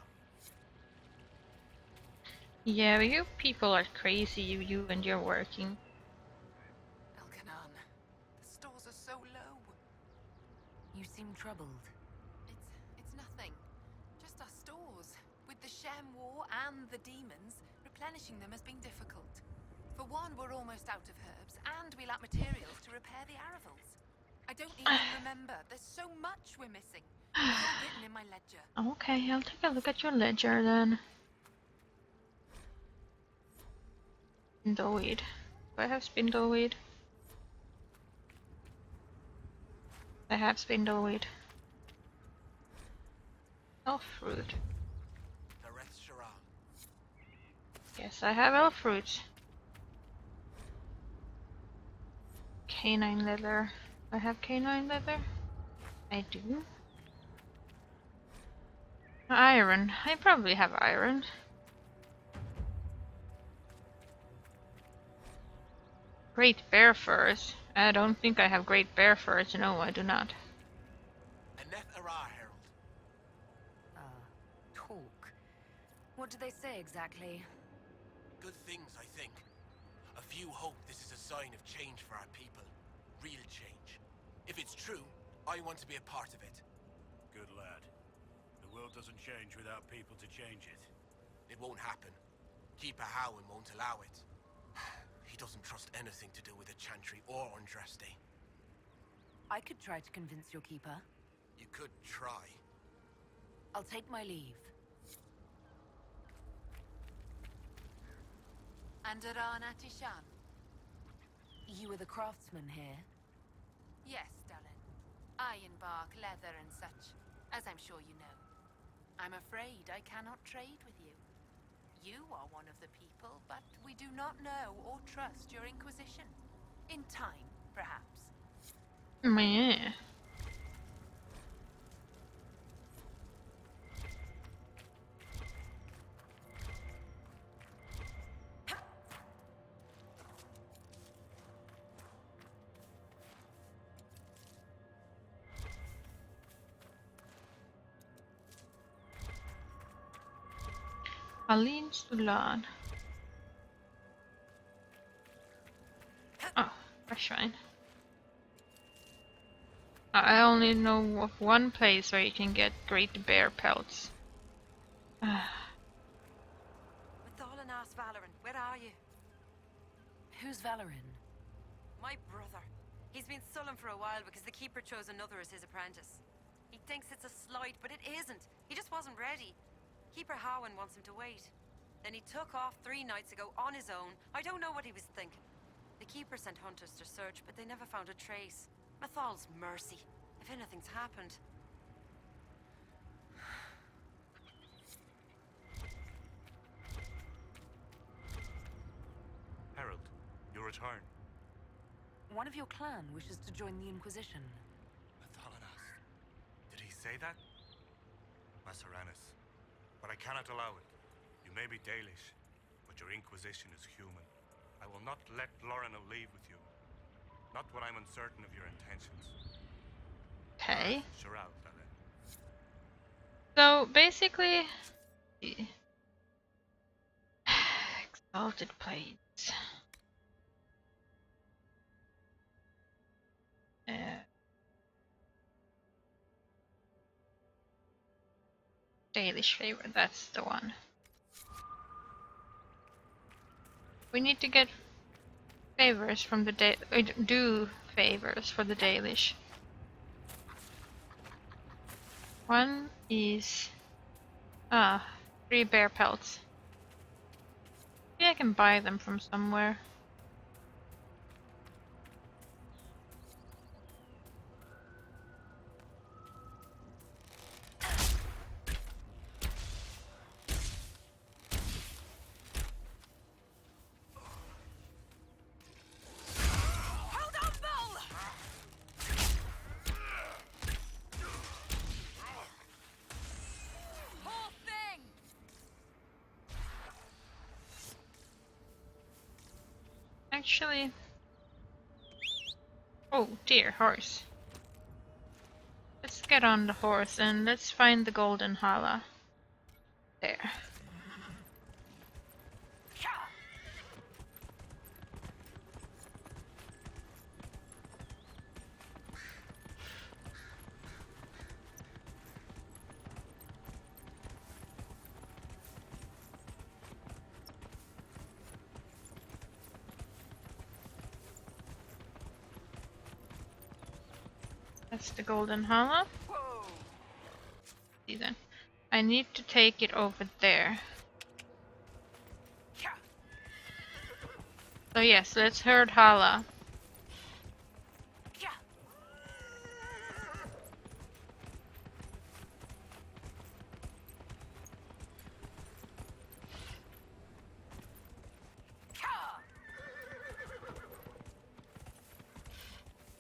A: Yeah, you people are crazy, you and your working.
Q: Elkanan, the stores are so low.
C: You seem troubled.
S: It's nothing. Just our stores. With the Shem War and the demons, replenishing them has been difficult. For one, we're almost out of herbs, and we lack materials to repair the Aravils. I don't even remember. There's so much we're missing.
H: Written in my ledger.
A: Okay, I'll take a look at your ledger then. Spindleweed. Do I have spindleweed? I have spindleweed. Elf fruit. Yes, I have elf fruit. Canine leather. I have canine leather? I do. Iron. I probably have iron. Great bear furs. I don't think I have great bear furs. No, I do not.
Q: Talk. What do they say exactly?
G: Good things, I think. A few hope this is a sign of change for our people. Real change. If it's true, I want to be a part of it.
T: Good lad. The world doesn't change without people to change it.
G: It won't happen. Keeper Howen won't allow it. He doesn't trust anything to do with the Chantry or Andraste.
Q: I could try to convince your keeper.
G: You could try.
Q: I'll take my leave.
H: Andaran Atishan.
Q: You are the craftsman here?
H: Yes, darling. Ironbark, leather and such, as I'm sure you know. I'm afraid I cannot trade with you. You are one of the people, but we do not know or trust your Inquisition. In time, perhaps.
A: Meh. Aline Sulan. Oh, fresh wine. I only know of one place where you can get great bear pelts.
R: Mathalanas Valoran, where are you?
Q: Who's Valoran?
R: My brother. He's been sullen for a while because the Keeper chose another as his apprentice. He thinks it's a slight, but it isn't. He just wasn't ready. Keeper Howen wants him to wait. Then he took off 3 nights ago on his own. I don't know what he was thinking. The Keeper sent hunters to search, but they never found a trace. Mathal's mercy, if anything's happened.
J: Herald, your return.
Q: One of your clan wishes to join the Inquisition.
J: Mathalanas. Did he say that? Masaranis. But I cannot allow it. You may be Dalish, but your Inquisition is human. I will not let Lorena leave with you. Not when I'm uncertain of your intentions.
A: Okay.
J: Sure out, Dale.
A: So basically, exalted plates. Dalish favor, that's the one. We need to get favors from the do favors for the Dalish. One is 3 bear pelts. Maybe I can buy them from somewhere. Actually, oh dear, horse. Let's get on the horse and let's find the golden hala. There. That's the golden hala.
R: Whoa!
A: See then. I need to take it over there. So yes, let's herd Hala.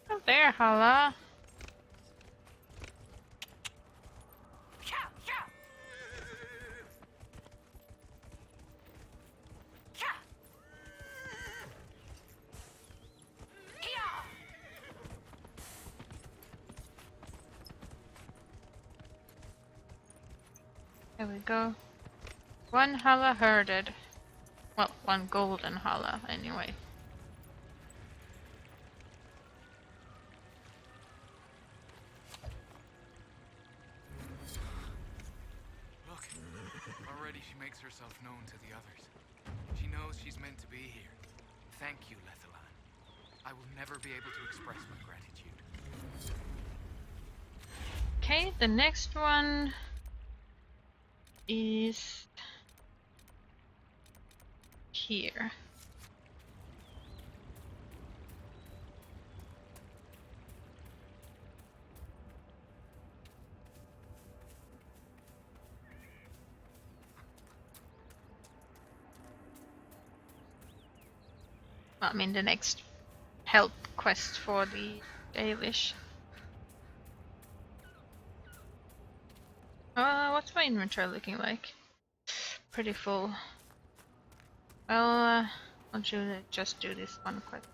A: Oh, there, Hala. There we go. One Hala herded. Well, one golden Hala, anyway.
U: Look, already she makes herself known to the others. She knows she's meant to be here. Thank you, Lethalan. I will never be able to express my gratitude.
A: Okay, the next one is here. I mean, the next help quest for the Dalish. What's my inventory looking like? Pretty full. Well, I'll just do this one quest.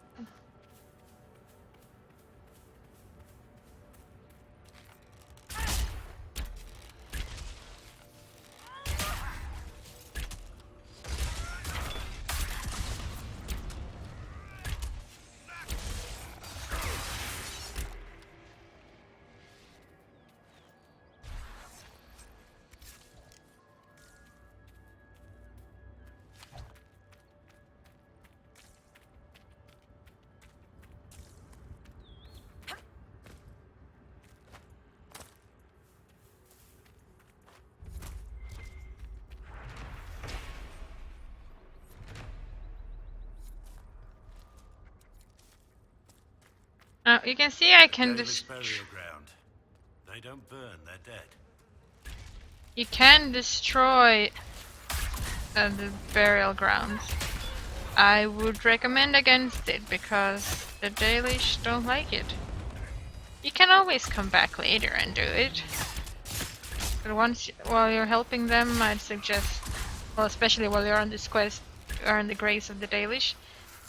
A: You can see I can
T: Davis burial ground. They don't burn, they're dead.
A: You can destroy the burial grounds. I would recommend against it because the Dalish don't like it. You can always come back later and do it. But while you're helping them, I'd suggest, well, especially while you're on this quest, or in the grace of the Dalish,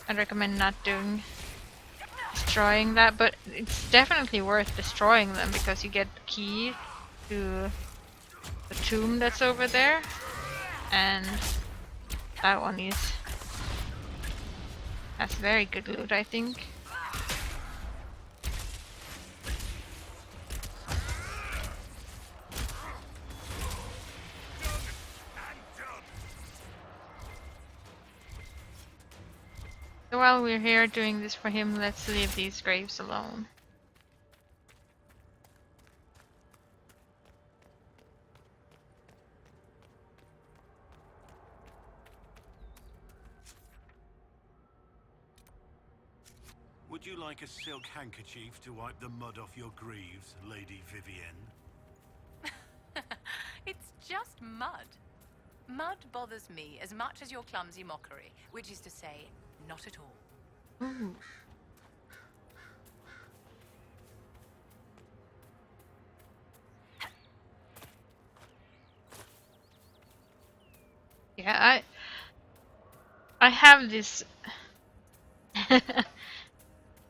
A: I'd recommend not destroying that, but it's definitely worth destroying them because you get the key to the tomb that's over there, and that one has very good loot, I think. So while we're here doing this for him, let's leave these graves alone.
T: Would you like a silk handkerchief to wipe the mud off your greaves, Lady Vivienne?
Q: It's just mud. Mud bothers me as much as your clumsy mockery, which is to say, not at all.
A: Ooh. Yeah, I have this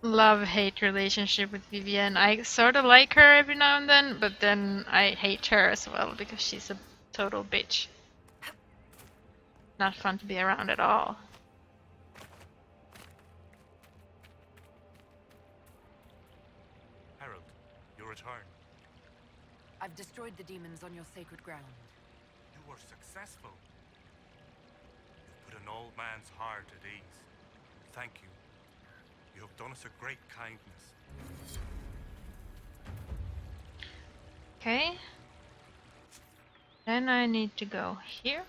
A: love-hate relationship with Vivienne. I sort of like her every now and then, but then I hate her as well because she's a total bitch. Not fun to be around at all.
K: Harold, your return.
B: I've destroyed the demons on your sacred ground.
K: You were successful. You've put an old man's heart at ease. Thank you. You have done us a great kindness.
A: Okay. Then I need to go here.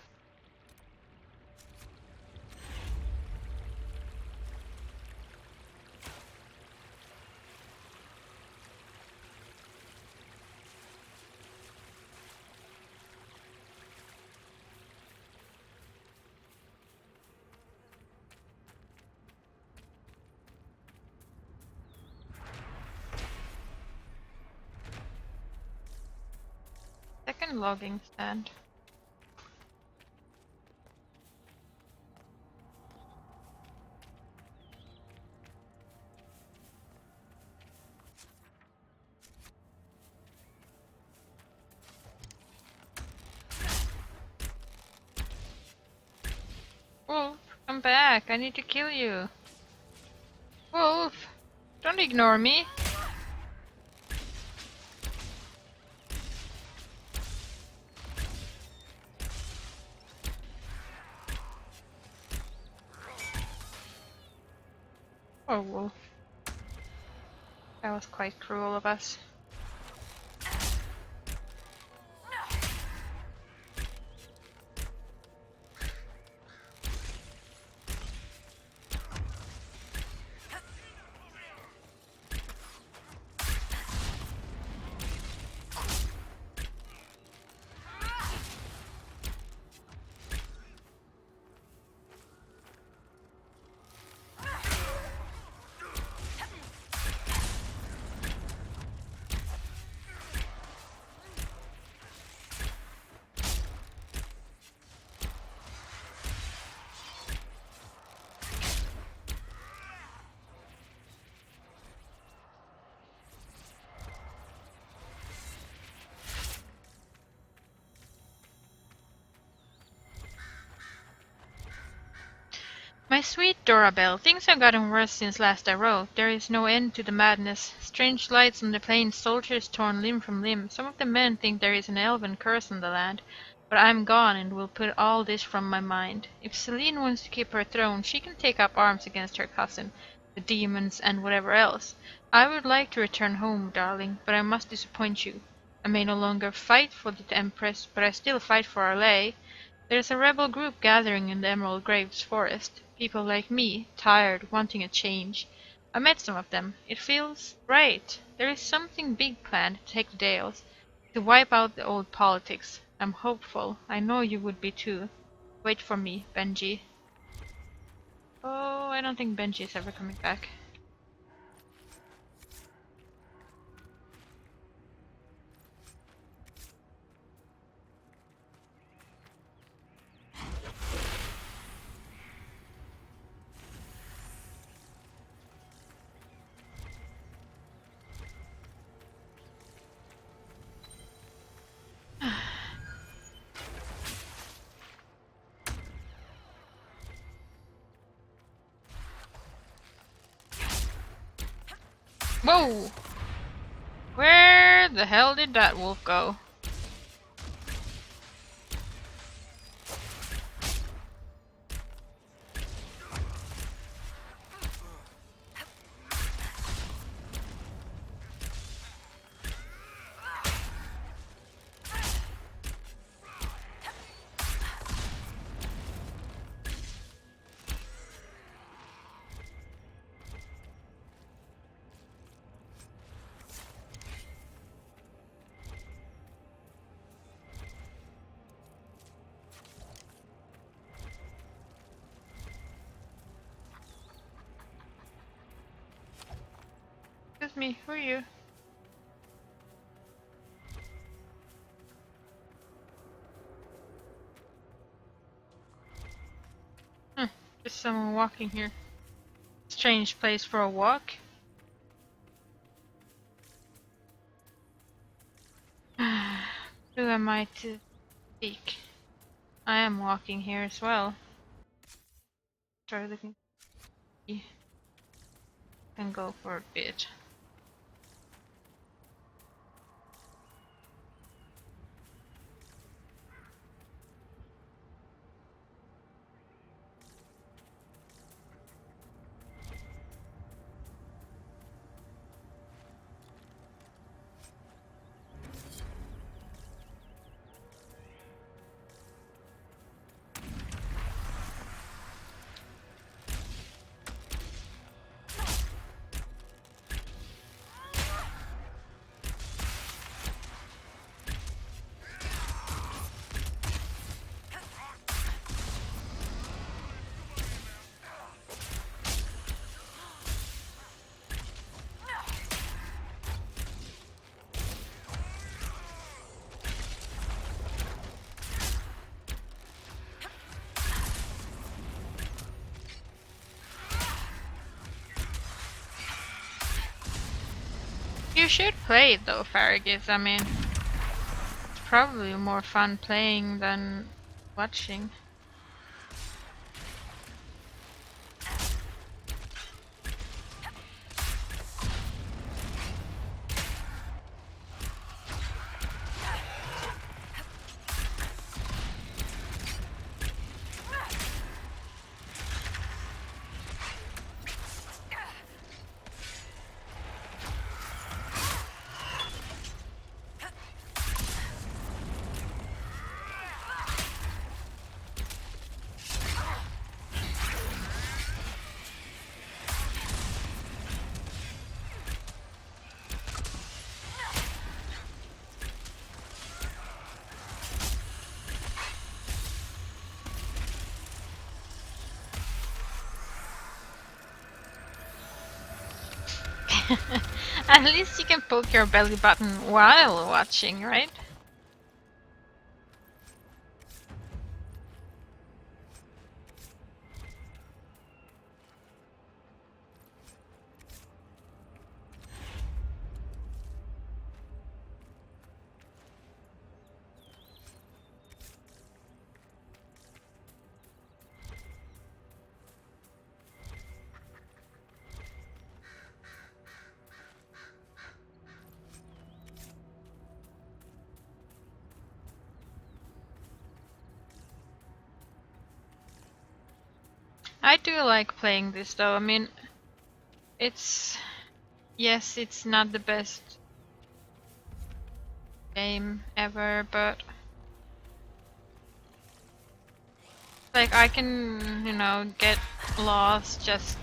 A: Second logging stand. Wolf, come back. I need to kill you. Wolf, don't ignore me. Oh, Wolf. That was quite cruel of us. My sweet Dorabelle, things have gotten worse since last I wrote. There is no end to the madness. Strange lights on the plains, soldiers torn limb from limb. Some of the men think there is an elven curse on the land, but I'm gone and will put all this from my mind. If Celine wants to keep her throne, she can take up arms against her cousin, the demons, and whatever else. I would like to return home, darling, but I must disappoint you. I may no longer fight for the Empress, but I still fight for our lay. There's a rebel group gathering in the Emerald Graves forest. People like me, tired, wanting a change. I met some of them. It feels right. There is something big planned to take the Dales, to wipe out the old politics. I'm hopeful. I know you would be too. Wait for me, Benji. Oh, I don't think Benji is ever coming back. Whoa! Where the hell did that wolf go? Excuse me, who are you? Just someone walking here. Strange place for a walk. Who am I to speak? I am walking here as well. Try looking. Can go for a bit. You should play it though, Farragut. I mean, it's probably more fun playing than watching. At least you can poke your belly button while watching, right? I do like playing this though. I mean, it's... Yes, it's not the best game ever, but... Like, I can, you know, get lost just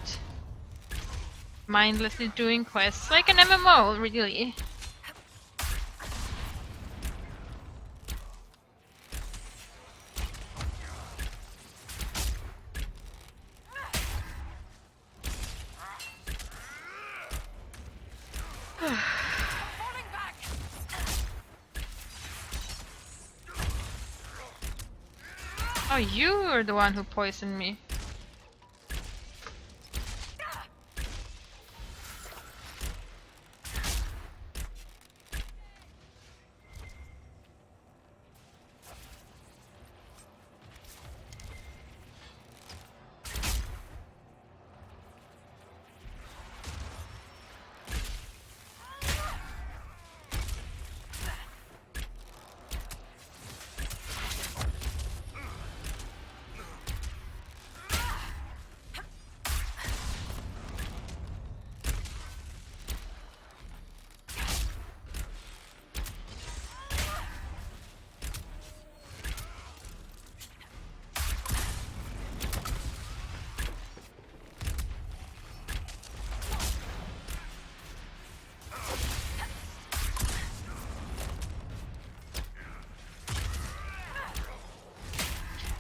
A: mindlessly doing quests. Like an MMO, really. Oh, you were the one who poisoned me.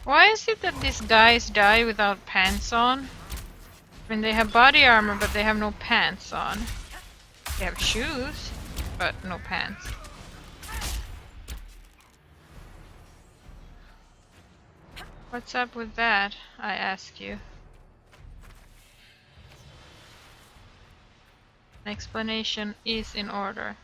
A: Why is it that these guys die without pants on? I mean, they have body armor, but they have no pants on. They have shoes, but no pants. What's up with that, I ask you? An explanation is in order.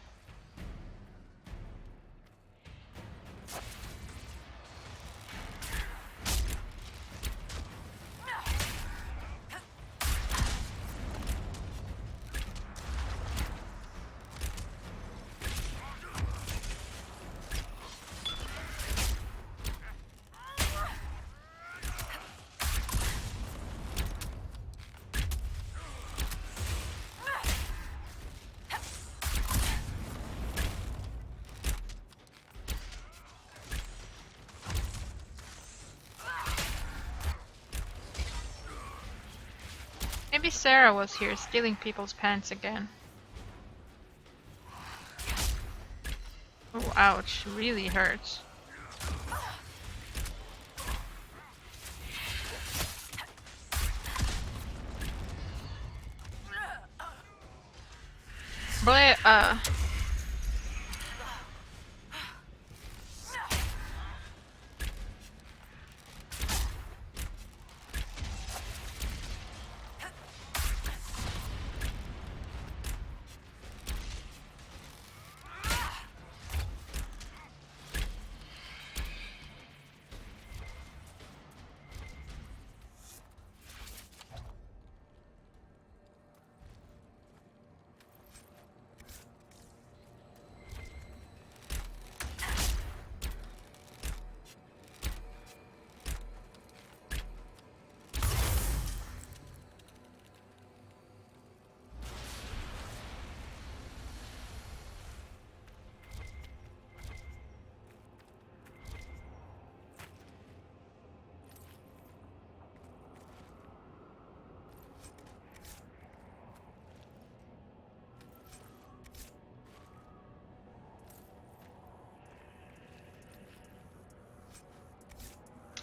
A: Maybe Sarah was here stealing people's pants again. Oh, ouch. Really hurts. Boy,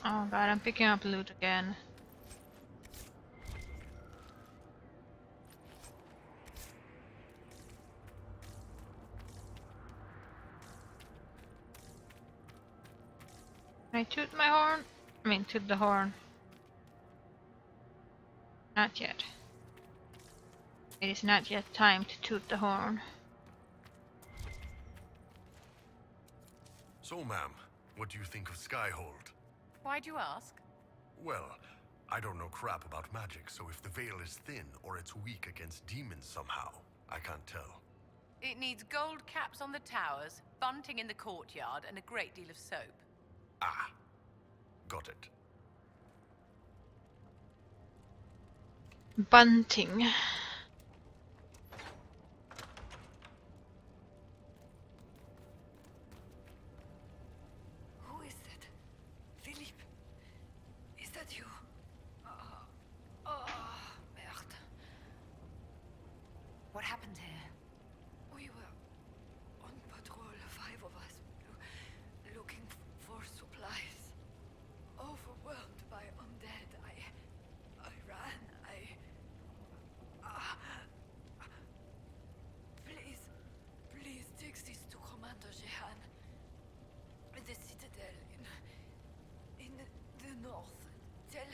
A: Oh god, I'm picking up loot again. Can I toot my horn? I mean, toot the horn. Not yet. It is not yet time to toot the horn.
F: So, ma'am, what do you think of Skyhold?
Q: Why'd you ask?
F: Well, I don't know crap about magic, so if the veil is thin or it's weak against demons somehow, I can't tell.
Q: It needs gold caps on the towers, bunting in the courtyard, and a great deal of soap.
F: Ah, got it.
A: Bunting.
B: Who is that? Philippe? Is that you? Merde.
Q: What happened here?
B: We were on patrol, 5 of us, looking for supplies. Overwhelmed by undead, I ran. Please take this to Commander Jehan. The Citadel in the north. Tell her.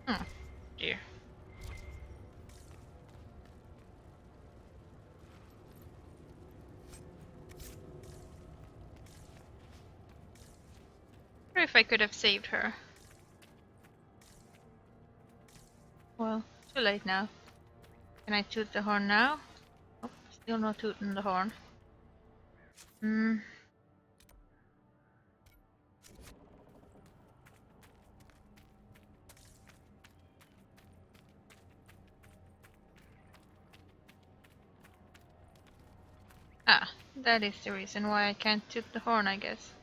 A: Oh, dear. Or if I could have saved her. Well, too late now. Can I toot the horn now? Oh, still no tooting the horn. Ah, that is the reason why I can't toot the horn, I guess.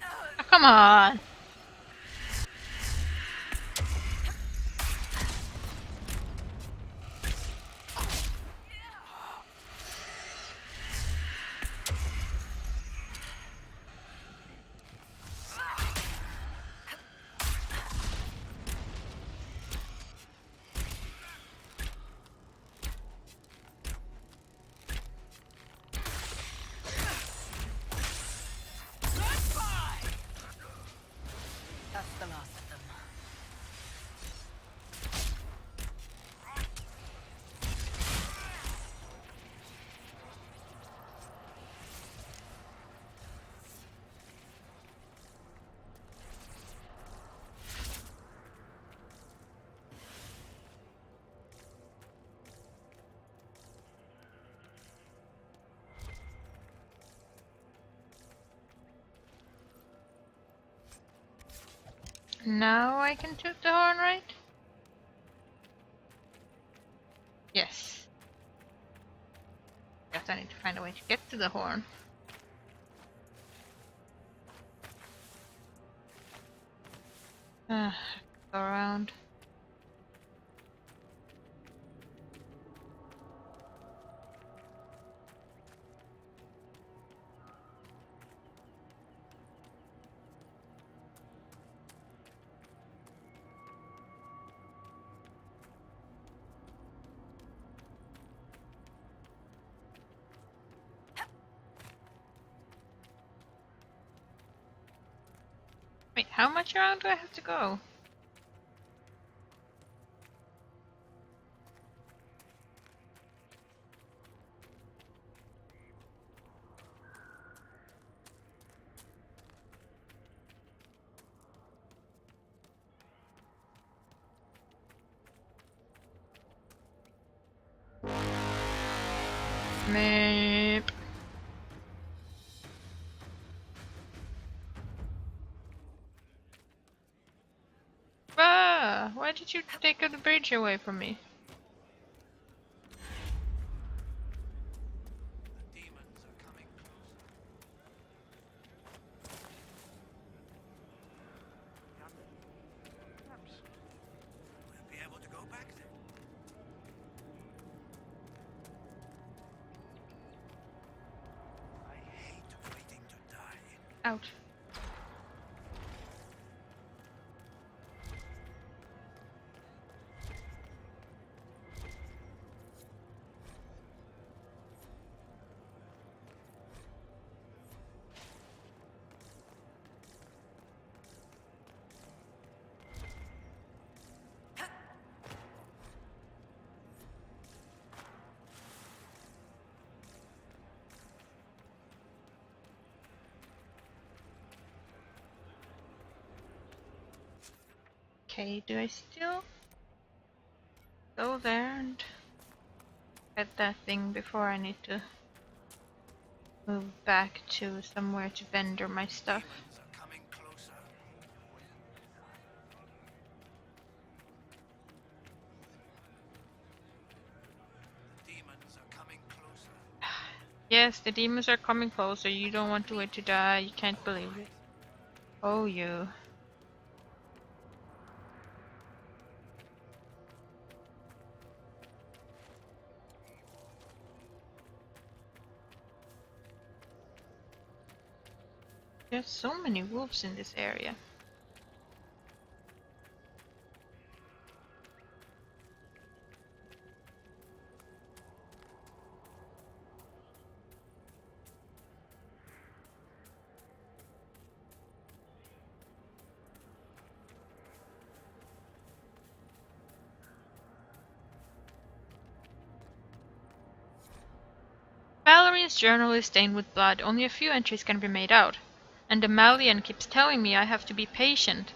A: Oh, come on!
B: That's the last of them.
A: Now I can toot the horn, right? Yes. Guess I need to find a way to get to the horn. Go around. Wait, how much around do I have to go? did you take the bridge away from me?
O: We'll be able to go back there. I hate waiting to die.
A: Out. Okay, do I still go there and get that thing before I need to move back to somewhere to vendor my stuff? Yes, the demons are coming closer. You don't want to wait to die. You can't believe it. Oh, you. There's so many wolves in this area. Valerie's journal is stained with blood. Only a few entries can be made out. And the Malian keeps telling me I have to be patient.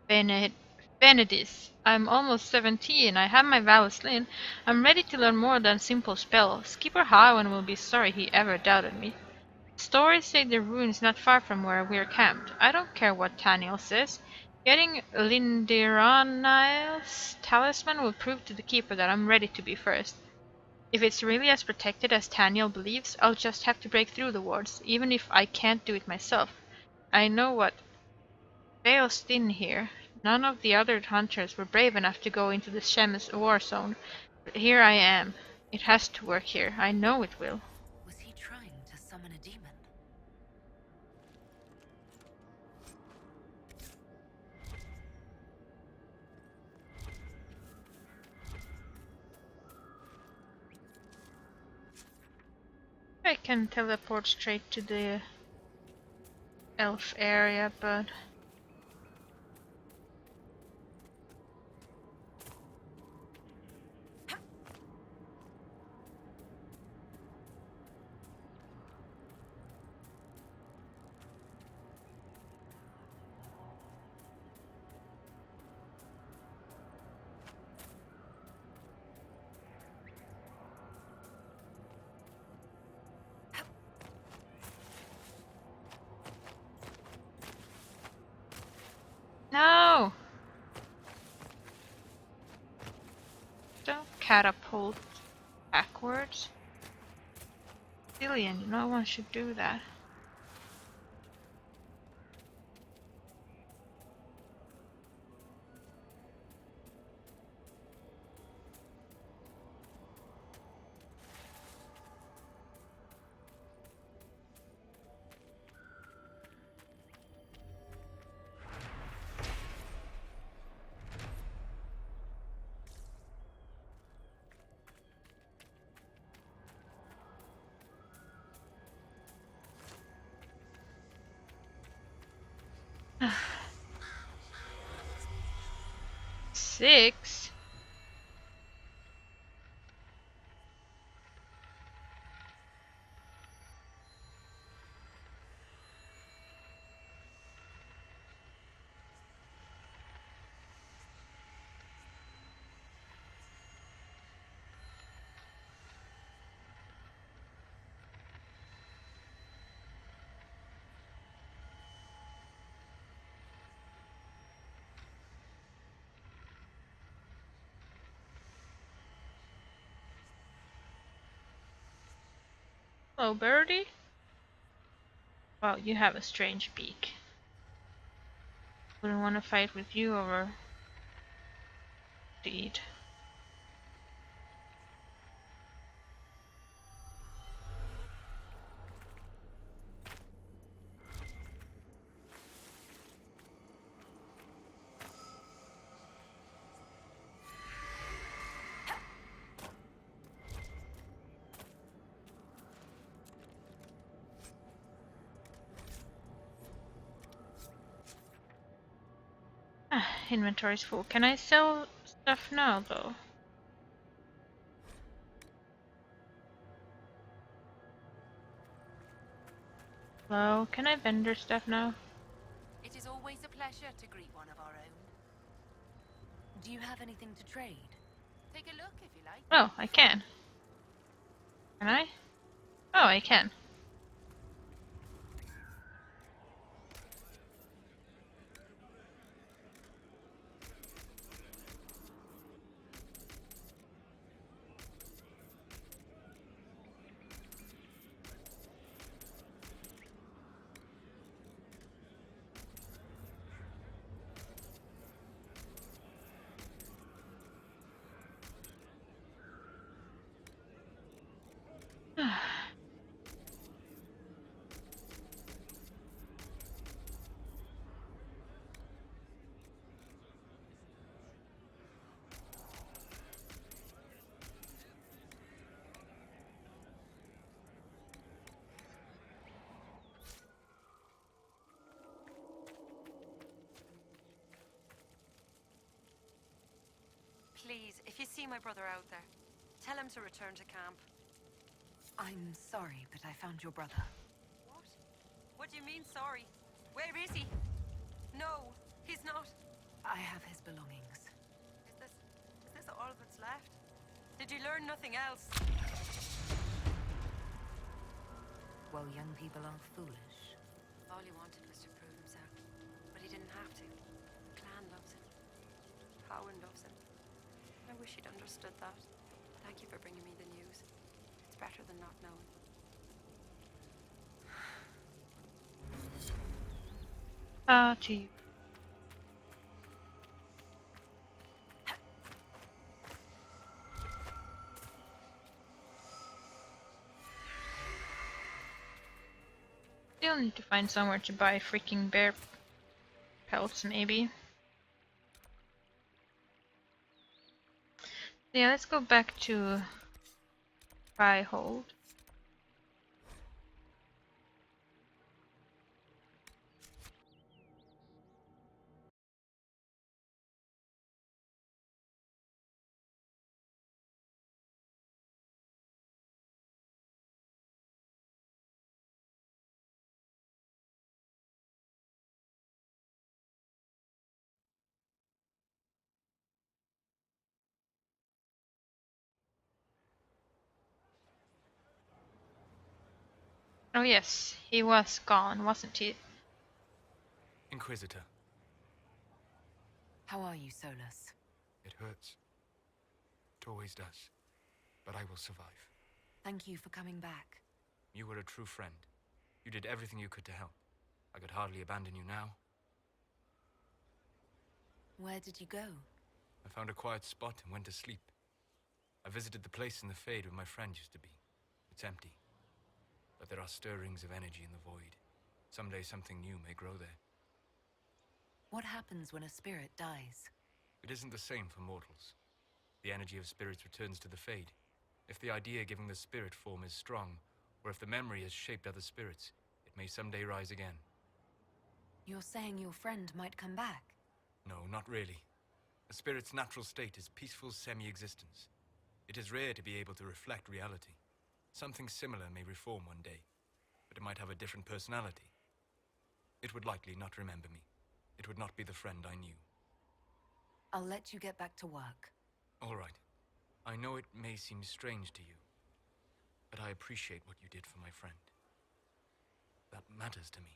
A: Benedis. I'm almost 17. I have my Valislin. I'm ready to learn more than simple spells. Skipper Harwin will be sorry he ever doubted me. Stories say the ruin's not far from where we're camped. I don't care what Taniel says. Getting Lindiranael's talisman will prove to the Keeper that I'm ready to be first. If it's really as protected as Taniel believes, I'll just have to break through the wards, even if I can't do it myself. I know what Veil's thin here. None of the other hunters were brave enough to go into the Shemis war zone, but here I am. It has to work here. I know it will.
B: Was he trying to summon a demon?
A: I can teleport straight to the elf area, but no! Don't catapult backwards. Dillian, no one should do that. Six? Hello, birdie. Well, you have a strange beak. Wouldn't want to fight with you over to eat. Inventory's full. Can I sell stuff now, though? Hello, can I vendor stuff now?
H: It is always a pleasure to greet one of our own. Do you have anything to trade? Take a look if you like.
A: Oh, I can. Can I? Oh, I can.
I: Please, if you see my brother out there, tell him to return to camp.
C: I'm sorry, but I found your brother.
I: What? What do you mean, sorry? Where is he? No, he's not.
C: I have his belongings.
I: Is this all that's left? Did you learn nothing else?
C: Well, young people aren't foolish.
I: All he wanted was to prove himself, but he didn't have to. The clan loves him. Cowan loves him. I wish he'd understood that. Thank you for bringing me the news. It's better than not knowing.
A: To you. Still need to find somewhere to buy freaking bear pelts, maybe. Yeah, let's go back to Hold. Oh yes, he was gone, wasn't he?
P: Inquisitor.
C: How are you, Solus?
U: It hurts. It always does. But I will survive.
C: Thank you for coming back.
U: You were a true friend. You did everything you could to help. I could hardly abandon you now.
C: Where did you go?
U: I found a quiet spot and went to sleep. I visited the place in the Fade where my friend used to be. It's empty. But there are stirrings of energy in the void. Someday something new may grow there.
C: What happens when a spirit dies?
U: It isn't the same for mortals. The energy of spirits returns to the Fade. If the idea giving the spirit form is strong, or if the memory has shaped other spirits, it may someday rise again.
C: You're saying your friend might come back?
U: No, not really. A spirit's natural state is peaceful semi-existence. It is rare to be able to reflect reality. Something similar may reform one day, but it might have a different personality. It would likely not remember me. It would not be the friend I knew.
C: I'll let you get back to work.
U: All right. I know it may seem strange to you, but I appreciate what you did for my friend. That matters to me.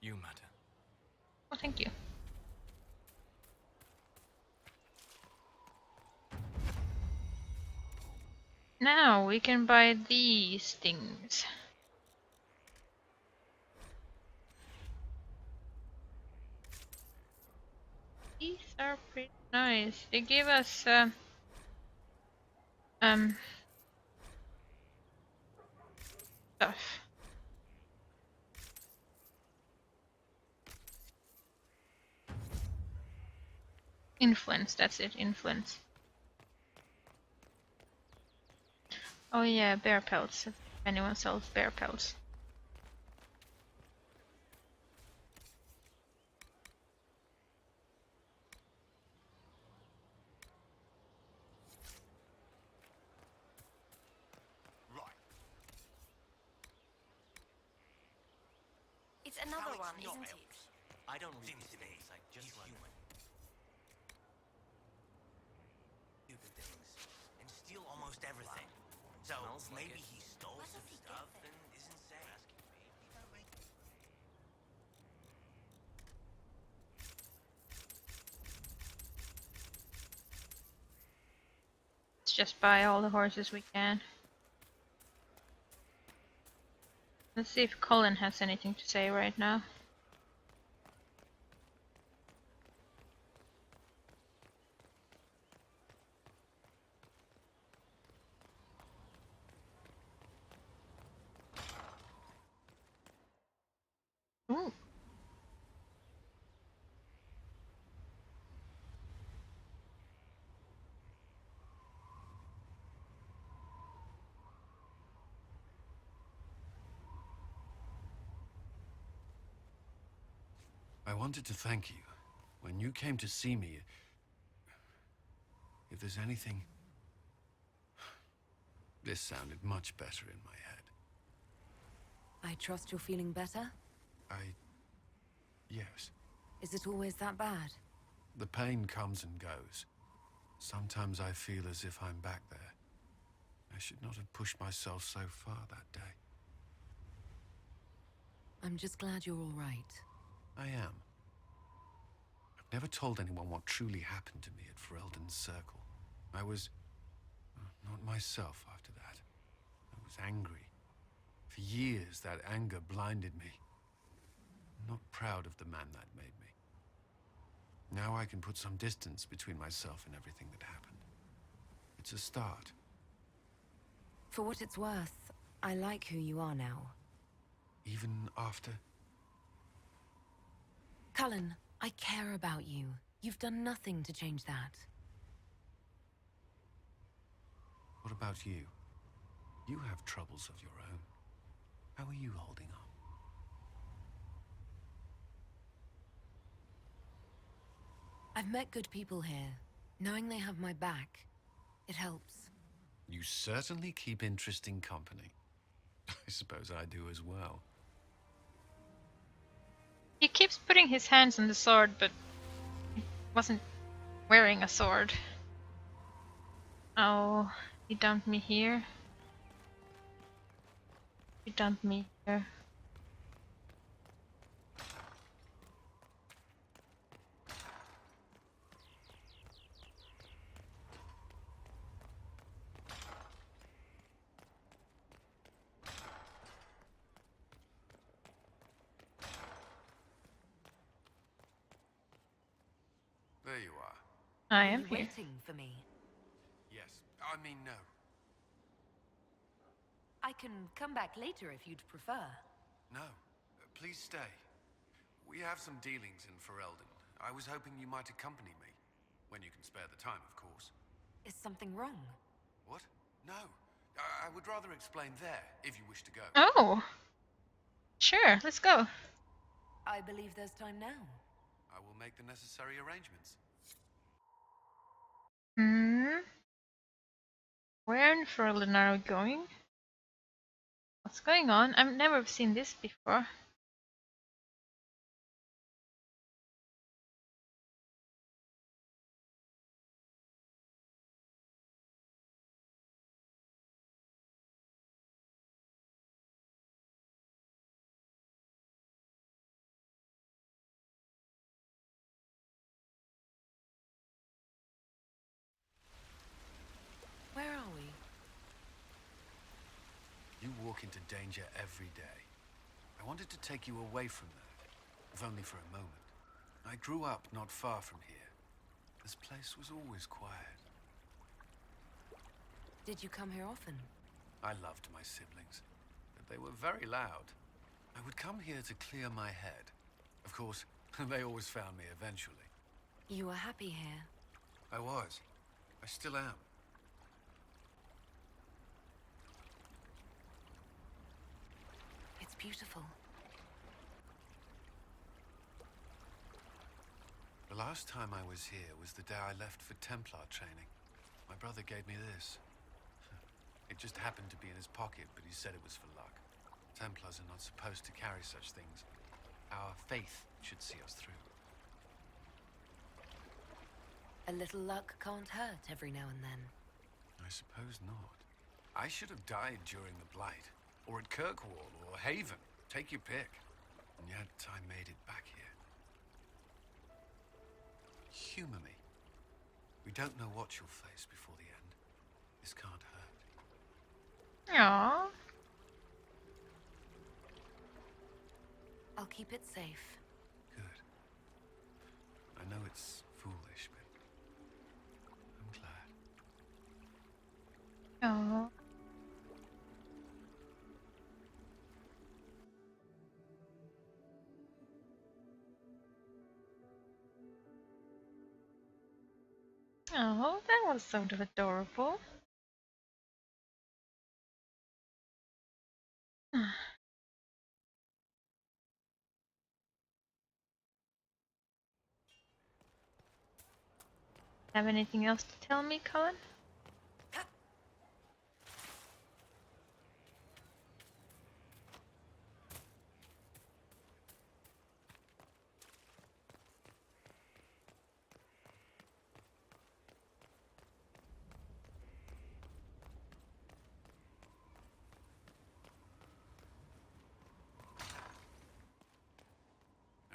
U: You matter.
A: Oh, thank you. Now we can buy these things. are pretty nice. They give us stuff. Influence, that's it, influence. Oh yeah, bear pelts. If anyone sells bear pelts.
D: It's another one,
L: not
D: isn't
L: elves.
D: it?
L: I don't leave these things like just human. Stupid things. And steal almost everything. So maybe he stole some stuff and isn't saying.
A: Let's just buy all the horses we can. Let's see if Colin has anything to say right now. Ooh.
V: I wanted to thank you. When you came to see me, if there's anything... This sounded much better in my head.
Q: I trust you're feeling better?
V: Yes.
Q: Is it always that bad?
V: The pain comes and goes. Sometimes I feel as if I'm back there. I should not have pushed myself so far that day.
Q: I'm just glad you're all right.
V: I am. I've never told anyone what truly happened to me at Ferelden's Circle. I was... not myself after that. I was angry. For years, that anger blinded me. I'm not proud of the man that made me. Now I can put some distance between myself and everything that happened. It's a start.
Q: For what it's worth, I like who you are now.
V: Even after...
Q: Cullen, I care about you. You've done nothing to change that.
V: What about you? You have troubles of your own. How are you holding up?
Q: I've met good people here. Knowing they have my back, it helps.
V: You certainly keep interesting company. I suppose I do as well.
A: He keeps putting his hands on the sword, but he wasn't wearing a sword. Oh, he dumped me here. He dumped me here.
V: There you are.
A: I am
Q: you
A: here.
Q: Waiting for me.
V: Yes. I mean, no.
Q: I can come back later if you'd prefer.
V: No. Please stay. We have some dealings in Ferelden. I was hoping you might accompany me. When you can spare the time, of course.
Q: Is something wrong?
V: What? No. I would rather explain there, if you wish to go.
A: Oh! Sure, let's go.
Q: I believe there's time now.
V: I will make the necessary arrangements.
A: Where in Ferelden are we going? What's going on? I've never seen this before.
Q: Where are we?
V: You walk into danger every day. I wanted to take you away from that, if only for a moment. I grew up not far from here. This place was always quiet.
Q: Did you come here often?
V: I loved my siblings, but they were very loud. I would come here to clear my head. Of course, they always found me eventually.
Q: You were happy here?
V: I was. I still am.
Q: It's beautiful.
V: The last time I was here was the day I left for Templar training. My brother gave me this. It just happened to be in his pocket, but he said it was for luck. Templars are not supposed to carry such things. Our faith should see us through.
Q: A little luck can't hurt every now and then.
V: I suppose not. I should have died during the Blight, or at Kirkwall, or Haven. Take your pick. And yet I made it back here. Humor me. We don't know what you'll face before the end. This can't hurt.
A: Aww.
Q: I'll keep it safe.
V: Good. I know it's foolish, but I'm glad.
A: Aww. Oh, that was sort of adorable. Have anything else to tell me, Colin?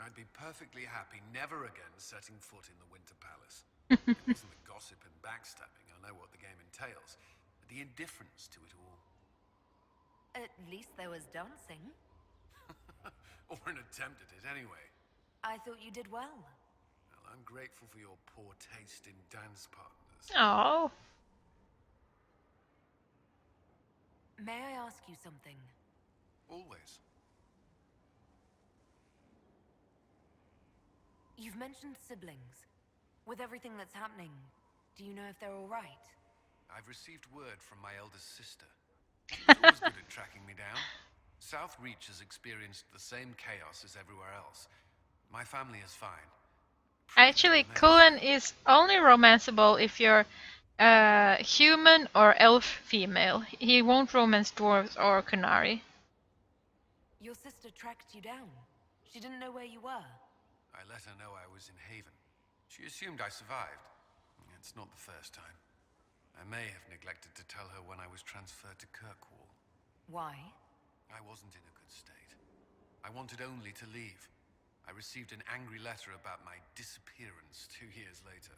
V: I'd be perfectly happy never again setting foot in the Winter Palace. It wasn't the gossip and backstabbing, I know what the game entails, but the indifference to it all.
Q: At least there was dancing.
V: Or an attempt at it, anyway.
Q: I thought you did well.
V: Well, I'm grateful for your poor taste in dance partners.
A: Oh.
Q: May I ask you something?
V: Always.
Q: You've mentioned siblings. With everything that's happening, do you know if they're all right?
V: I've received word from my eldest sister. She's always good at tracking me down. South Reach has experienced the same chaos as everywhere else. My family is fine.
A: Actually, Cullen is only romanceable if you're human or elf female. He won't romance dwarves or Kunari.
Q: Your sister tracked you down. She didn't know where you were.
V: I let her know I was in Haven. She assumed I survived. It's not the first time. I may have neglected to tell her when I was transferred to Kirkwall.
Q: Why?
V: I wasn't in a good state. I wanted only to leave. I received an angry letter about my disappearance 2 years later.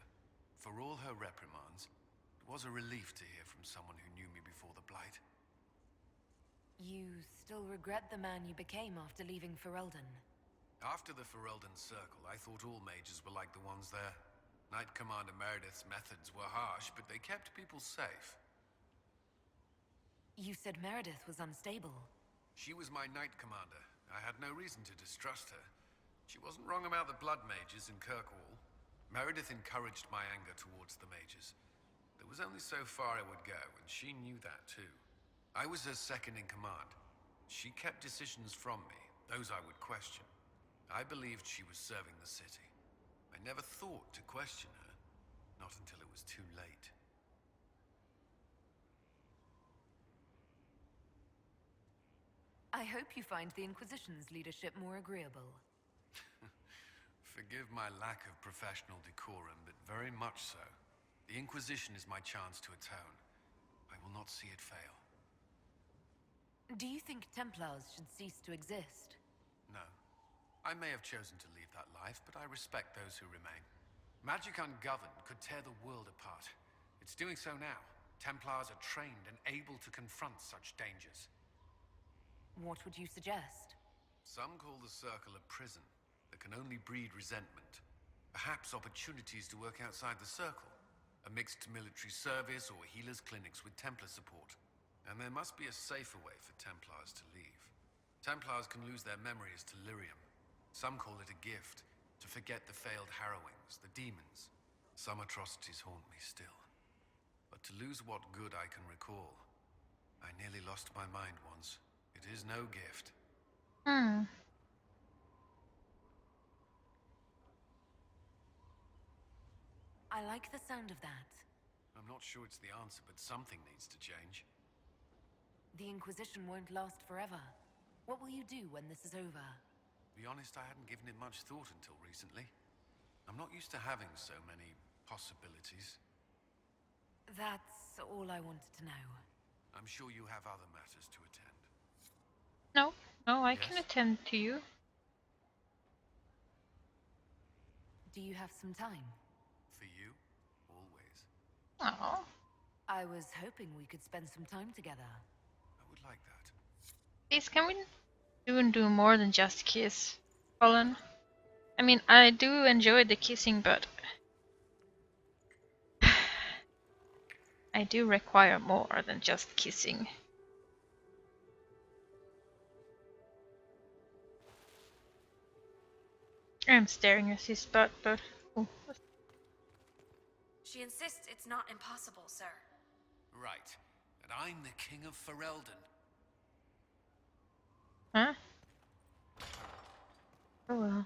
V: For all her reprimands, it was a relief to hear from someone who knew me before the Blight.
Q: You still regret the man you became after leaving Ferelden?
V: After the Ferelden Circle, I thought all mages were like the ones there. Knight Commander Meredith's methods were harsh, but they kept people safe.
Q: You said Meredith was unstable.
V: She was my Knight Commander. I had no reason to distrust her. She wasn't wrong about the blood mages in Kirkwall. Meredith encouraged my anger towards the mages. There was only so far I would go, and she knew that too. I was her second in command. She kept decisions from me, those I would question. I believed she was serving the city. I never thought to question her, not until it was too late.
Q: I hope you find the Inquisition's leadership more agreeable.
V: Forgive my lack of professional decorum, but very much so. The Inquisition is my chance to atone. I will not see it fail.
Q: Do you think Templars should cease to exist?
V: No. I may have chosen to leave that life, but I respect those who remain. Magic ungoverned could tear the world apart. It's doing so now. Templars are trained and able to confront such dangers.
Q: What would you suggest?
V: Some call the Circle a prison that can only breed resentment. Perhaps opportunities to work outside the Circle. A mixed military service or healers' clinics with Templar support. And there must be a safer way for Templars to leave. Templars can lose their memories to lyrium. Some call it a gift, to forget the failed harrowings, the demons. Some atrocities haunt me still. But to lose what good I can recall, I nearly lost my mind once. It is no gift.
D: I like the sound of that.
V: I'm not sure it's the answer, but something needs to change.
D: The Inquisition won't last forever. What will you do when this is over?
V: To be honest, I hadn't given it much thought until recently. I'm not used to having so many possibilities.
D: That's all I wanted to know.
V: I'm sure you have other matters to attend.
A: No, I can attend to you.
D: Do you have some time?
V: For you, always.
A: Oh.
D: I was hoping we could spend some time together.
V: I would like that.
A: Please, can we even do more than just kiss, Colin? I mean, I do enjoy the kissing, but I do require more than just kissing. I'm staring at his butt, but... Oh.
E: She insists it's not impossible, sir.
V: Right. And I'm the King of Ferelden.
A: Huh? Oh well.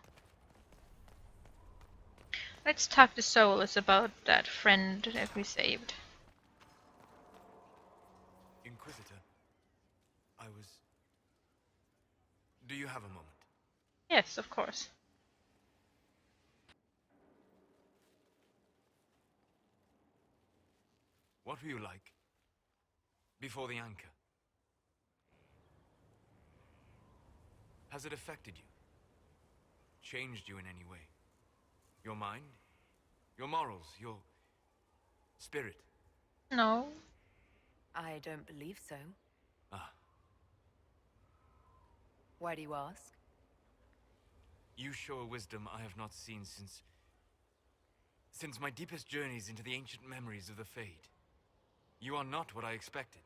A: Let's talk to Solus about that friend that we saved.
P: Inquisitor, Do you have a moment?
A: Yes, of course.
P: What were you like before the anchor? Has it affected you? Changed you in any way? Your mind? Your morals? Your spirit?
A: No.
D: I don't believe so.
P: Ah.
D: Why do you ask?
P: You show a wisdom I have not seen since my deepest journeys into the ancient memories of the Fade. You are not what I expected.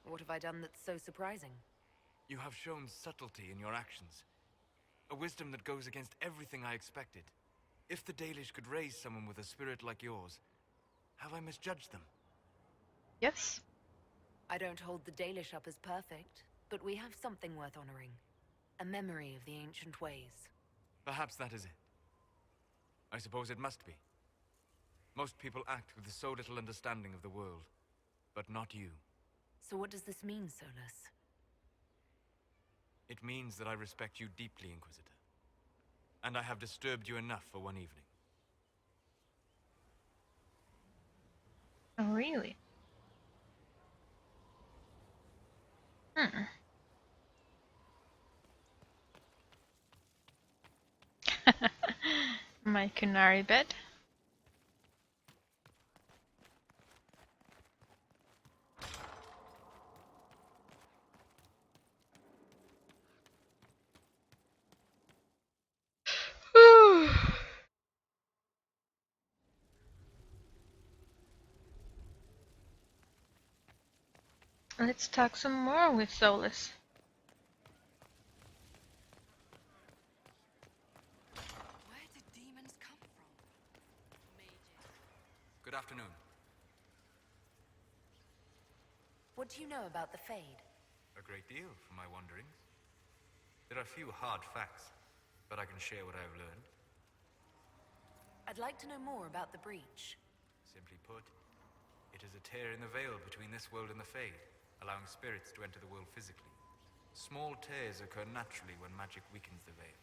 D: What have I done that's so surprising?
P: You have shown subtlety in your actions. A wisdom that goes against everything I expected. If the Dalish could raise someone with a spirit like yours, have I misjudged them?
A: Yes.
D: I don't hold the Dalish up as perfect, but we have something worth honoring. A memory of the ancient ways.
P: Perhaps that is it. I suppose it must be. Most people act with so little understanding of the world, but not you.
D: So what does this mean, Solus?
P: It means that I respect you deeply, Inquisitor. And I have disturbed you enough for one evening.
A: Oh, really? My Kunari bed. Let's talk some more with Solus.
C: Where did demons come from?
P: Good afternoon.
D: What do you know about the Fade?
P: A great deal from my wanderings. There are few hard facts, but I can share what I have learned.
D: I'd like to know more about the Breach.
P: Simply put, it is a tear in the veil between this world and the Fade, allowing spirits to enter the world physically. Small tears occur naturally when magic weakens the veil,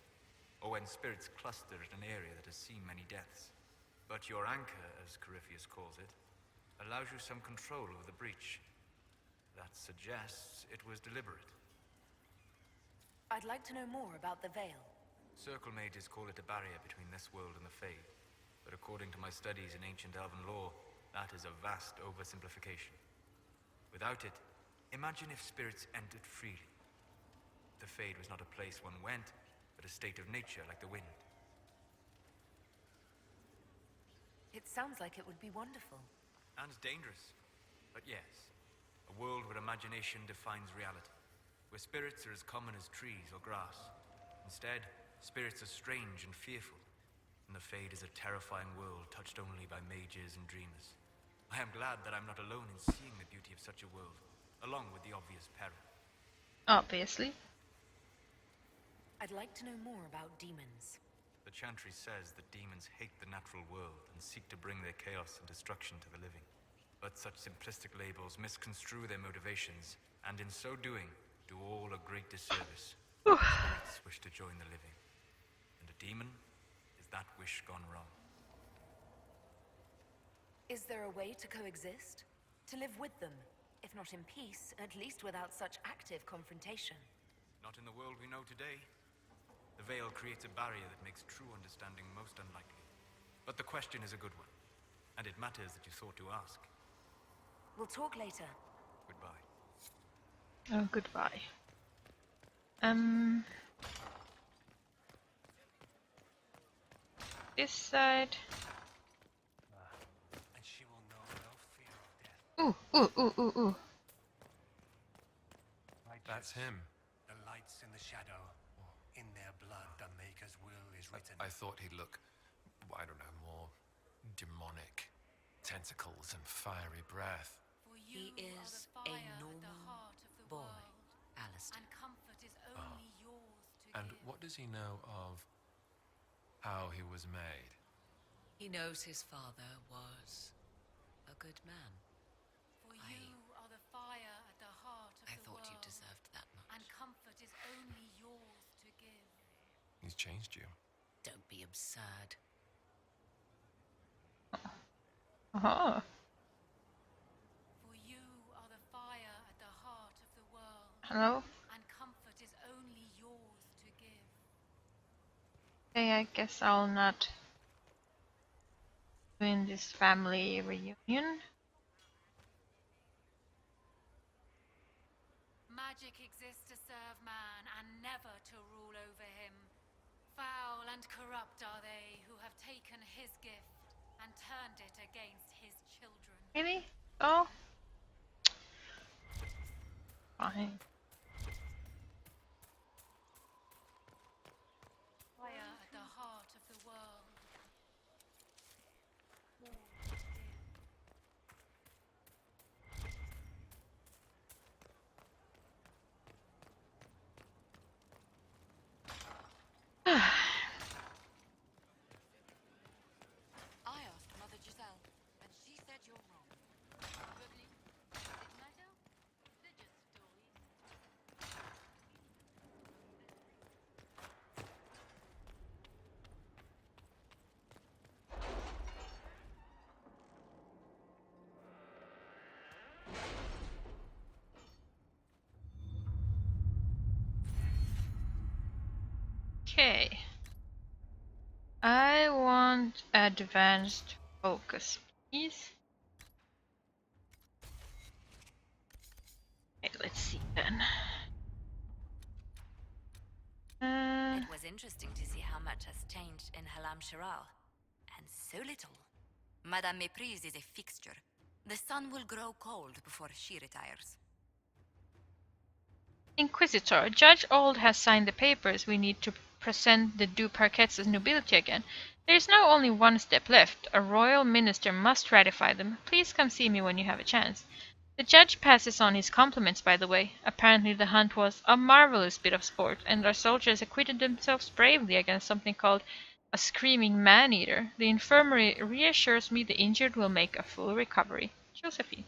P: or when spirits cluster at an area that has seen many deaths. But your anchor, as Corypheus calls it, allows you some control over the Breach. That suggests it was deliberate.
D: I'd like to know more about the Veil.
P: Circle mages call it a barrier between this world and the Fade, but according to my studies in ancient elven lore, that is a vast oversimplification. Without it, imagine if spirits entered freely. The Fade was not a place one went, but a state of nature like the wind.
D: It sounds like it would be wonderful.
P: And dangerous. But yes, a world where imagination defines reality, where spirits are as common as trees or grass. Instead, spirits are strange and fearful, and the Fade is a terrifying world touched only by mages and dreamers. I am glad that I'm not alone in seeing the beauty of such a world, along with the obvious peril.
A: Obviously.
D: I'd like to know more about demons.
P: The Chantry says that demons hate the natural world and seek to bring their chaos and destruction to the living. But such simplistic labels misconstrue their motivations, and in so doing, do all a great disservice. Spirits wish to join the living, and a demon is that wish gone wrong.
D: Is there a way to coexist? To live with them? If not in peace, at least without such active confrontation?
P: Not in the world we know today. The veil creates a barrier that makes true understanding most unlikely. But the question is a good one, and it matters that you thought to ask.
D: We'll talk later.
P: Goodbye.
A: Oh, goodbye. This side.
L: And she will know no fear of death.
A: Ooh.
V: That's him.
L: The lights in the shadow. In their blood, the Maker's will is written.
V: I thought he'd look, I don't know, more demonic. Tentacles and fiery breath.
D: He is a normal boy, Alistair.
V: And what does he know of how he was made?
Q: He knows his father was a good man.
H: For you are the fire at the heart of
Q: I
H: the
Q: thought
H: world,
Q: you deserved that much.
H: and comfort is only yours to give.
V: He's changed you.
Q: Don't be absurd.
A: Oh.
H: For you are the fire at the heart of the world.
A: Hello?
H: And comfort is only yours to give.
A: Okay, I guess I'll not doing this family reunion.
H: Magic exists to serve man and never to rule over him. Foul and corrupt are they who have taken his gift and turned it against his children.
A: Really? Oh. Fine.
H: Fire at the heart of the world.
C: I asked Mother Giselle, and she said you're wrong. Probably. Does it matter? They're just stories.
A: Okay. I want advanced focus, please. Okay, let's see then.
D: It was interesting to see how much has changed in Halam Shiral. And so little.
C: Madame Méprise is a fixture. The sun will grow cold before she retires.
A: Inquisitor, Judge Old has signed the papers we need to present the Du Parquets as nobility again. There is now only one step left. A royal minister must ratify them. Please come see me when you have a chance. The judge passes on his compliments, by the way. Apparently the hunt was a marvelous bit of sport, and our soldiers acquitted themselves bravely against something called a screaming man-eater. The infirmary reassures me the injured will make a full recovery. Josephine.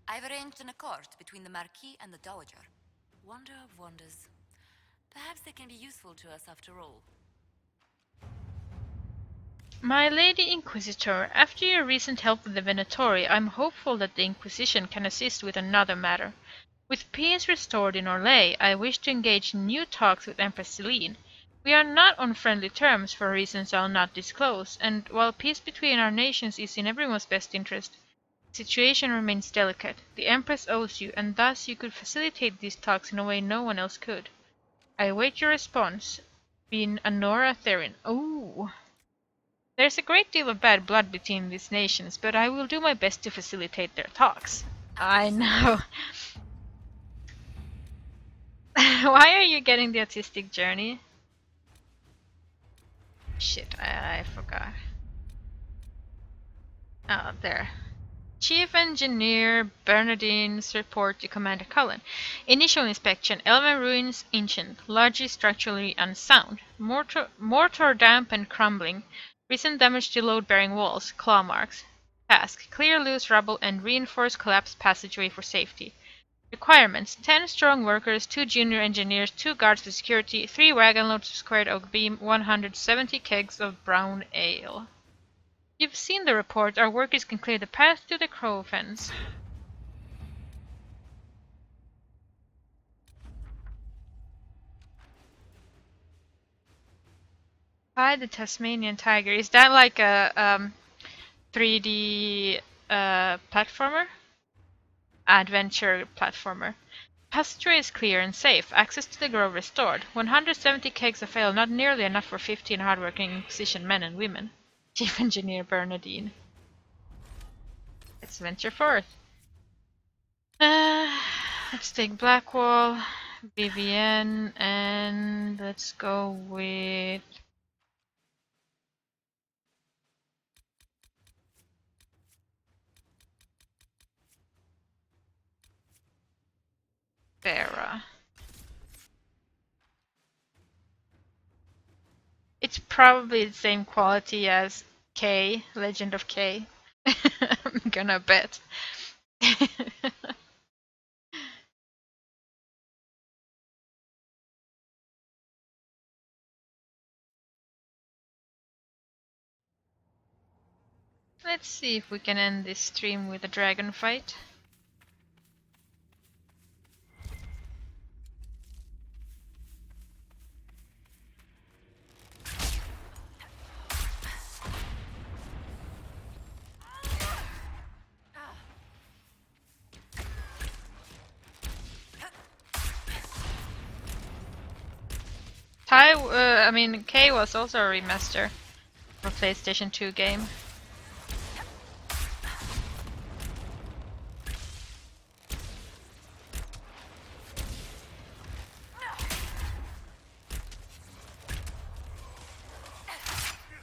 C: I've arranged an accord between the Marquis and the Dowager.
D: Wonder of wonders. Perhaps they can be useful to us after all.
A: My Lady Inquisitor, after your recent help with the Venatori, I am hopeful that the Inquisition can assist with another matter. With peace restored in Orlais, I wish to engage in new talks with Empress Celine. We are not on friendly terms for reasons I'll not disclose, and while peace between our nations is in everyone's best interest, the situation remains delicate. The Empress owes you, and thus you could facilitate these talks in a way no one else could. I await your response. Been Anora Therin. Oh. There's a great deal of bad blood between these nations, but I will do my best to facilitate their talks. I know. Why are you getting the autistic journey? Shit, I forgot. Oh, there. Chief Engineer Bernardine's report to Commander Cullen. Initial inspection. Elven ruins ancient, largely structurally unsound. Mortar damp and crumbling. Recent damage to load-bearing walls. Claw marks. Task. Clear loose rubble and reinforce collapsed passageway for safety. Requirements: 10 strong workers, 2 junior engineers, 2 guards for security, 3 wagon loads of squared oak beam, 170 kegs of brown ale. You've seen the report. Our workers can clear the path to the crow fence. Hi, the Tasmanian tiger. Is that like a 3D platformer? Adventure platformer. Passageway is clear and safe. Access to the grove restored. 170 kegs of ale, not nearly enough for 15 hardworking Inquisition men and women. Chief Engineer Bernadine. Let's venture forth. Let's take Blackwall, Vivienne, and let's go with Vera. It's probably the same quality as K, Legend of K. I'm gonna bet. Let's see if we can end this stream with a dragon fight. K was also a remaster for PlayStation 2 game.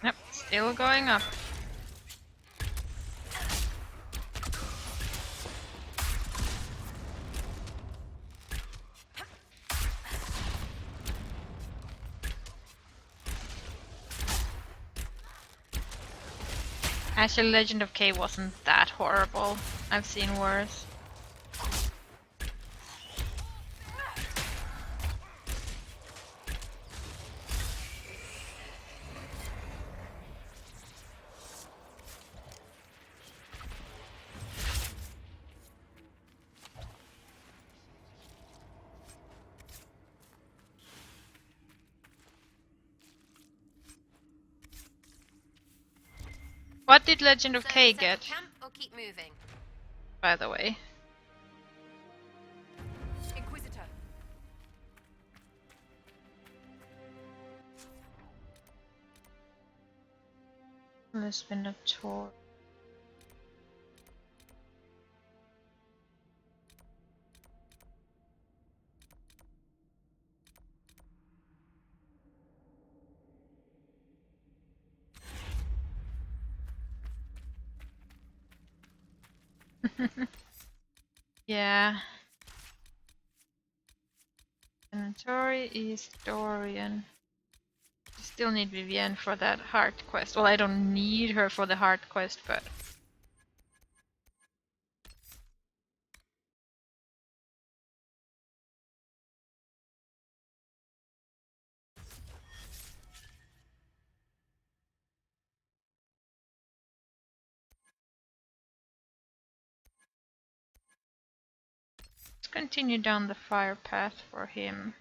A: Yep, still going up. Actually, Legend of K wasn't that horrible. I've seen worse. What did Legend of K get?
I: Camp or keep moving?
A: By the way.
Q: Inquisitor.
A: Let's spin a tour. Yeah. Inventory is Dorian. Still need Vivienne for that heart quest. Well, I don't need her for the heart quest, but... Let's continue down the fire path for him.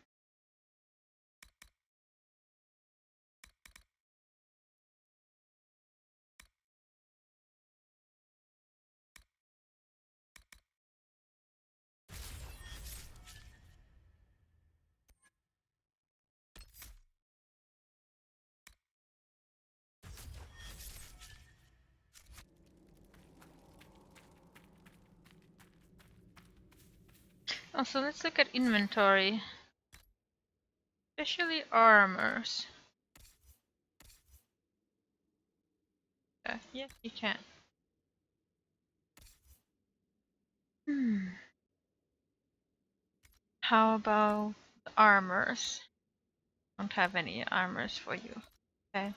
A: Also, let's look at inventory. Especially armors. Yes, you can. How about the armors? Don't have any armors for you. Okay.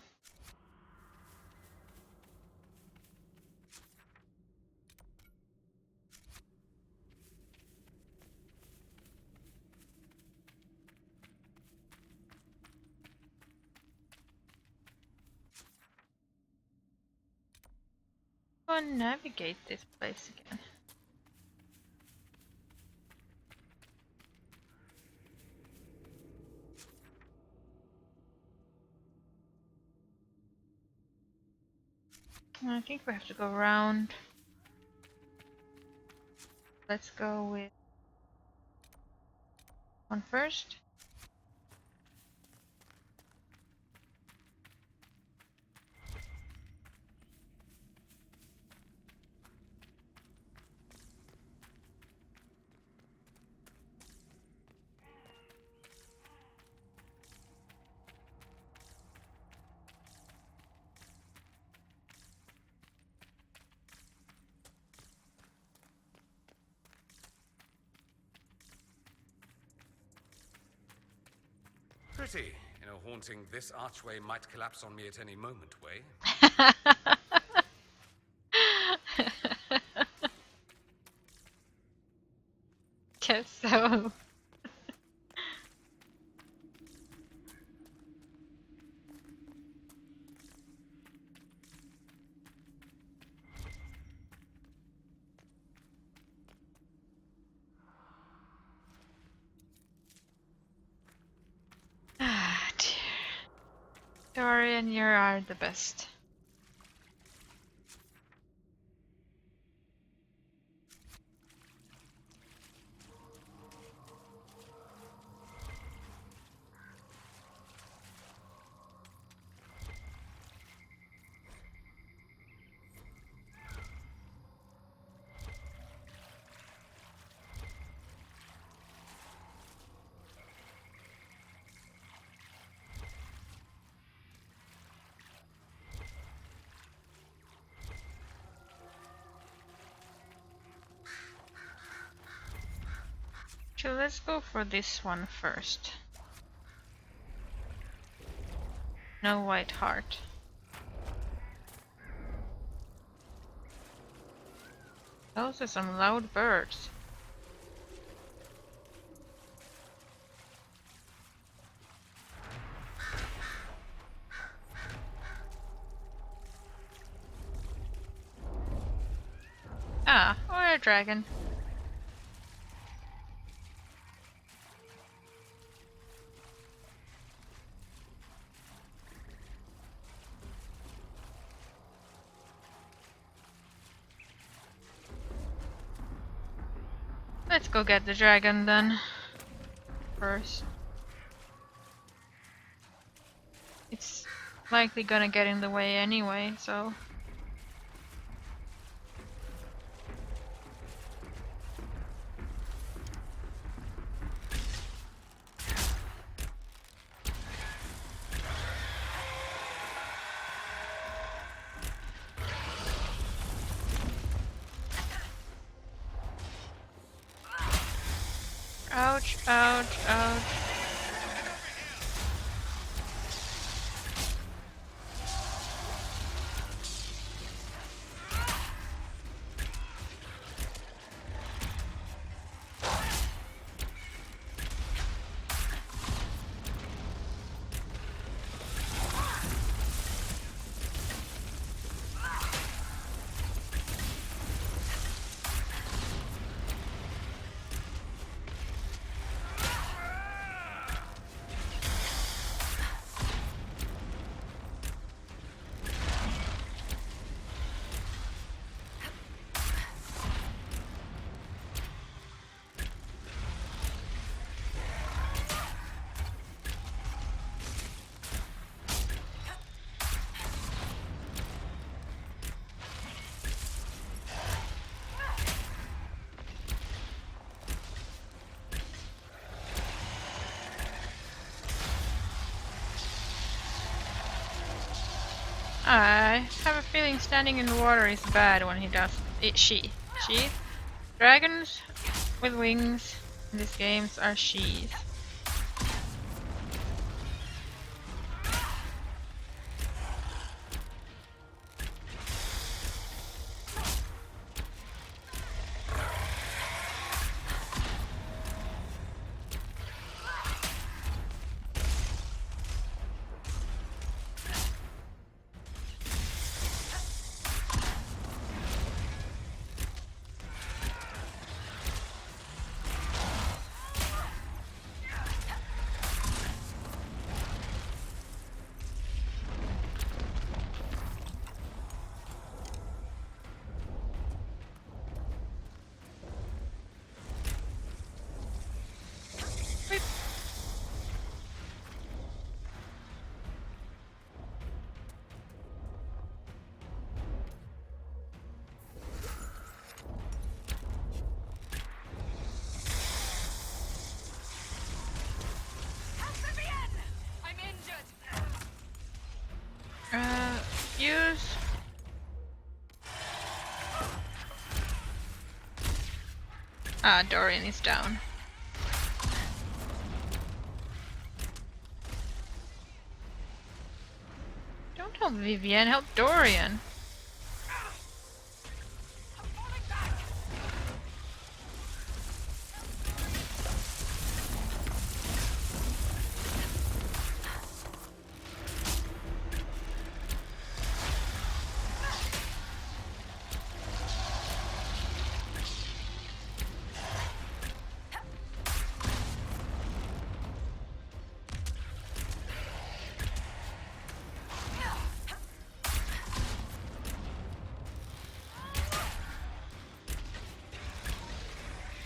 A: Go and navigate this place again. I think we have to go around. Let's go with one first.
M: Pretty, in a haunting this archway might collapse on me at any moment way.
A: Guess so. Ah, dear. Dorian, you are the best. So let's go for this one first. No white heart. Those are some loud birds. Ah, or a dragon. Let's go get the dragon then. First. It's likely gonna get in the way anyway, so... Ouch, ouch, ouch. I have a feeling standing in the water is bad when he does it. She. Dragons with wings in these games are she's. Use. Ah, Dorian is down. Don't help Vivienne, help Dorian.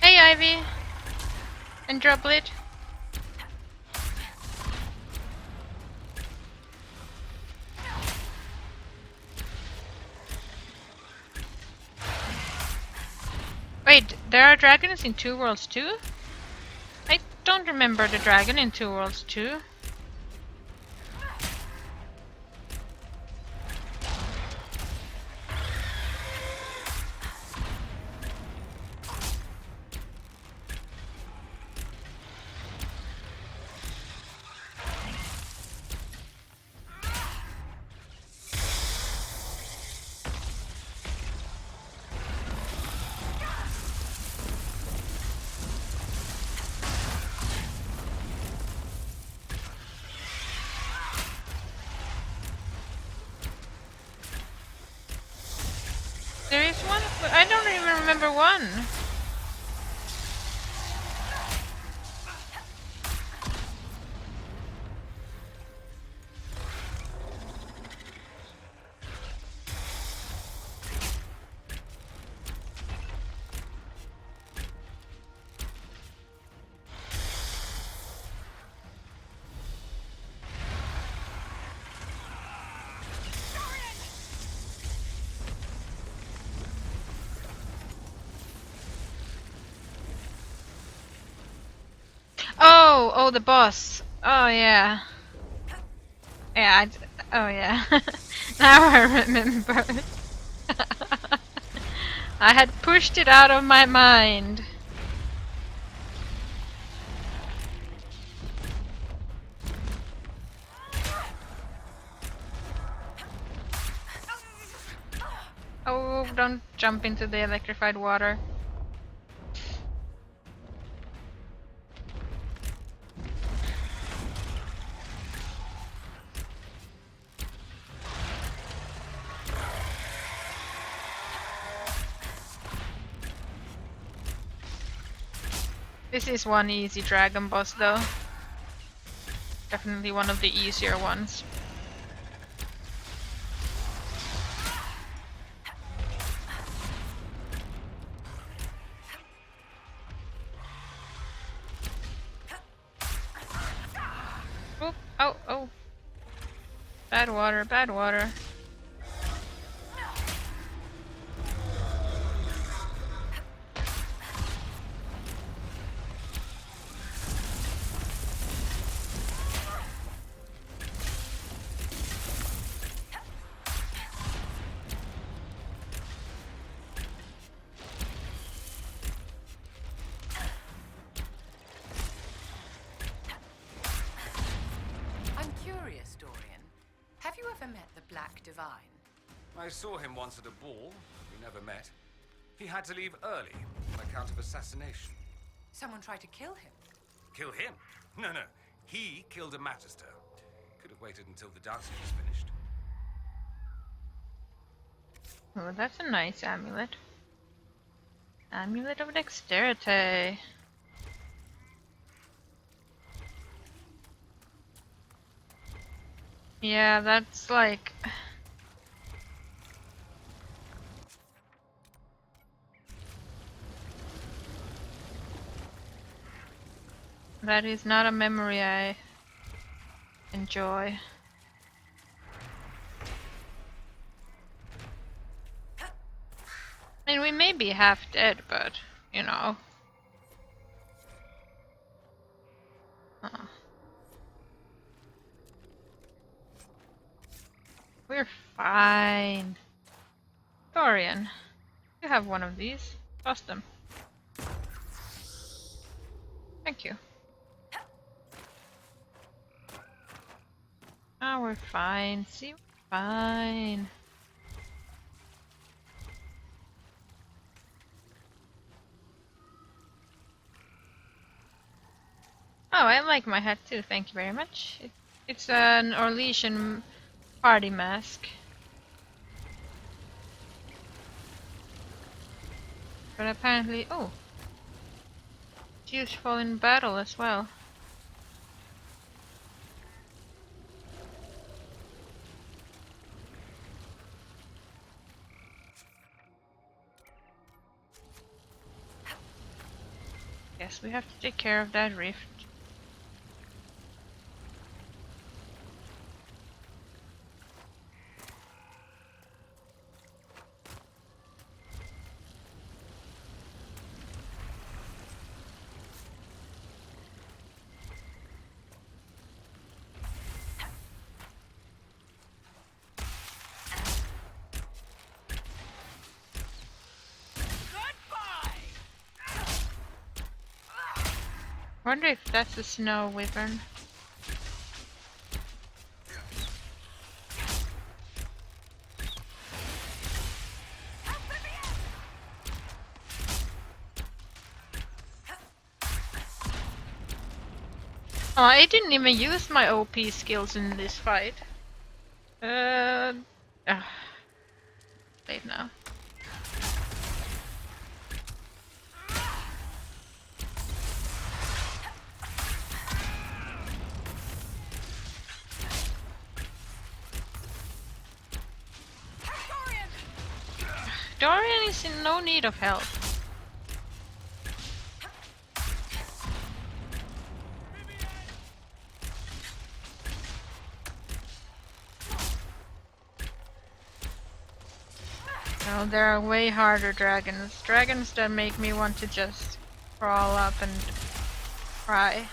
A: Hey, Ivy! And Droplet. Wait, there are dragons in Two Worlds too? I don't remember the dragon in Two Worlds 2. There is one, but I don't even remember one. Oh, the boss. Oh yeah. Yeah, oh yeah. Now I remember. I had pushed it out of my mind. Oh, don't jump into the electrified water. This is one easy dragon boss though. Definitely one of the easier ones. Oop, oh. Bad water, bad water.
Q: curious, Dorian. Have you ever met the Black Divine?
M: I saw him once at a ball, but we never met. He had to leave early on account of assassination.
Q: Someone tried to kill him.
M: Kill him? No. He killed a Magister. Could have waited until the dancing was finished.
A: Oh, that's a nice amulet. Amulet of Dexterity. Yeah, that's like... That is not a memory I enjoy. I mean, we may be half dead, but, you know. We're fine. Dorian, you have one of these. Toss them. Thank you. Oh, we're fine. See, we're fine. Oh, I like my hat too, thank you very much. It's an Orlesian party mask. But apparently, oh, it's useful in battle as well. Yes, we have to take care of that rift. Wonder if that's a snow wyvern. Oh, I didn't even use my OP skills in this fight. Late now. Dorian is in no need of help. No, there are way harder dragons. Dragons that make me want to just crawl up and cry.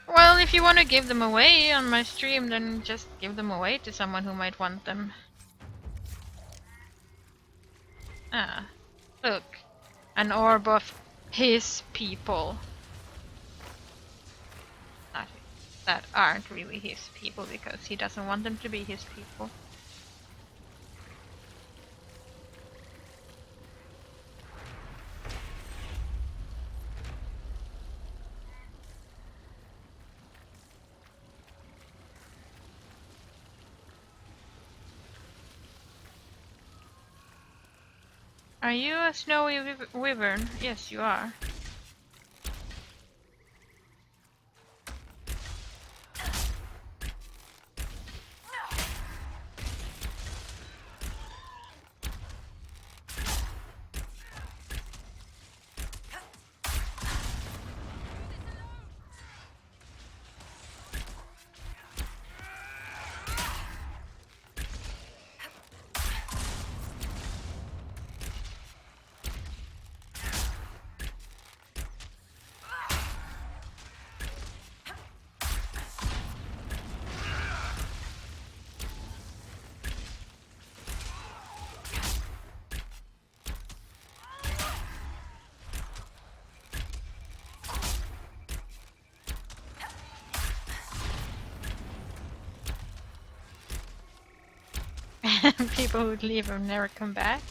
A: Well, if you want to give them away on my stream, then just give them away to someone who might want them. Ah, look. An orb of his people. That aren't really his people because he doesn't want them to be his people. Are you a snowy wyvern? Yes, you are. People who leave and never come back.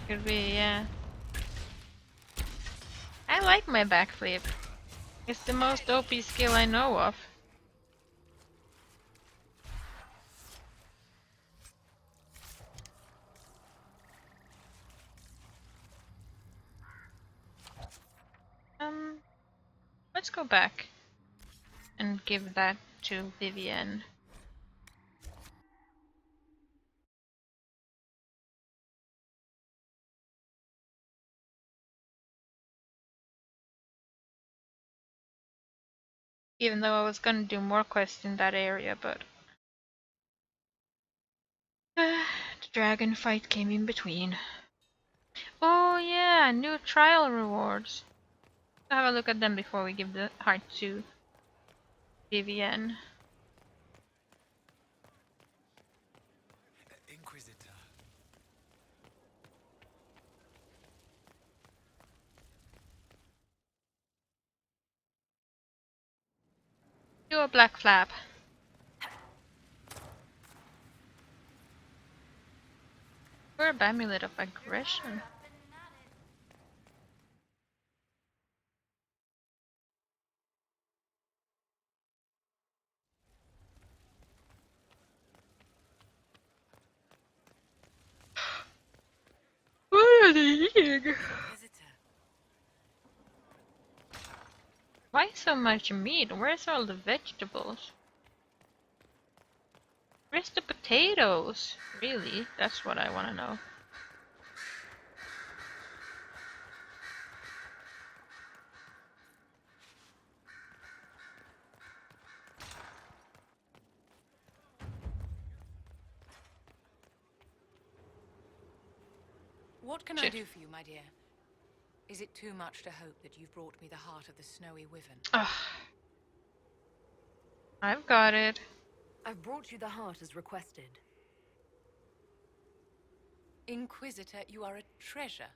A: Could be, yeah. I like my backflip. It's the most OP skill I know of. Let's go back and give that to Vivienne. Even though I was gonna do more quests in that area, but the dragon fight came in between. Oh yeah, new trial rewards. Have a look at them before we give the heart to Vivienne.
J: Inquisitor.
A: Do a black flap. Verb amulet of aggression. What are they eating? Why so much meat? Where's all the vegetables? Where's the potatoes? Really? That's what I want to know.
Q: What can I do for you, my dear? Is it too much to hope that you've brought me the heart of the snowy wyvern?
A: Ugh. I've got it.
N: I've brought you the heart as requested.
Q: Inquisitor, you are a treasure.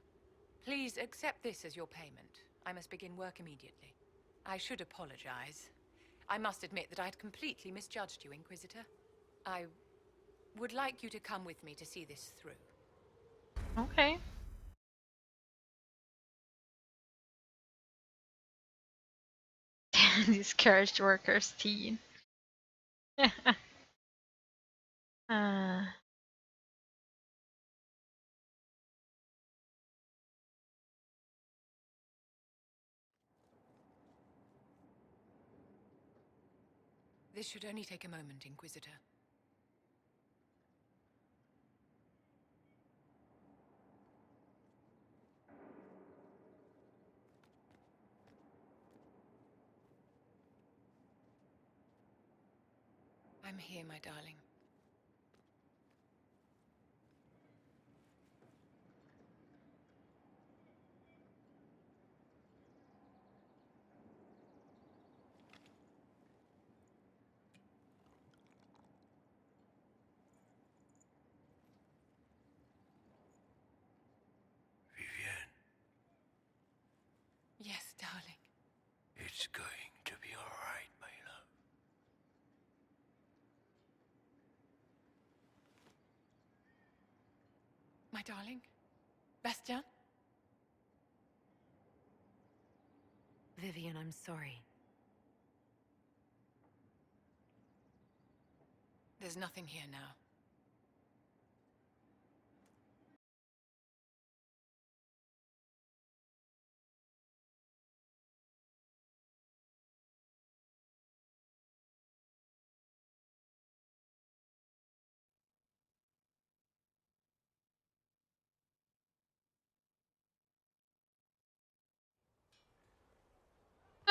Q: Please accept this as your payment. I must begin work immediately. I should apologize. I must admit that I had completely misjudged you, Inquisitor. I would like you to come with me to see this through.
A: Okay. Discouraged workers teen.
Q: This should only take a moment, Inquisitor. I'm here, my darling.
O: Vivienne,
Q: Yes, darling.
O: it's going to be all right, my love.
Q: My darling? Bastien?
N: Vivienne, I'm sorry.
Q: There's nothing here now.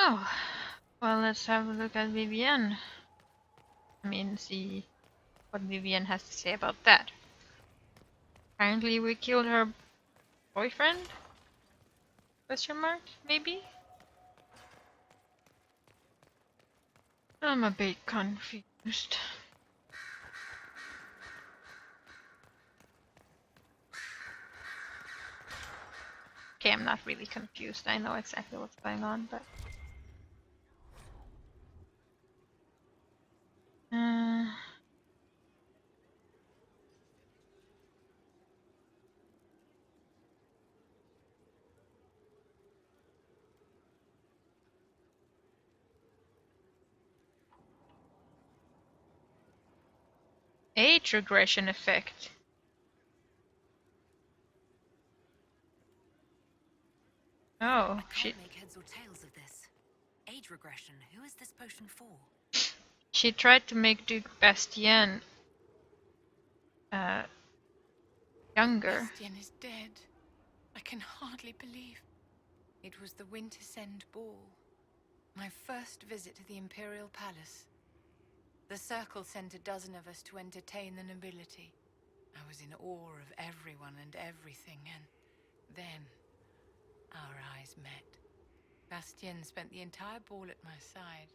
A: Oh, well, let's have a look at Vivienne. I mean, see what Vivienne has to say about that. Apparently we killed her boyfriend? Question mark, maybe? I'm a bit confused. Okay, I'm not really confused. I know exactly what's going on, but... Age regression effect. Oh,
N: I can't make heads or tails of this. Age regression. Who is this potion for?
A: She tried to make Duke Bastien younger.
Q: Bastien is dead. I can hardly believe. It was the Wintersend Ball. My first visit to the Imperial Palace. The Circle sent a dozen of us to entertain the nobility. I was in awe of everyone and everything, and then our eyes met. Bastien spent the entire ball at my side.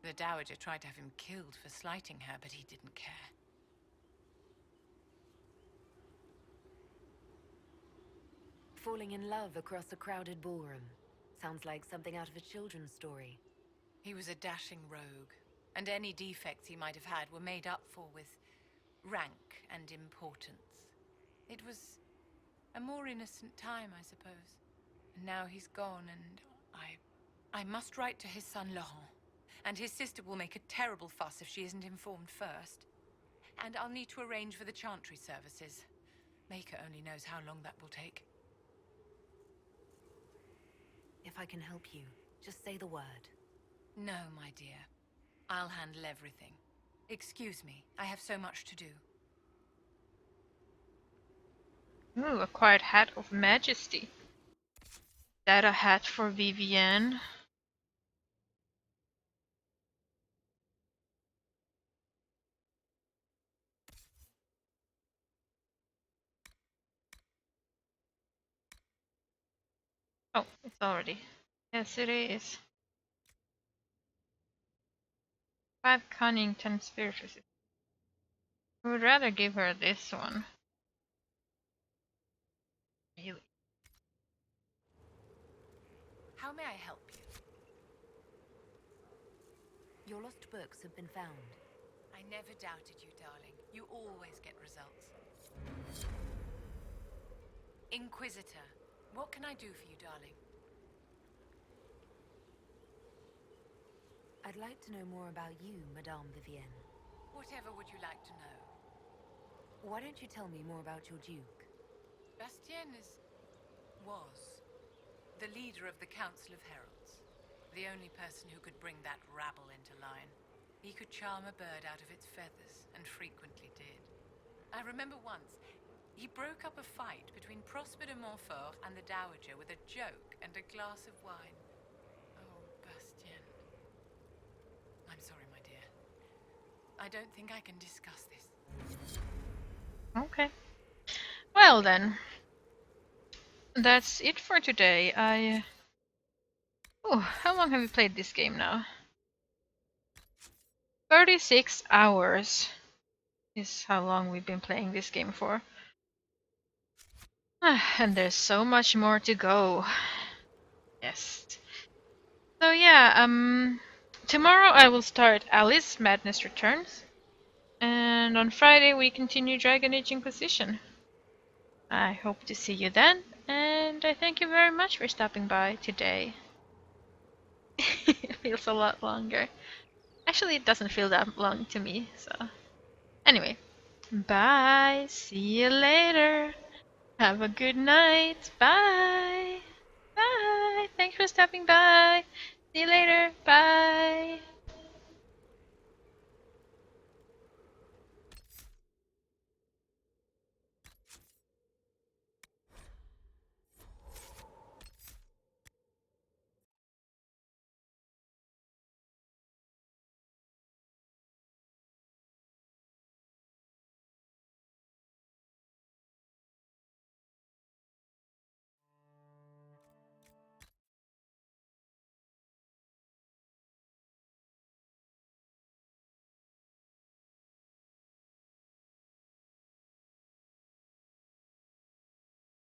Q: The Dowager tried to have him killed for slighting her, but he didn't care.
N: Falling in love across a crowded ballroom. Sounds like something out of a children's story.
Q: He was a dashing rogue, and any defects he might have had were made up for with rank and importance. It was a more innocent time, I suppose. And now he's gone, and I must write to his son Laurent. And his sister will make a terrible fuss if she isn't informed first. And I'll need to arrange for the chantry services. Maker only knows how long that will take.
N: If I can help you, just say the word.
Q: No, my dear. I'll handle everything. Excuse me, I have so much to do.
A: Ooh, acquired Hat of Majesty. Is that a hat for Vivienne? Oh, it's already. Yes, it is. 5 cunning, 10 spiritual. I would rather give her this one. Really?
Q: How may I help you?
N: Your lost books have been found.
Q: I never doubted you, darling. You always get results. Inquisitor, what can I do for you, darling?
N: I'd like to know more about you, Madame Vivienne.
Q: Whatever would you like to know?
N: Why don't you tell me more about your Duke?
Q: Bastien was the leader of the Council of Heralds. The only person who could bring that rabble into line. He could charm a bird out of its feathers, and frequently did. I remember once, he broke up a fight between Prosper de Montfort and the Dowager with a joke and a glass of wine. Oh, Bastien. I'm sorry, my dear. I don't think I can discuss this.
A: Okay. Well then. That's it for today. Oh, how long have we played this game now? 36 hours is how long we've been playing this game for. And there's so much more to go. Yes. So yeah, tomorrow I will start Alice Madness Returns. And on Friday we continue Dragon Age Inquisition. I hope to see you then, and I thank you very much for stopping by today. It feels a lot longer. Actually, it doesn't feel that long to me, so... Anyway, bye, see you later, have a good night, bye, bye, thanks for stopping by, see you later, bye.